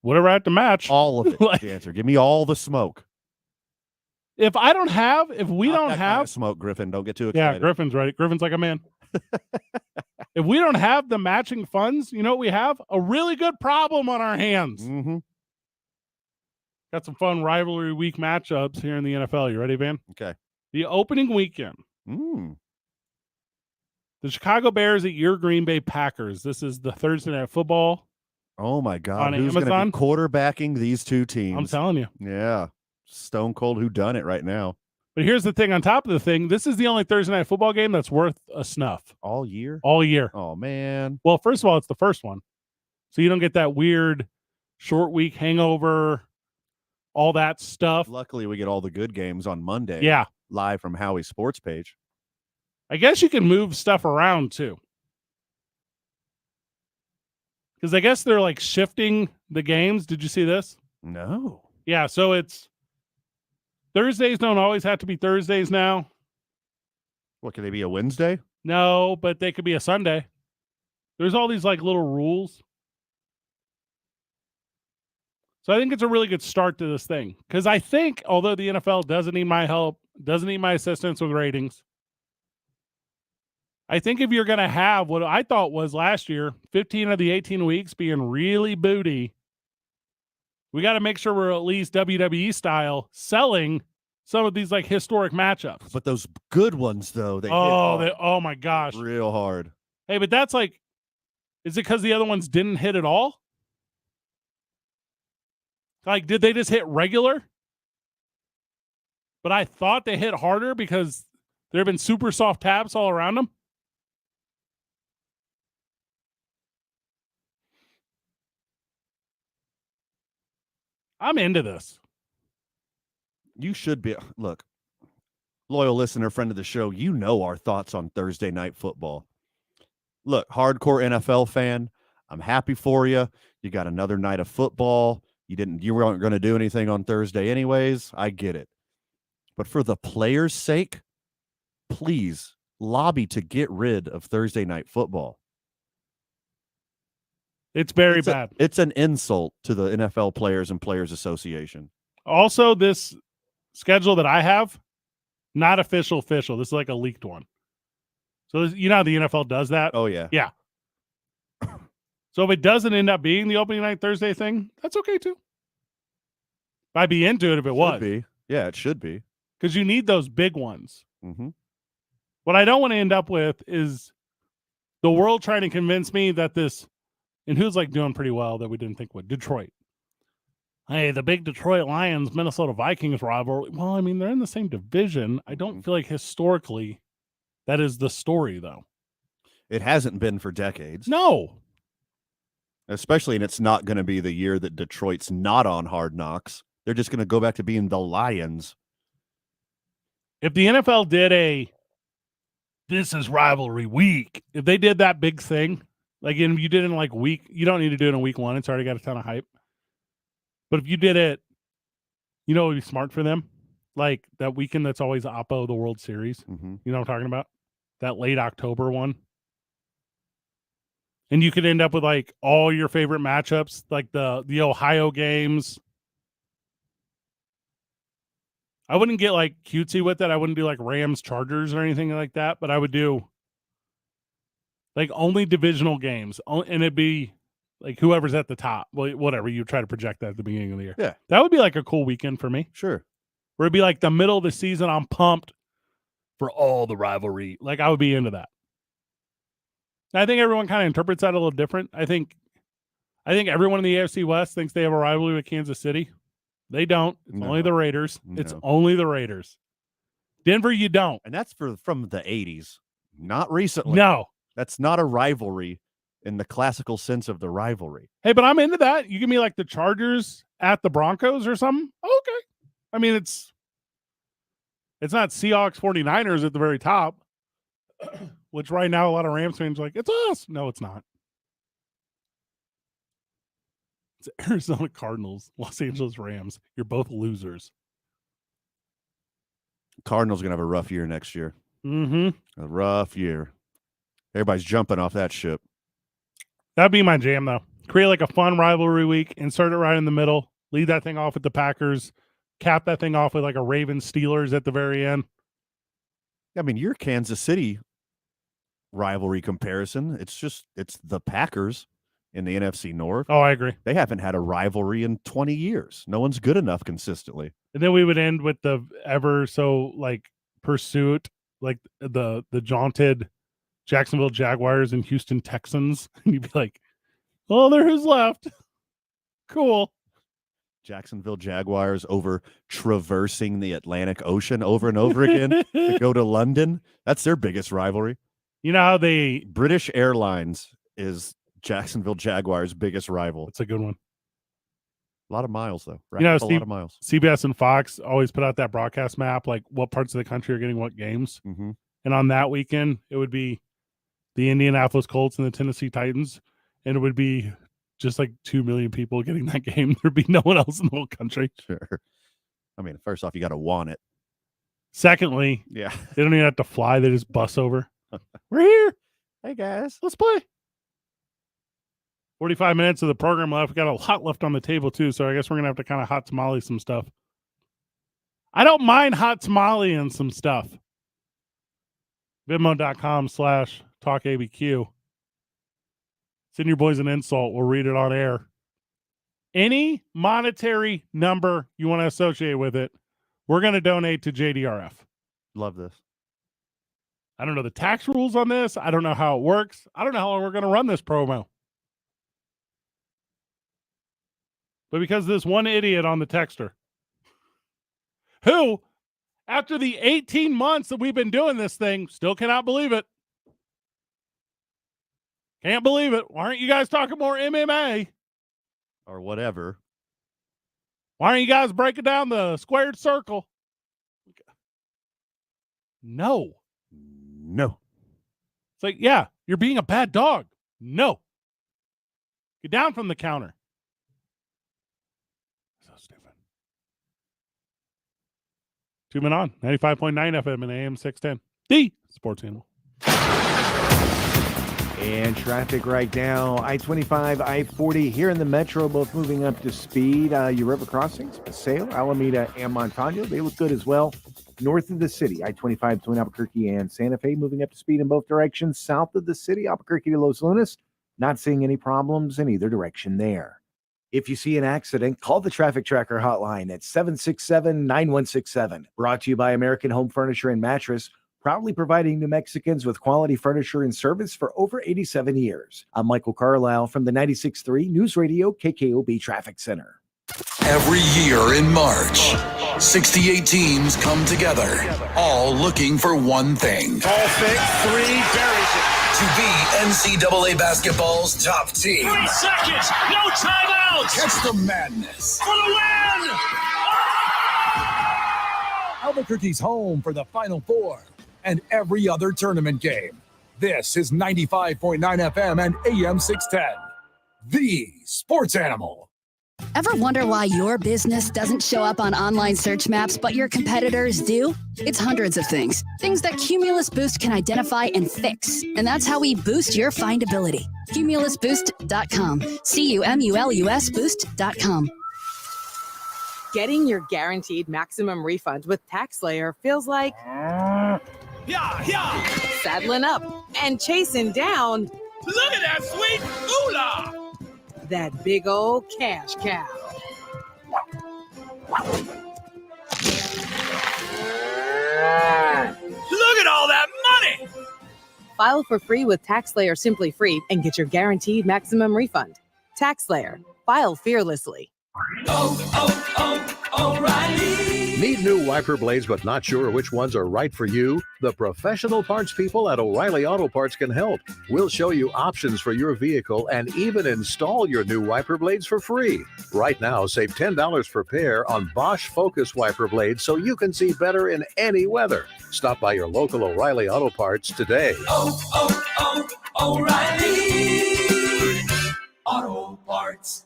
Whatever I have to match. All of it. Like, the answer. Give me all the smoke. If we don't have kind of smoke, Griffin, don't get too excited. Yeah, Griffin's right. Griffin's like a man. If we don't have the matching funds, you know what we have? A really good problem on our hands. Mm-hmm. Got some fun rivalry week matchups here in the NFL. You ready, Van? Okay. The opening weekend. The Chicago Bears at your Green Bay Packers. This is the Thursday Night Football. Oh, my God. On Who's going to Amazon? be quarterbacking these two teams? I'm telling you. Yeah. Stone cold whodunit right now. But here's the thing on top of the thing. This is the only Thursday Night Football game that's worth a snuff. All year? All year. Oh, man. Well, first of all, it's the first one. So you don't get that weird short week hangover, all that stuff. Luckily, we get all the good games on Monday. Yeah. Live from Howie's sports page. I guess you can move stuff around too. Because I guess they're like shifting the games. Did you see this? No. Yeah, so it's Thursdays don't always have to be Thursdays now. What, can they be a Wednesday? No, but they could be a Sunday. There's all these like little rules. So I think it's a really good start to this thing. Because I think, although the NFL doesn't need my help, doesn't need my assistance with ratings, I think if you're going to have what I thought was last year, 15 of the 18 weeks being really booty, we got to make sure we're at least WWE style selling some of these like historic matchups. But those good ones, though, oh my gosh. real hard. Hey, but that's like, is it because the other ones didn't hit at all? Like, did they just hit regular? But I thought they hit harder because there have been super soft taps all around them. I'm into this. You should be. Look, loyal listener, friend of the show, you know our thoughts on Thursday night football. Look, hardcore NFL fan, I'm happy for you. You got another night of football. You weren't going to do anything on Thursday anyways. I get it. But for the players' sake, please lobby to get rid of Thursday night football. It's very bad. It's an insult to the NFL Players and Players Association. Also, this schedule that I have, not official. This is like a leaked one. So you know how the NFL does that? Oh, yeah. Yeah. So if it doesn't end up being the opening night Thursday thing, that's okay too. I'd be into it if it was. Be. Yeah, it should be. Because you need those big ones. Mm-hmm. What I don't want to end up with is the world trying to convince me that this, and who's like doing pretty well that we didn't think would, Detroit. Hey, the big Detroit Lions, Minnesota Vikings rivalry. Well, I mean, they're in the same division. I don't feel like historically that is the story, though. It hasn't been for decades. No. Especially, and it's not going to be the year that Detroit's not on Hard Knocks. They're just going to go back to being the Lions. If the NFL did this is rivalry week, if they did that big thing, like if you did it in like week, you don't need to do it in week 1. It's already got a ton of hype. But if you did it, you know, it would be smart for them. Like that weekend that's always Oppo, the World Series. Mm-hmm. You know what I'm talking about? That late October one. And you could end up with like all your favorite matchups, like the Ohio games. I wouldn't get like cutesy with it. I wouldn't do like Rams Chargers or anything like that, but I would do like only divisional games. And it'd be like whoever's at the top. Well, whatever. You try to project that at the beginning of the year. Yeah. That would be like a cool weekend for me. Sure. Where it'd be like the middle of the season. I'm pumped for all the rivalry. Like I would be into that. I think everyone kind of interprets that a little different. I think everyone in the AFC West thinks they have a rivalry with Kansas City. They don't. It's only the Raiders. No. It's only the Raiders. Denver, you don't. And that's from the 80s, not recently. No. That's not a rivalry in the classical sense of the rivalry. Hey, but I'm into that. You give me like the Chargers at the Broncos or something. Okay. I mean, it's not Seahawks 49ers at the very top, which right now a lot of Rams fans are like, it's us. No, it's not. It's Arizona Cardinals, Los Angeles Rams. You're both losers. Cardinals are going to have a rough year next year. Mm-hmm. A rough year. Everybody's jumping off that ship. That'd be my jam, though. Create like a fun rivalry week, insert it right in the middle, lead that thing off with the Packers, cap that thing off with like a Ravens Steelers at the very end. I mean, your Kansas City rivalry comparison, it's the Packers in the NFC North. Oh, I agree. They haven't had a rivalry in 20 years. No one's good enough consistently. And then we would end with the ever so like pursuit, like the jaunted Jacksonville Jaguars and Houston Texans. And you'd be like, oh, they're who's left. Cool. Jacksonville Jaguars over traversing the Atlantic Ocean over and over again to go to London. That's their biggest rivalry. You know how British Airlines is Jacksonville Jaguars' biggest rival. It's a good one. A lot of miles, though. You know, a lot of miles. CBS and Fox always put out that broadcast map, like what parts of the country are getting what games. Mm-hmm. And on that weekend, it would be the Indianapolis Colts and the Tennessee Titans. And it would be just like 2 million people getting that game. There'd be no one else in the whole country. Sure. I mean, first off, you got to want it. Secondly, Yeah. they don't even have to fly. They just bus over. We're here. Hey, guys. Let's play. 45 minutes of the program left. We got a lot left on the table, too, so I guess we're going to have to kind of hot tamale some stuff. I don't mind hot tamale and some stuff. Venmo.com/talkabq. Send your boys an insult. We'll read it on air. Any monetary number you want to associate with it, we're going to donate to JDRF. Love this. I don't know the tax rules on this. I don't know how it works. I don't know how we're going to run this promo. But because this one idiot on the texter, who, after the 18 months that we've been doing this thing, still cannot believe it. Can't believe it. Why aren't you guys talking more MMA? Or whatever. Why aren't you guys breaking down the squared circle? No. No. It's like, yeah, you're being a bad dog. No. Get down from the counter. So stupid. 2 Men On, 95.9 FM and AM 610. The Sports Animal. And traffic right now, I-25, I-40 here in the metro, both moving up to speed. Your river crossings, Paseo, Alameda, and Montano, they look good as well. North of the city, I-25 between Albuquerque and Santa Fe, moving up to speed in both directions. South of the city, Albuquerque to Los Lunas, not seeing any problems in either direction there. If you see an accident, call the Traffic Tracker hotline at 767-9167. Brought to you by American Home Furniture and Mattress, proudly providing New Mexicans with quality furniture and service for over 87 years. I'm Michael Carlisle from the 96.3 News Radio KKOB Traffic Center. Every year in March, 68 teams come together, all looking for one thing. Ball fake, three, buries it. To be NCAA basketball's top team. 3 seconds, no timeouts. Catch the madness. For the win! Albuquerque's home for the Final Four and every other tournament game. This is 95.9 FM and AM 610. The Sports Animal. Ever wonder why your business doesn't show up on online search maps, but your competitors do? It's hundreds of things. Things that Cumulus Boost can identify and fix. And that's how we boost your findability. CumulusBoost.com. CUMULUS Boost.com. Getting your guaranteed maximum refund with TaxSlayer feels like saddling up and chasing down. Look at that sweet moolah! That big old cash cow. Look at all that money! File for free with TaxSlayer Simply Free and get your guaranteed maximum refund. TaxSlayer. File fearlessly. O'Reilly. Need new wiper blades but not sure which ones are right for you? The professional parts people at O'Reilly Auto Parts can help. We'll show you options for your vehicle and even install your new wiper blades for free. Right now, save $10 per pair on Bosch Focus wiper blades so you can see better in any weather. Stop by your local O'Reilly Auto Parts today. O'Reilly Auto Parts.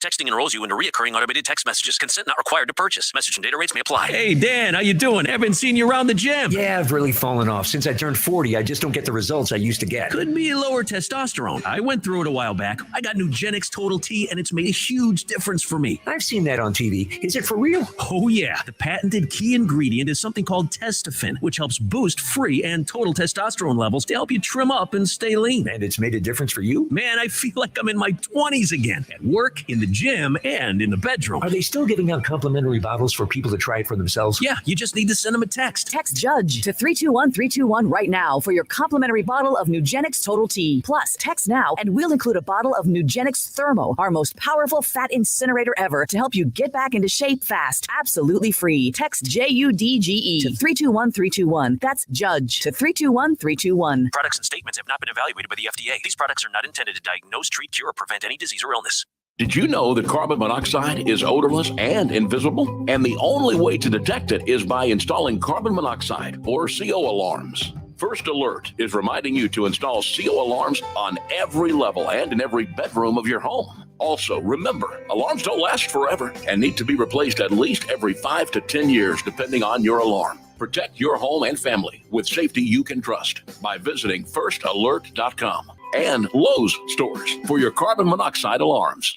Texting enrolls you into recurring automated text messages. Consent not required to purchase. Message and data rates may apply. Hey, Dan, how you doing? Haven't seen you around the gym. Yeah, I've really fallen off. Since I turned 40, I just don't get the results I used to get. Could be lower testosterone. I went through it a while back. I got Nugenix Total T, and it's made a huge difference for me. I've seen that on TV. Is it for real? Oh, yeah. The patented key ingredient is something called Testofen, which helps boost free and total testosterone levels to help you trim up and stay lean. And it's made a difference for you? Man, I feel like I'm in my 20s again. At work, in the gym, and in the bedroom. Are they still giving out complimentary bottles for people to try it for themselves? Yeah, you just need to send them a text. Text JUDGE to 321-321 right now for your complimentary bottle of Nugenix Total T. Plus, text now and we'll include a bottle of Nugenix Thermo, our most powerful fat incinerator ever, to help you get back into shape fast. Absolutely free. Text JUDGE to 321-321. That's JUDGE to 321-321. Products and statements have not been evaluated by the FDA. These products are not intended to diagnose, treat, cure, or prevent any disease or illness. Did you know that carbon monoxide is odorless and invisible? And the only way to detect it is by installing carbon monoxide or CO alarms. First Alert is reminding you to install CO alarms on every level and in every bedroom of your home. Also, remember, alarms don't last forever and need to be replaced at least every 5 to 10 years, depending on your alarm. Protect your home and family with safety you can trust by visiting firstalert.com and Lowe's stores for your carbon monoxide alarms.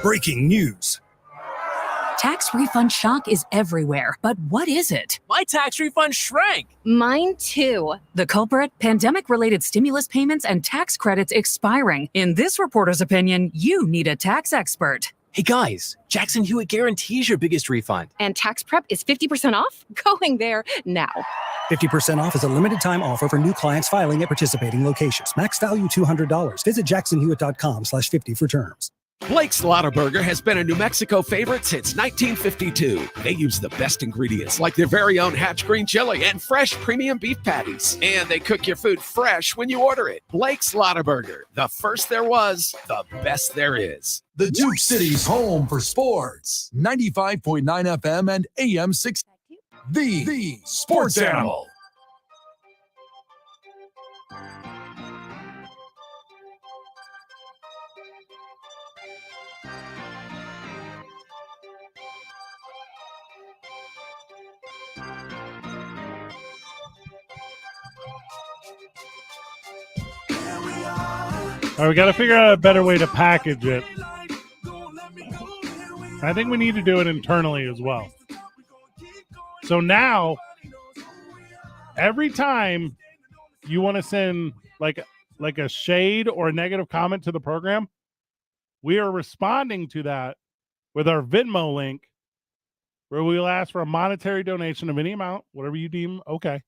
Breaking news. Tax refund shock is everywhere, but what is it? My tax refund shrank. Mine too. The culprit? Pandemic-related stimulus payments and tax credits expiring. In this reporter's opinion, you need a tax expert. Hey guys, Jackson Hewitt guarantees your biggest refund. And tax prep is 50% off? Going there now. 50% off is a limited time offer for new clients filing at participating locations. Max value $200. Visit jacksonhewitt.com/50 for terms. Blake's Lottaburger has been a New Mexico favorite since 1952. They use the best ingredients like their very own Hatch green chili and fresh premium beef patties. And they cook your food fresh when you order it. Blake's Lottaburger, the first there was, the best there is. The Duke City's home for sports. 95.9 FM and AM 6. The Sports Animal. All right, we got to figure out a better way to package it. I think we need to do it internally as well. So now, every time you want to send like a shade or a negative comment to the program, we are responding to that with our Venmo link, where we will ask for a monetary donation of any amount, whatever you deem okay.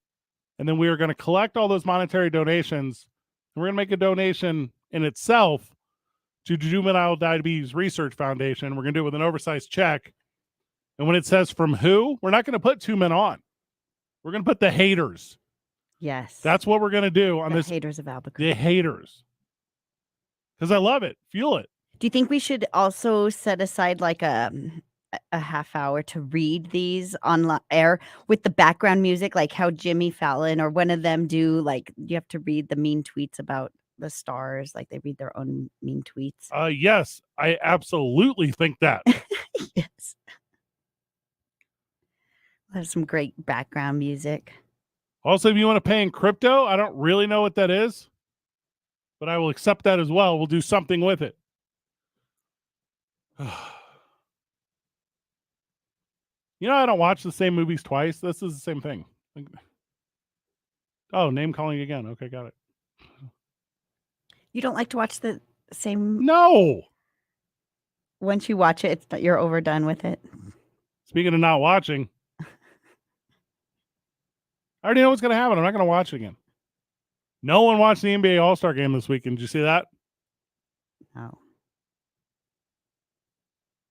And then we are going to collect all those monetary donations, and we're going to make a donation in itself to Juvenile Diabetes Research Foundation. We're going to do it with an oversized check. And when it says from who, we're not going to put 2 men on. We're going to put the haters. Yes. That's what we're going to do on this. Haters of Albuquerque. The haters. Because I love it. Fuel it. Do you think we should also set aside like a half hour to read these on air with the background music, like how Jimmy Fallon or one of them do, like you have to read the mean tweets about the stars, like they read their own mean tweets? Yes, I absolutely think that. Yes. There's some great background music. Also, if you want to pay in crypto, I don't really know what that is, but I will accept that as well. We'll do something with it. You know, I don't watch the same movies twice. This is the same thing. Oh, name calling again. Okay, got it. You don't like to watch the same? No. Once you watch it, you're overdone with it. Speaking of not watching, I already know what's going to happen. I'm not going to watch it again. No one watched the NBA All-Star game this weekend. Did you see that? No.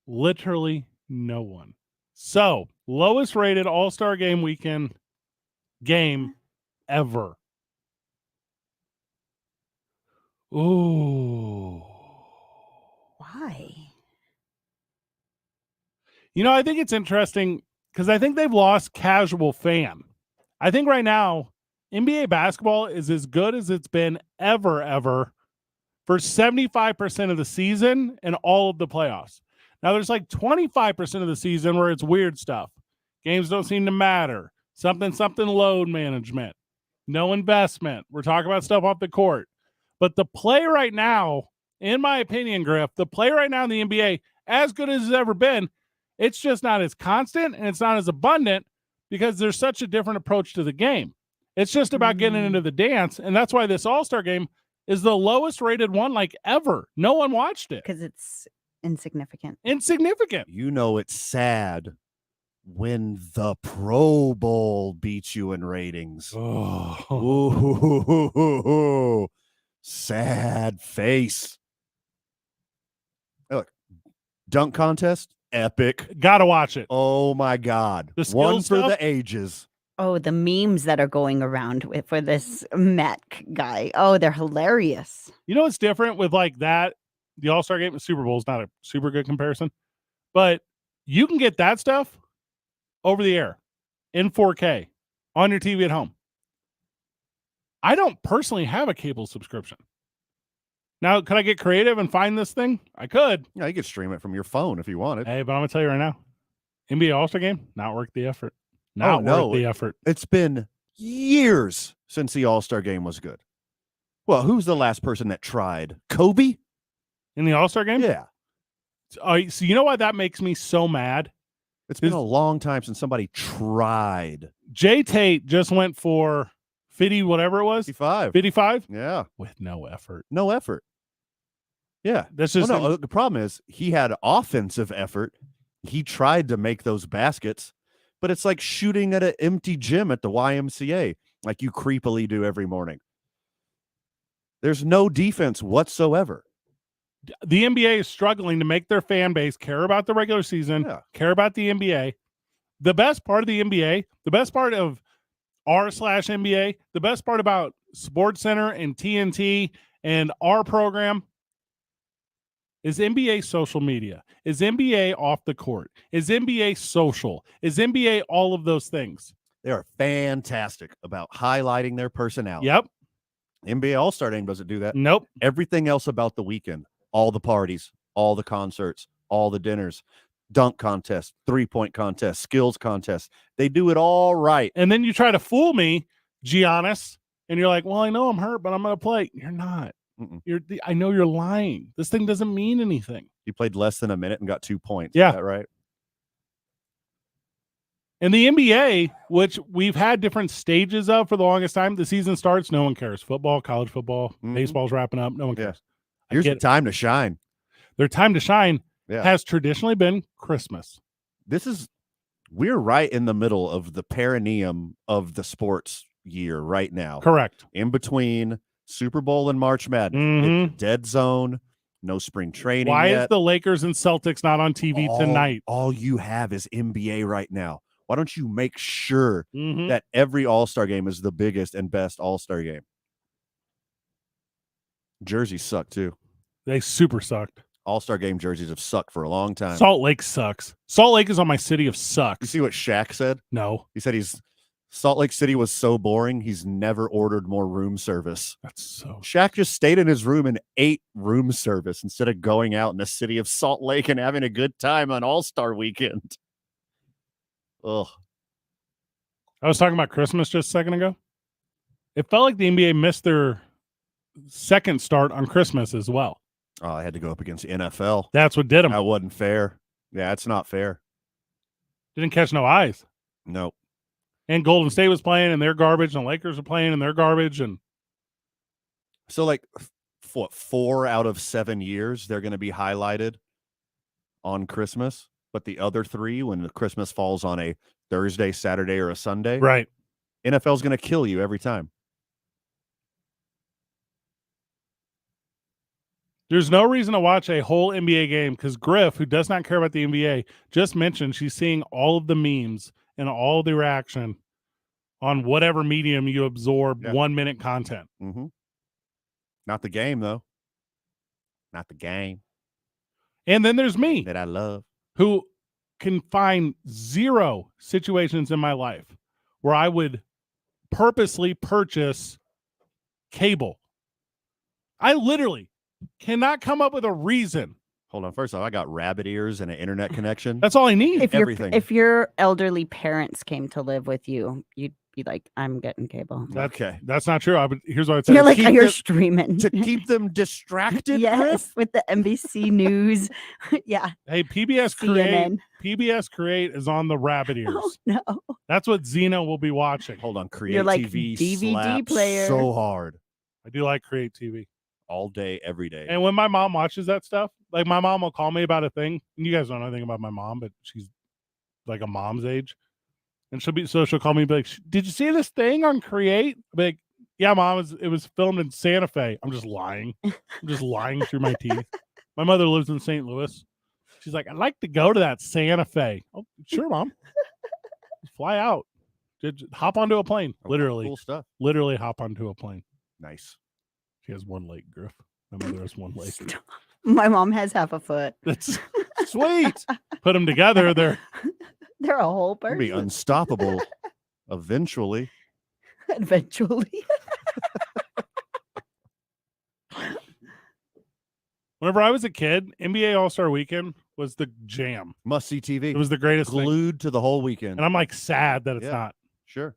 Literally no one. So, lowest rated All-Star game weekend game ever. Ooh. Why? You know, I think it's interesting because I think they've lost casual fan. I think right now, NBA basketball is as good as it's been ever for 75% of the season and all of the playoffs. Now, there's like 25% of the season where it's weird stuff. Games don't seem to matter. Something load management. No investment. We're talking about stuff off the court. But the play right now, in my opinion, Griff, the play right now in the NBA, as good as it's ever been, it's just not as constant and it's not as abundant because there's such a different approach to the game. It's just about getting into the dance, and that's why this All-Star game is the lowest rated one like ever. No one watched it. Because it's insignificant. You know it's sad when the Pro Bowl beats you in ratings. Ooh, sad face. Look, dunk contest, epic. Gotta watch it. Oh my God. The one for stuff? the ages. Oh, the memes that are going around for this Met guy. Oh, they're hilarious. You know what's different with like that? The All-Star game, the Super Bowl is not a super good comparison, but you can get that stuff over the air in 4K on your TV at home. I don't personally have a cable subscription. Now, could I get creative and find this thing? I could. Yeah, you could stream it from your phone if you wanted. Hey, but I'm gonna tell you right now, NBA All-Star Game, not worth the effort. Not worth the effort. It's been years since the All-Star Game was good. Well, who's the last person that tried? Kobe? In the All-Star Game? Yeah. So you know why that makes me so mad? It's been a long time since somebody tried. Jay Tate just went for 50, whatever it was. 55. 55? Yeah. With no effort. No effort. Yeah. That's just no, the problem is he had offensive effort. He tried to make those baskets, but it's like shooting at an empty gym at the YMCA, like you creepily do every morning. There's no defense whatsoever. The NBA is struggling to make their fan base care about the regular season, care about the NBA. The best part of the NBA, the best part of r/NBA, the best part about SportsCenter and TNT and our program is NBA social media, is NBA off the court, is NBA social, is NBA all of those things. They are fantastic about highlighting their personality. Yep. NBA All-Star Game doesn't do that. Nope. Everything else about the weekend, all the parties, all the concerts, all the dinners, dunk contest, three-point contest, skills contest. They do it all right. And then you try to fool me, Giannis, and you're like, well, I know I'm hurt, but I'm going to play. You're not. I know you're lying. This thing doesn't mean anything. He played less than a minute and got 2 points. Yeah. Is that right? And the NBA, which we've had different stages of for the longest time, the season starts, no one cares. Football, college football, baseball's wrapping up, no one cares. Here's the time to shine. Their time to shine has traditionally been Christmas. We're right in the middle of the perineum of the sports year right now. Correct. In between Super Bowl and March Madness. It's dead zone, no spring training Why yet. is the Lakers and Celtics not on TV tonight? All you have is NBA right now. Why don't you make sure that every All-Star game is the biggest and best All-Star game? Jerseys suck too. They super sucked. All-Star game jerseys have sucked for a long time. Salt Lake sucks. Salt Lake is on my city of sucks. You see what Shaq said? No. He said Salt Lake City was so boring, he's never ordered more room service. That's so... Shaq just stayed in his room and ate room service instead of going out in the city of Salt Lake and having a good time on All-Star weekend. Ugh. I was talking about Christmas just a second ago. It felt like the NBA missed their second start on Christmas as well. Oh, I had to go up against the NFL. That's what did them. That wasn't fair. Yeah, it's not fair. Didn't catch no eyes. Nope. And Golden State was playing and they're garbage, and the Lakers are playing and they're garbage. And so, like, what, 4 out of 7 years they're going to be highlighted on Christmas, but the other 3, when the Christmas falls on a Thursday, Saturday, or a Sunday, right? NFL's going to kill you every time. There's no reason to watch a whole NBA game because Griff, who does not care about the NBA, just mentioned she's seeing all of the memes and all the reaction on whatever medium you absorb 1 minute content. Mm-hmm. Not the game, though. Not the game. And then there's me that I love, who can find 0 situations in my life where I would purposely purchase cable. I literally cannot come up with a reason. Hold on. First off, I got rabbit ears and an internet connection. That's all I need. Everything. If your elderly parents came to live with you, you'd be like, I'm getting cable. Okay. That's not true. Here's what I'd say. You're like, you're streaming. To keep them distracted? Yes, with the NBC News. Yeah. Hey, PBS Create is on the rabbit ears. Oh, no. That's what Xena will be watching. Hold on. Create You're like TV DVD slaps player. so hard. I do like Create TV. All day, every day. And when my mom watches that stuff, like my mom will call me about a thing. And you guys don't know anything about my mom, but she's like a mom's age. And she'll call me and be like, did you see this thing on Create? I'll be like, yeah, Mom, it was filmed in Santa Fe. I'm just lying. I'm just lying through my teeth. My mother lives in St. Louis. She's like, I'd like to go to that Santa Fe. Oh, sure, Mom. Fly out. Just hop onto a plane. Literally. Cool stuff. Literally hop onto a plane. Nice. She has 1 leg, Griff. My mother has 1 leg. My mom has half a foot. That's sweet. Put them together. They're a whole person. Be unstoppable eventually. Eventually. Whenever I was a kid, NBA All-Star Weekend was the jam. Must-see TV. It was the greatest thing. Glued to the whole weekend. And I'm like sad that it's not. Sure.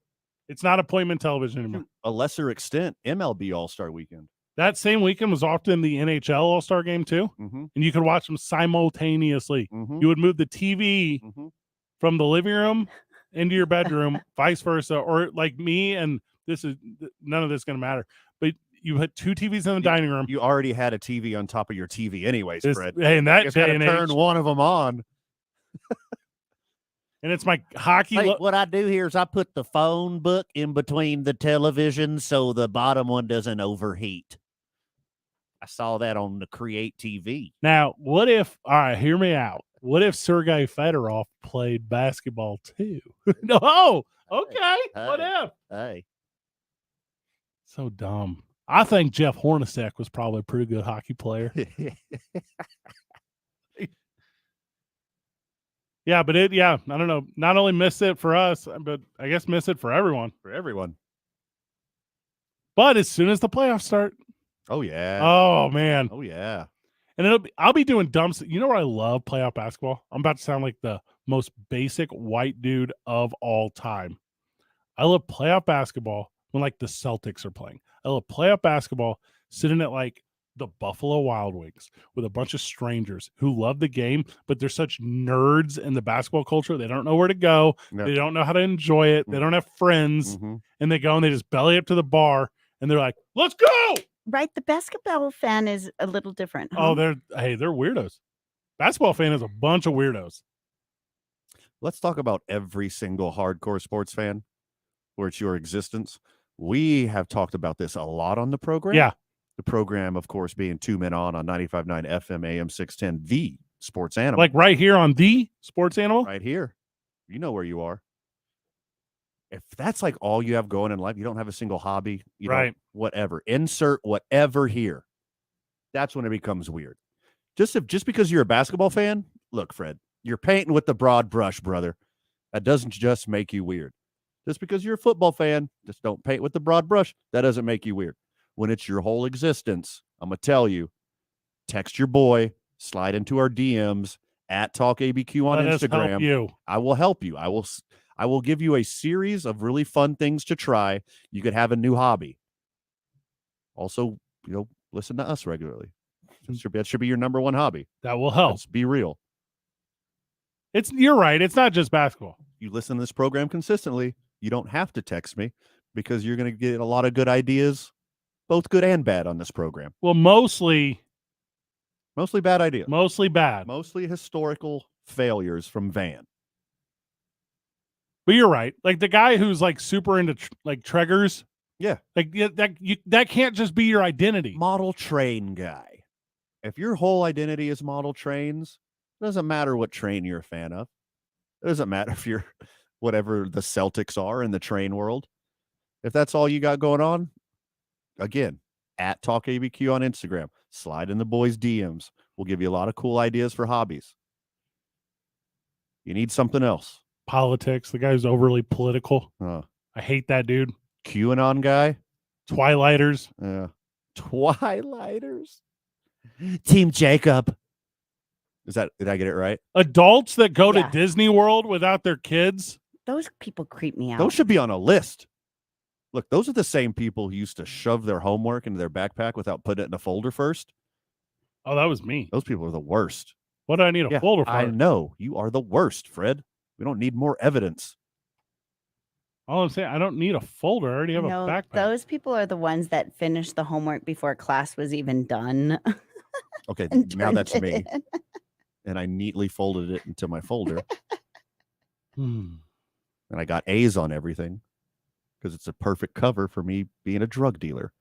It's not appointment television anymore. A lesser extent, MLB All-Star Weekend. That same weekend was often the NHL All-Star Game too. Mhm. And you could watch them simultaneously. Mhm. You would move the TV from the living room into your bedroom, vice versa. Or like me, and none of this is going to matter. But you had two TVs in the dining room. You already had a TV on top of your TV anyways, Fred. Hey, in that you just had day to and turn age. one of them on. And it's my hockey. Hey, what I do here is I put the phone book in between the television so the bottom one doesn't overheat. I saw that on the Create TV. Now, what if, all right, hear me out. What if Sergei Fedorov played basketball too? No. Okay. What if? Hey. So dumb. I think Jeff Hornacek was probably a pretty good hockey player. Yeah, but I don't know. Not only missed it for us, but I guess missed it for everyone. For everyone. But as soon as the playoffs start. Oh, yeah. Oh, man. Oh, yeah. And I'll be doing dumb stuff. You know where I love playoff basketball? I'm about to sound like the most basic white dude of all time. I love playoff basketball when like the Celtics are playing. I love playoff basketball sitting at like the Buffalo Wild Wings with a bunch of strangers who love the game, but they're such nerds in the basketball culture. They don't know where to go. No. They don't know how to enjoy it. They don't have friends. And they go and they just belly up to the bar and they're like, let's go. Right. The basketball fan is a little different. Huh? Oh, they're weirdos. Basketball fan is a bunch of weirdos. Let's talk about every single hardcore sports fan or it's your existence. We have talked about this a lot on the program. Yeah. The program, of course, being 2 Men On 95.9 FM AM 610, the Sports Animal. Like right here on the Sports Animal? Right here. You know where you are. If that's like all you have going in life, you don't have a single hobby, you don't, whatever. Insert whatever here. That's when it becomes weird. Just because you're a basketball fan, look, Fred, you're painting with the broad brush, brother. That doesn't just make you weird. Just because you're a football fan, just don't paint with the broad brush. That doesn't make you weird. When it's your whole existence, I'm going to tell you, text your boy, slide into our DMs at TalkABQ on Let us Instagram. help you. I will help you. I will give you a series of really fun things to try. You could have a new hobby. Also, listen to us regularly. That should be your number one hobby. That will help. Let's be real. You're right. It's not just basketball. You listen to this program consistently, you don't have to text me because you're going to get a lot of good ideas, both good and bad on this program. Well, mostly bad ideas. Mostly bad. Mostly historical failures from Van. But you're right. Like the guy who's like super into like Treggers. Yeah. Like that can't just be your identity. Model train guy. If your whole identity is model trains, it doesn't matter what train you're a fan of. It doesn't matter if you're whatever the Celtics are in the train world. If that's all you got going on, again, at TalkABQ on Instagram, slide in the boys' DMs. We'll give you a lot of cool ideas for hobbies. You need something else. Politics. The guy's overly political. I hate that dude. QAnon guy. Twilighters. Yeah. Twilighters. Team Jacob. Did I get it right? Adults that go to Disney World without their kids. Those people creep me out. Those should be on a list. Look, those are the same people who used to shove their homework into their backpack without putting it in a folder first. Oh, that was me. Those people are the worst. What do I need a folder for? I know. You are the worst, Fred. We don't need more evidence. All I'm saying, I don't need a folder. I already have a backpack. Those people are the ones that finished the homework before class was even done. Okay, and now turned that's it me. in. And I neatly folded it into my folder. And I got A's on everything because it's a perfect cover for me being a drug dealer.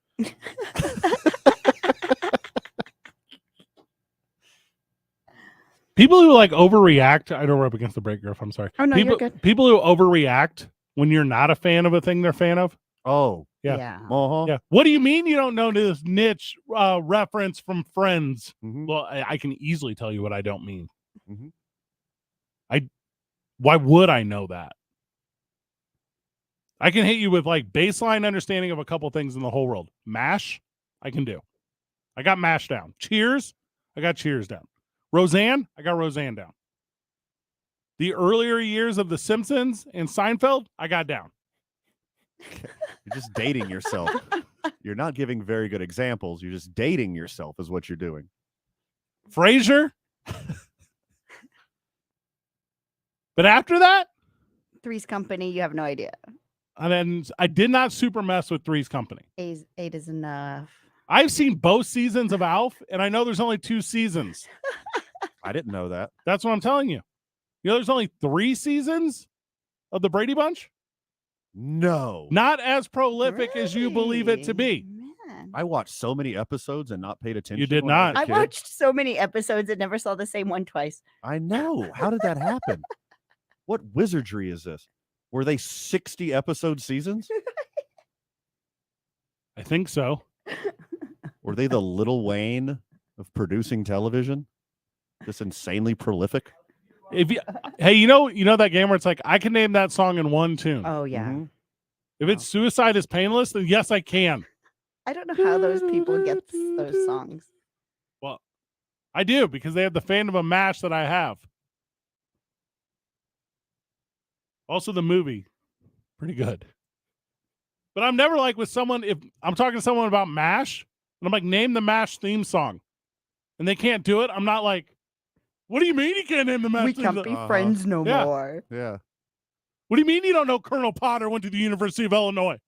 People who like overreact. I know we're up against the break, Griff. I'm sorry. Oh, no, people, you're good. People who overreact when you're not a fan of a thing they're a fan of. Oh, yeah. Yeah. Yeah. What do you mean you don't know this niche reference from Friends? Mm-hmm. Well, I can easily tell you what I don't mean. Mm-hmm. Why would I know that? I can hit you with like baseline understanding of a couple things in the whole world. MASH, I can do. I got MASH down. Cheers, I got Cheers down. Roseanne, I got Roseanne down. The earlier years of The Simpsons and Seinfeld, I got down. You're just dating yourself. You're not giving very good examples. You're just dating yourself is what you're doing. Frasier. But after that, Three's Company, you have no idea. and then I did not super mess with Three's Company. Eight is enough. I've seen both seasons of Alf, and I know there's only 2 seasons. I didn't know that. That's what I'm telling you. You know, there's only 3 seasons of the Brady Bunch. No. Not as prolific as you believe it to be. I watched so many episodes and not paid attention. You did when I was not. a I kid. watched so many episodes and never saw the same one twice. I know. How did that happen? What wizardry is this? Were they 60 episode seasons? I think so. Were they the Little Wayne of producing television? Just insanely prolific? If you, hey, you know that game where it's like I can name that song in one tune. Oh yeah. Mm-hmm. If it's Suicide is Painless, then yes, I can. I don't know how those people get those songs. Well, I do because they have the fandom of MASH that I have. Also, the movie, pretty good. But I'm never like with someone, if I'm talking to someone about MASH, and I'm like, name the MASH theme song, and they can't do it, I'm not like, what do you mean you can't name the MASH We theme can't song? be friends no Yeah. more. Yeah. What do you mean you don't know Colonel Potter went to the University of Illinois?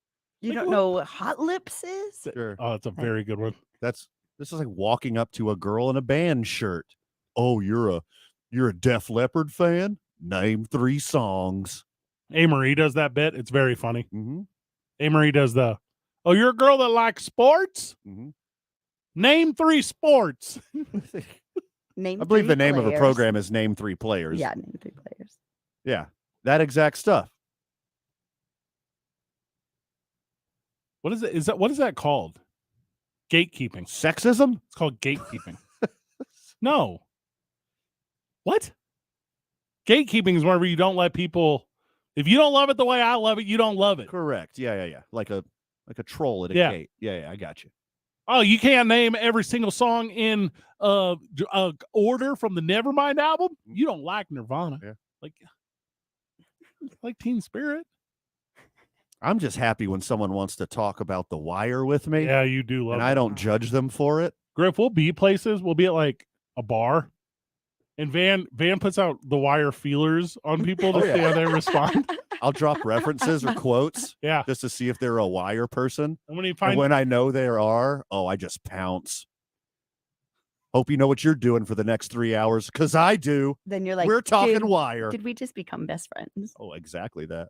You don't know what Hot Lips is? Sure. Oh, that's a very good one. This is like walking up to a girl in a band shirt. Oh, you're a Def Leppard fan? Name 3 songs. A. Marie does that bit. It's very funny. Mm-hmm. A. Marie does oh, you're a girl that likes sports? Mm-hmm. Name 3 sports. Name I believe 3 the name of a players. program is Name 3 Players. Yeah, name 3 players. Yeah. That exact stuff. What is it? What is that called? Gatekeeping. Sexism? It's called gatekeeping. No. What? Gatekeeping is whenever you don't let people. If you don't love it the way I love it, you don't love it. Correct. Yeah. Like a troll at a Yeah. gate. Yeah, I got you. Oh, you can't name every single song in order from the Nevermind album? You don't like Nirvana. Yeah. Like Teen Spirit. I'm just happy when someone wants to talk about The Wire with me. Yeah, you do love and it. I don't judge them for it. Griff, we'll be places. We'll be at like a bar. And Van puts out The Wire feelers on people to see how they respond. I'll drop references or quotes. Yeah. Just to see if they're a Wire person. And when you And find when I know there are, I just pounce. Hope you know what you're doing for the next 3 hours, because I do. Then you're like, we're talking "Dude, Wire. Did we just become best friends? Oh, exactly that.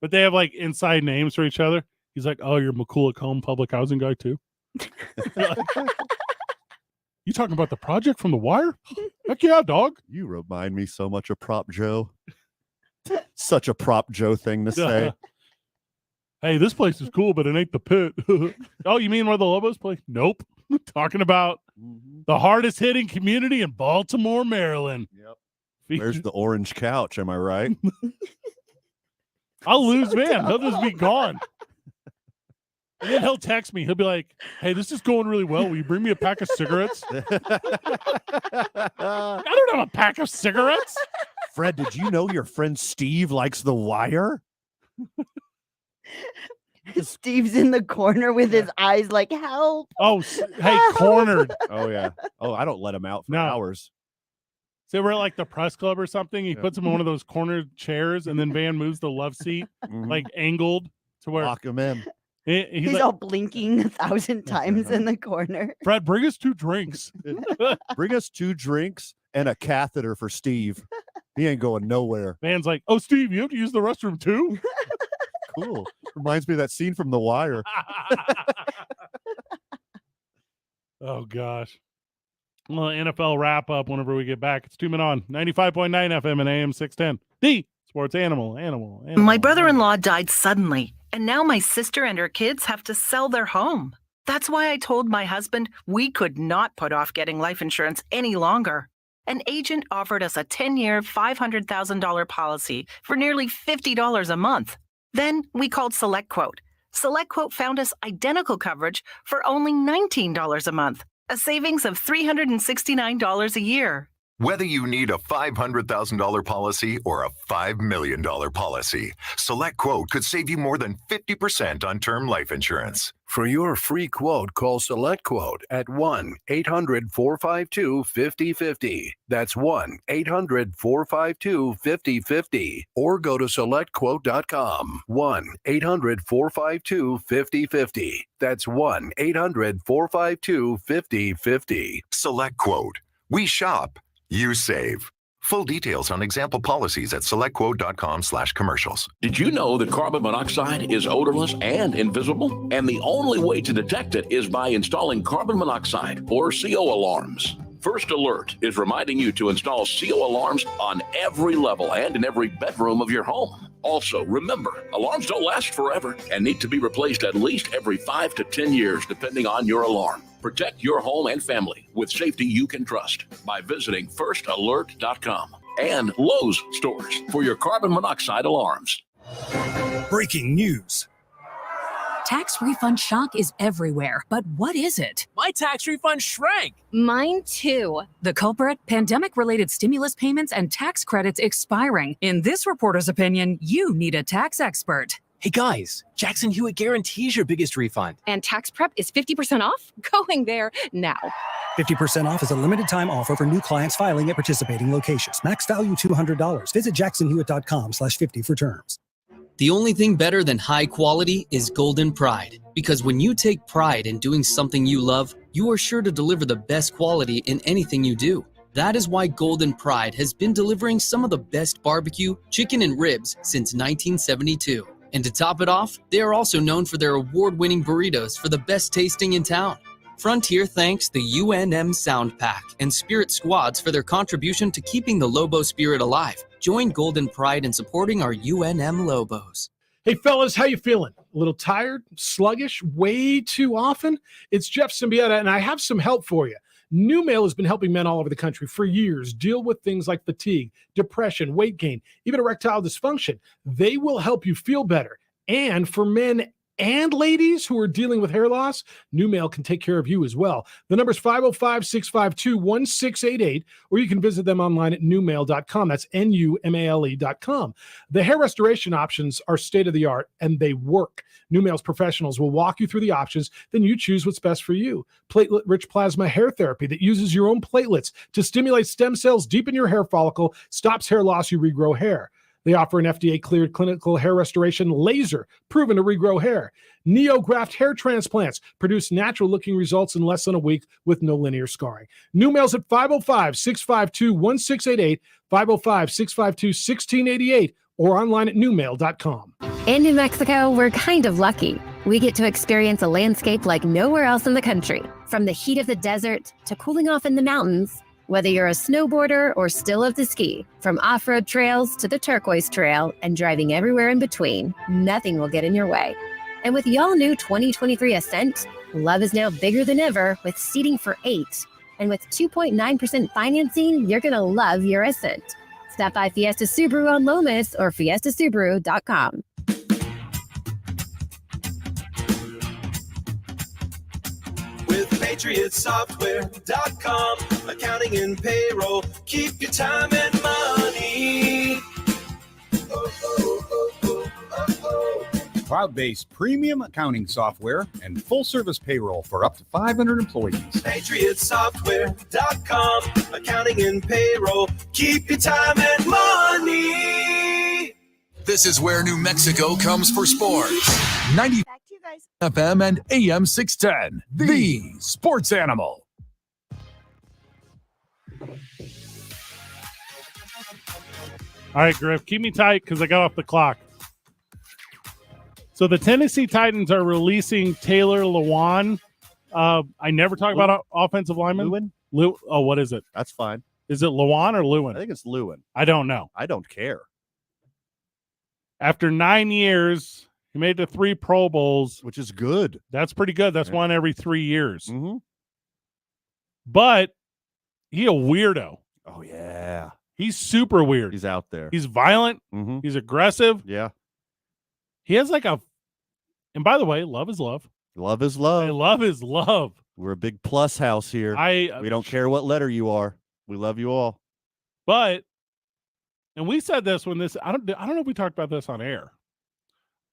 but they have like inside names for each other. He's like, oh, you're McCulloch public housing guy too. You talking about the project from The Wire? Heck yeah, dog. You remind me so much of Prop Joe. Such a Prop Joe thing to say. Hey, this place is cool, but it ain't the Pit. Oh, you mean where the Lobos play? Nope. Talking about the hardest hitting community in Baltimore, Maryland. Yep. Where's the orange couch? Am I right? I'll lose Van. He'll just be gone. And then he'll text me. He'll be like, hey, this is going really well. Will you bring me a pack of cigarettes? I don't have a pack of cigarettes. Fred, did you know your friend Steve likes The Wire? Steve's in the corner with his eyes like, help. Oh, hey, cornered. Oh, yeah. Oh, I don't let him out for hours. So we're at like the press club or something. He puts him in one of those cornered chairs, and then Van moves the love seat, like angled to where lock him in. He's like, all blinking 1,000 times in the corner. Fred, bring us 2 drinks. Bring us 2 drinks and a catheter for Steve. He ain't going nowhere. Van's like, oh, Steve, you have to use the restroom too? Cool. Reminds me of that scene from The Wire. Oh, gosh. Well, NFL wrap up whenever we get back. It's 2 Men On, 95.9 FM and AM 610. The Sports Animal. My brother-in-law died suddenly, and now my sister and her kids have to sell their home. That's why I told my husband we could not put off getting life insurance any longer. An agent offered us a 10-year, $500,000 policy for nearly $50 a month. Then we called SelectQuote. SelectQuote found us identical coverage for only $19 a month. a savings of $369 a year. Whether you need a $500,000 policy or a $5 million policy, SelectQuote could save you more than 50% on term life insurance. For your free quote, call SelectQuote at 1-800-452-5050. That's 1-800-452-5050. Or go to SelectQuote.com. 1-800-452-5050. That's 1-800-452-5050. SelectQuote. We shop. You save. Full details on example policies at selectquote.com/commercials. Did you know that carbon monoxide is odorless and invisible? And the only way to detect it is by installing carbon monoxide or CO alarms. First Alert is reminding you to install CO alarms on every level and in every bedroom of your home. Also, remember, alarms don't last forever and need to be replaced at least every 5 to 10 years, depending on your alarm. Protect your home and family with safety you can trust by visiting firstalert.com and Lowe's stores for your carbon monoxide alarms. Breaking news. Tax refund shock is everywhere, but what is it? My tax refund shrank. Mine too. The culprit? Pandemic-related stimulus payments and tax credits expiring. In this reporter's opinion, you need a tax expert. Hey guys, Jackson Hewitt guarantees your biggest refund. And tax prep is 50% off? Going there now. 50% off is a limited time offer for new clients filing at participating locations. Max value $200. Visit jacksonhewitt.com/50 for terms. The only thing better than high quality is Golden Pride. Because when you take pride in doing something you love, you are sure to deliver the best quality in anything you do. That is why Golden Pride has been delivering some of the best barbecue, chicken, and ribs since 1972. And to top it off, they are also known for their award-winning burritos for the best tasting in town. Frontier thanks the UNM Sound Pack and Spirit Squads for their contribution to keeping the Lobo spirit alive. Join Golden Pride in supporting our UNM Lobos. Hey fellas, how you feeling? A little tired, sluggish, way too often? It's Jeff Symbieta, and I have some help for you. New Mail has been helping men all over the country for years deal with things like fatigue, depression, weight gain, even erectile dysfunction. They will help you feel better. And for men and ladies who are dealing with hair loss, New Mail can take care of you as well. The number is 505-652-1688, or you can visit them online at newmail.com. That's NUMALE.com. The hair restoration options are state-of-the-art, and they work. New Mail's professionals will walk you through the options, then you choose what's best for you. Platelet-rich plasma hair therapy that uses your own platelets to stimulate stem cells deep in your hair follicle, stops hair loss, you regrow hair. They offer an FDA-cleared clinical hair restoration laser, proven to regrow hair. NeoGraft hair transplants produce natural-looking results in less than a week with no linear scarring. New Mail's at 505-652-1688, 505-652-1688, or online at newmail.com. In New Mexico, we're kind of lucky. We get to experience a landscape like nowhere else in the country. From the heat of the desert to cooling off in the mountains. Whether you're a snowboarder or still love to ski, from off-road trails to the Turquoise Trail and driving everywhere in between, nothing will get in your way. And with the all-new 2023 Ascent, love is now bigger than ever with seating for 8. And with 2.9% financing, you're going to love your Ascent. Stop by Fiesta Subaru on Lomas or fiestasubaru.com. With PatriotSoftware.com, accounting and payroll, keep your time and money. Cloud-based premium accounting software and full-service payroll for up to 500 employees. PatriotSoftware.com, accounting and payroll, keep your time and money. This is where New Mexico comes for sports. 90 FM and AM 610, the sports animal. All right, Griff, keep me tight because I got off the clock. So the Tennessee Titans are releasing Taylor Lewan. I never talk about offensive linemen. Lewin? Oh, what is it? That's fine. Is it Lewan or Lewin? I think it's Lewin. I don't know. I don't care. After 9 years, he made the 3 Pro Bowls. Which is good. That's pretty good. That's one every 3 years. Mm-hmm. But he a weirdo. Oh, yeah. He's super weird. He's out there. He's violent. Mm-hmm. He's aggressive. Yeah. He has like a... And by the way, love is love. Love is love. Love is love. We're a big plus house here. We don't care what letter you are. We love you all. But, and we said this when this, I don't know if we talked about this on air,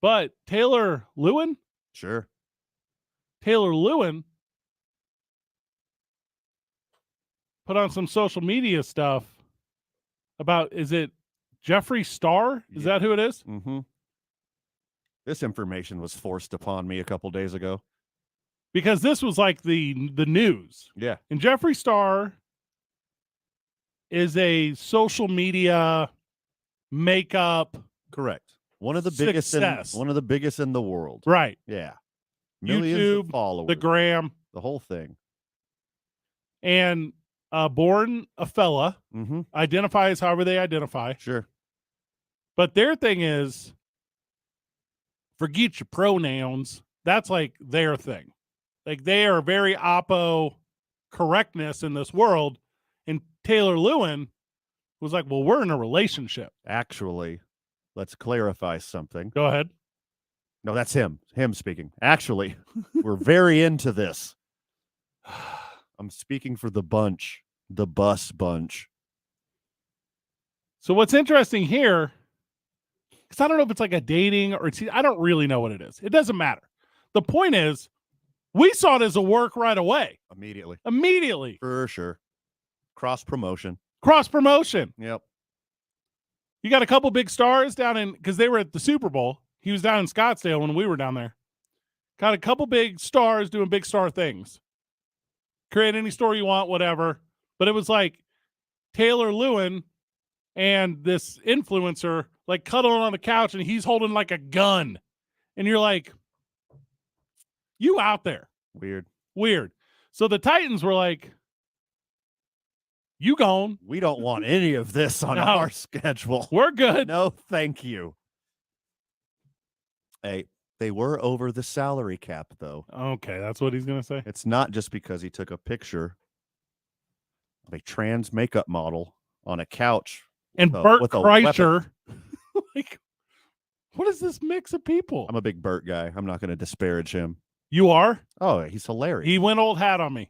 but Taylor Lewin? Sure. Taylor Lewin put on some social media stuff about, is it Jeffree Star? Is that who it is? Mm-hmm. This information was forced upon me a couple days ago. Because this was like the news. Yeah. And Jeffree Star is a social media makeup. Correct. One of the biggest in the world. Right. Yeah. Millions YouTube, of followers. the gram. The whole thing. And born a fella. Mm-hmm. Identifies however they identify. Sure. But their thing is, forget your pronouns. That's like their thing. Like they are very oppo correctness in this world. And Taylor Lewin was like, well, we're in a relationship. Actually, let's clarify something. Go ahead. No, that's him. Him speaking. Actually, we're very into this. I'm speaking for the bunch, the bus bunch. So what's interesting here, because I don't know if it's like a dating or I don't really know what it is. It doesn't matter. The point is, we saw it as a work right away. Immediately. For sure. Cross promotion. Yep. You got a couple big stars down in, because they were at the Super Bowl. He was down in Scottsdale when we were down there. Got a couple big stars doing big star things. Create any story you want, whatever. But it was like Taylor Lewin and this influencer like cuddling on the couch and he's holding like a gun. And you're like, you out there. Weird. So the Titans were like, you gone. We don't want any of this on our schedule. We're good. No, thank you. Hey, they were over the salary cap, though. Okay, that's what he's going to say? It's not just because he took a picture of a trans makeup model on a couch. And Bert Kreischer. Like, what is this mix of people? I'm a big Bert guy. I'm not going to disparage him. You are? Oh, he's hilarious. He went old hat on me.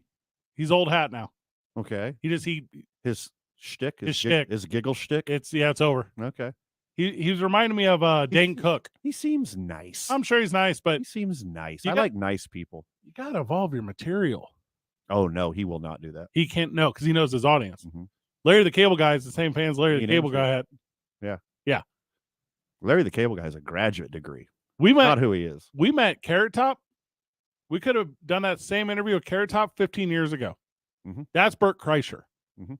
He's old hat now. Okay. His shtick, his giggle shtick. It's over. Okay. He was reminding me of Dane Cook. He seems nice. I'm sure he's nice, but he seems nice. I like nice people. You got to evolve your material. Oh no, he will not do that. He can't because he knows his audience. Mm-hmm. Larry the Cable Guy is the same fans Larry the Cable Guy had. Yeah. Larry the Cable Guy has a graduate degree. Not who he is. We met Carrot Top. We could have done that same interview with Carrot Top 15 years ago. Mm-hmm. That's Bert Kreischer. Mm-hmm.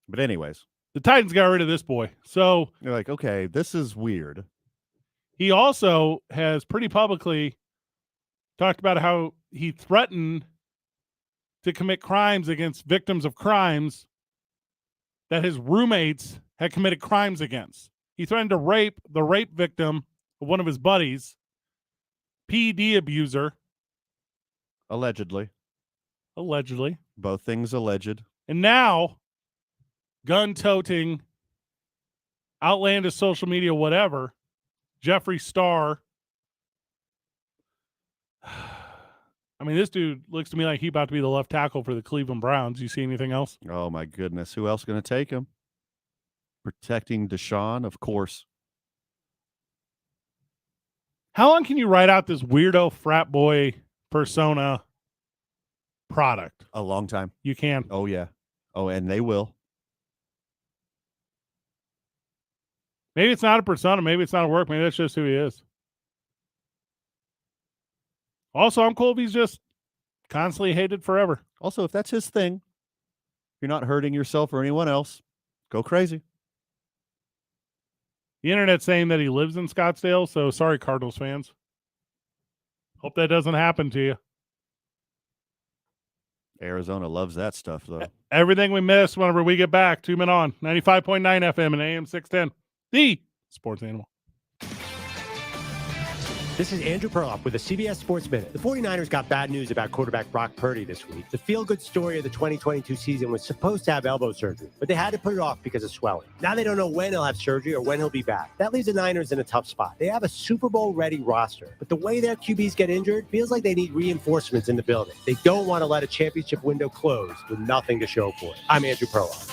But anyways, the Titans got rid of this boy. So you're like, okay, this is weird. He also has pretty publicly talked about how he threatened to commit crimes against victims of crimes that his roommates had committed crimes against. He threatened to rape the rape victim of one of his buddies, PD abuser. Allegedly. Both things alleged. And now, gun-toting, outlandish social media, whatever, Jeffree Star. I mean, this dude looks to me like he's about to be the left tackle for the Cleveland Browns. You see anything else? Oh, my goodness. Who else going to take him? Protecting Deshaun, of course. How long can you write out this weirdo frat boy persona product? A long time. You can. Oh, yeah. Oh, and they will. Maybe it's not a persona. Maybe it's not a work. Maybe that's just who he is. Also, I'm cool if he's just constantly hated forever. Also, if that's his thing, if you're not hurting yourself or anyone else, go crazy. The internet's saying that he lives in Scottsdale, so sorry, Cardinals fans. Hope that doesn't happen to you. Arizona loves that stuff, though. Everything we miss whenever we get back. 2 Men On, 95.9 FM and AM 610. The Sports Animal. This is Andrew Perloff with the CBS Sports Minute. The 49ers got bad news about quarterback Brock Purdy this week. The feel-good story of the 2022 season was supposed to have elbow surgery, but they had to put it off because of swelling. Now they don't know when he'll have surgery or when he'll be back. That leaves the Niners in a tough spot. They have a Super Bowl-ready roster, but the way their QBs get injured feels like they need reinforcements in the building. They don't want to let a championship window close with nothing to show for it. I'm Andrew Perloff.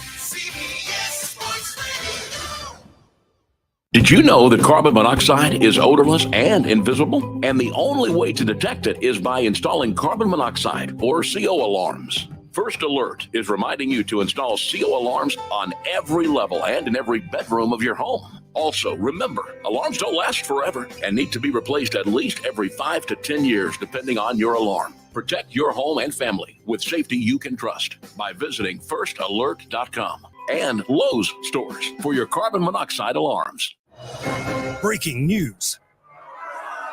Did you know that carbon monoxide is odorless and invisible? And the only way to detect it is by installing carbon monoxide or CO alarms. First Alert is reminding you to install CO alarms on every level and in every bedroom of your home. Also, remember, alarms don't last forever and need to be replaced at least every 5 to 10 years, depending on your alarm. Protect your home and family with safety you can trust by visiting firstalert.com and Lowe's stores for your carbon monoxide alarms. Breaking news.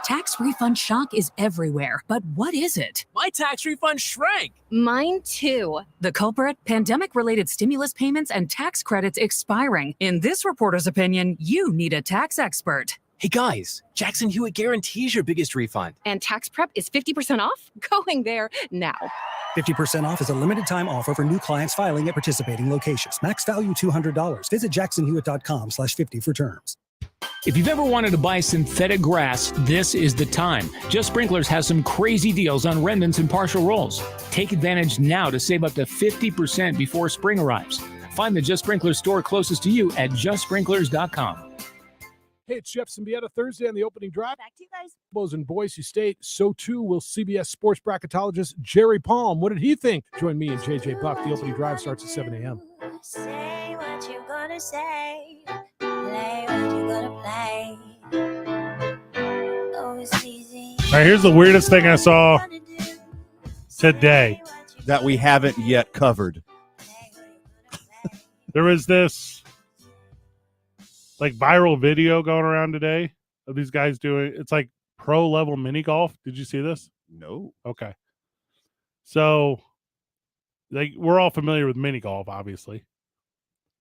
Tax refund shock is everywhere, but what is it? My tax refund shrank. Mine too. The culprit? Pandemic-related stimulus payments and tax credits expiring. In this reporter's opinion, you need a tax expert. Hey guys, Jackson Hewitt guarantees your biggest refund. And tax prep is 50% off? Going there now. 50% off is a limited time offer for new clients filing at participating locations. Max value $200. Visit jacksonhewitt.com/50 for terms. If you've ever wanted to buy synthetic grass, this is the time. Just Sprinklers has some crazy deals on remnants and partial rolls. Take advantage now to save up to 50% before spring arrives. Find the Just Sprinklers store closest to you at justsprinklers.com. Hey, it's Jeff Symbieta. Thursday on the opening drive. Back to you guys. Bulls in Boise State. So too will CBS sports bracketologist Jerry Palm. What did he think? Join me and JJ Buck. The opening drive starts at 7 a.m. Say what you're gonna say. Play what you're gonna play. Oh, it's easy. All right, here's the weirdest thing I saw today that we haven't yet covered. There was this like viral video going around today of these guys doing, it's like pro level mini golf. Did you see this? No. Okay. So like we're all familiar with mini golf, obviously.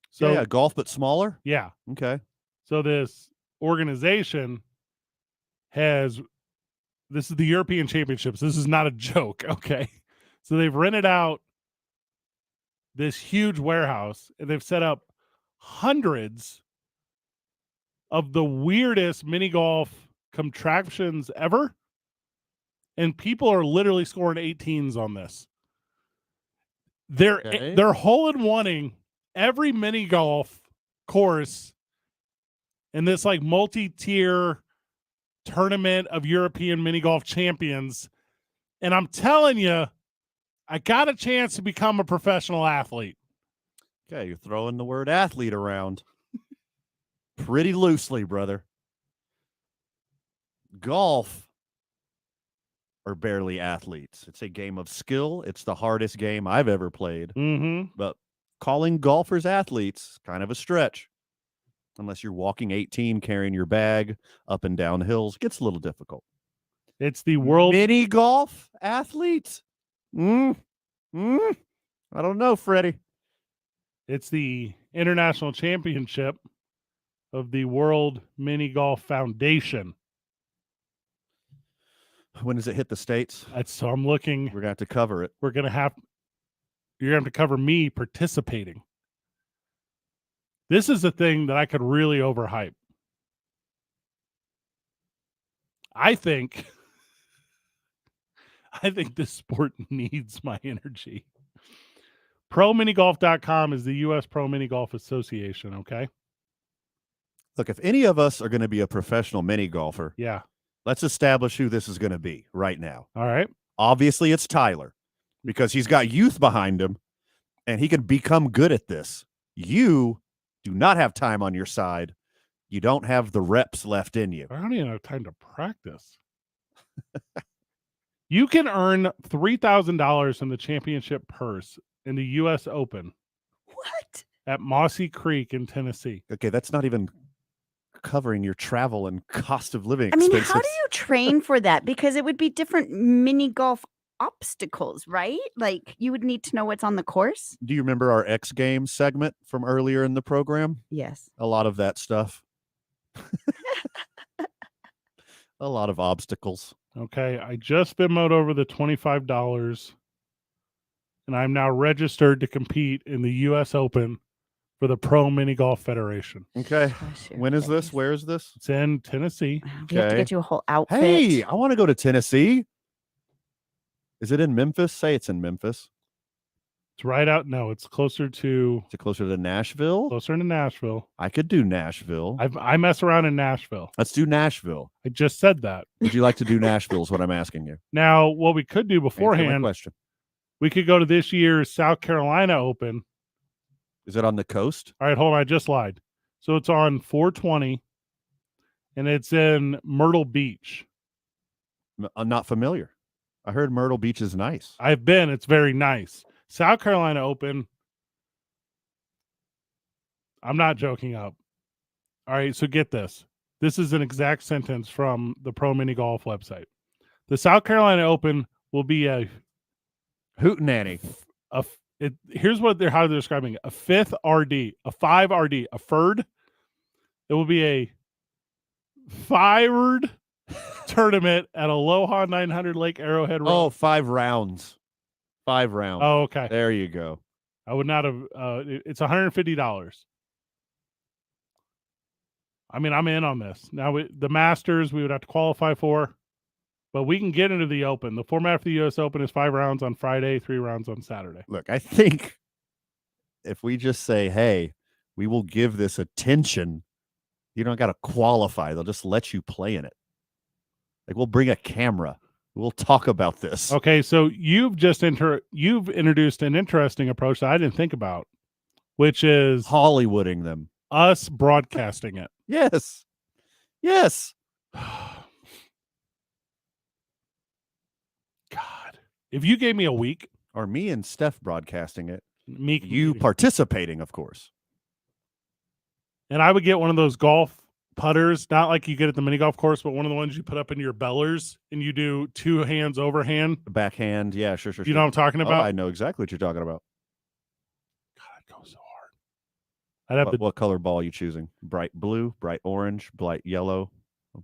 So yeah, golf but smaller? Yeah. Okay. So this organization this is the European Championships. This is not a joke, okay? So they've rented out this huge warehouse and they've set up hundreds of the weirdest mini golf contraptions ever. And people are literally scoring 18s on this. They're hole-in-oneing every mini golf course in this like multi-tier tournament of European mini golf champions. And I'm telling you, I got a chance to become a professional athlete. Okay, you're throwing the word athlete around pretty loosely, brother. Golf are barely athletes. It's a game of skill. It's the hardest game I've ever played. Mm-hmm. But calling golfers athletes, kind of a stretch. Unless you're walking 18, carrying your bag up and down hills. Gets a little difficult. It's the world mini golf athletes. I don't know, Freddie. It's the international championship of the World Mini Golf Foundation. When does it hit the States? So I'm looking. We're gonna have to cover it. You're gonna have to cover me participating. This is a thing that I could really overhype. I think this sport needs my energy. ProMiniGolf.com is the U.S. Pro Mini Golf Association, okay? Look, if any of us are going to be a professional mini golfer, yeah, let's establish who this is going to be right now. All right. Obviously, it's Tyler because he's got youth behind him and he can become good at this. You do not have time on your side. You don't have the reps left in you. I don't even have time to practice. You can earn $3,000 in the championship purse in the U.S. Open. What? At Mossy Creek in Tennessee. Okay, that's not even covering your travel and cost of living I mean, expenses. how do you train for that? Because it would be different mini golf obstacles, right? Like you would need to know what's on the course. Do you remember our X Games segment from earlier in the program? Yes. A lot of that stuff. A lot of obstacles. Okay, I just Venmoed over the $25, and I'm now registered to compete in the U.S. Open for the Pro Mini Golf Federation. Okay. When is this? Where is this? It's in Tennessee. We have to get you a whole outfit. Hey, I want to go to Tennessee. Is it in Memphis? Say it's in Memphis. It's right out. No, it's closer to. Is it closer to Nashville? Closer to Nashville. I could do Nashville. I mess around in Nashville. Let's do Nashville. I just said that. Would you like to do Nashville? Is what I'm asking you. Now, what we could do Answer my beforehand, question. we could go to this year's South Carolina Open. Is it on the coast? All right, hold on. I just lied. So it's on 420, and it's in Myrtle Beach. I'm not familiar. I heard Myrtle Beach is nice. I've been. It's very nice. South Carolina Open. I'm not joking up. All right, so get this. This is an exact sentence from the Pro Mini Golf website. The South Carolina Open will be a hootenanny. Here's how they're describing it: a fifth RD, a 5 RD, a FIRD. It will be a fired tournament at Aloha 900 Lake Arrowhead Road. Oh, 5 rounds. 5 rounds. Oh, okay. There you go. I would not have. It's $150. I mean, I'm in on this. Now, the Masters, we would have to qualify for, but we can get into the Open. The format for the U.S. Open is 5 rounds on Friday, 3 rounds on Saturday. Look, I think if we just say, hey, we will give this attention, you don't got to qualify. They'll just let you play in it. Like, we'll bring a camera. We'll talk about this. Okay, so you've introduced an interesting approach that I didn't think about, which is Hollywooding them. Us broadcasting it. Yes. Yes. God. If you gave me a week. Or me and Steph broadcasting it. Me, you participating, of course. And I would get one of those golf putters, not like you get at the mini golf course, but one of the ones you put up in your bellers and you do 2 hands overhand. Backhand. Yeah, sure. You know what I'm talking about? Oh, I know exactly what you're talking about. God, it goes so hard. I'd have What color ball are you choosing? Bright blue, bright orange, bright yellow,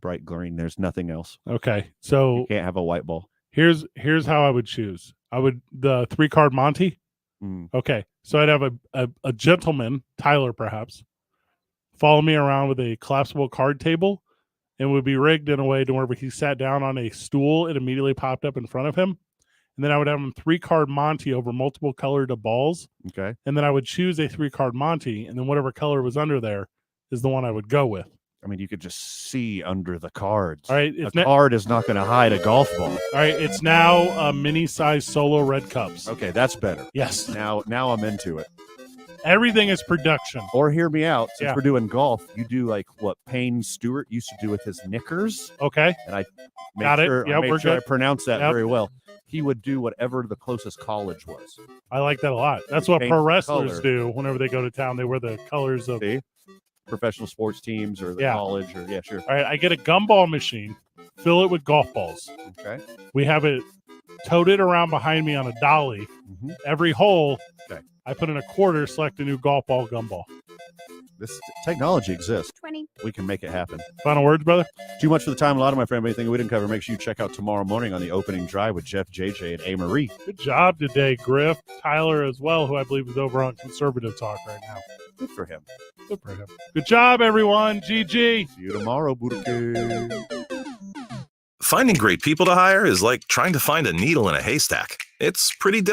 bright green. There's nothing else. Okay. So you can't have a white ball. Here's how I would choose. The 3-card Monty. Okay. So I'd have a gentleman, Tyler perhaps, follow me around with a collapsible card table, and would be rigged in a way to where he sat down on a stool, it immediately popped up in front of him. And then I would have him 3-card Monty over multiple colored balls. Okay. And then I would choose a 3-card Monty, and then whatever color was under there is the one I would go with. I mean, you could just see under the cards. All right. A card is not going to hide a golf ball. All right. It's now mini-size solo red cups. Okay, that's better. Yes. Now I'm into it. Everything is production. Or hear me out. Since we're doing golf, you do like what Payne Stewart used to do with his knickers. Okay. And I made Got it. sure, Yep, I, made we're sure I good. pronounced that Yep. very well. He would do whatever the closest college was. I like that a lot. That's what Paint pro the wrestlers color. do whenever they go to town. They wear the colors of Professional sports teams or the college or sure. All right, I get a gumball machine, fill it with golf balls. Okay. We have it toted around behind me on a dolly. Every hole, I put in a quarter, select a new golf ball gumball. This technology exists. 20. We can make it happen. Final words, brother? Too much for the time. A lot of my friend. Anything we didn't cover, make sure you check out tomorrow morning on the opening drive with Jeff, JJ, and A. Marie. Good job today, Griff. Tyler as well, who I believe is over on Conservative Talk right now. Good for him. Good for him. Good job, everyone. GG. See you tomorrow, Budokai. Finding great people to hire is like trying to find a needle in a haystack. It's pretty difficult.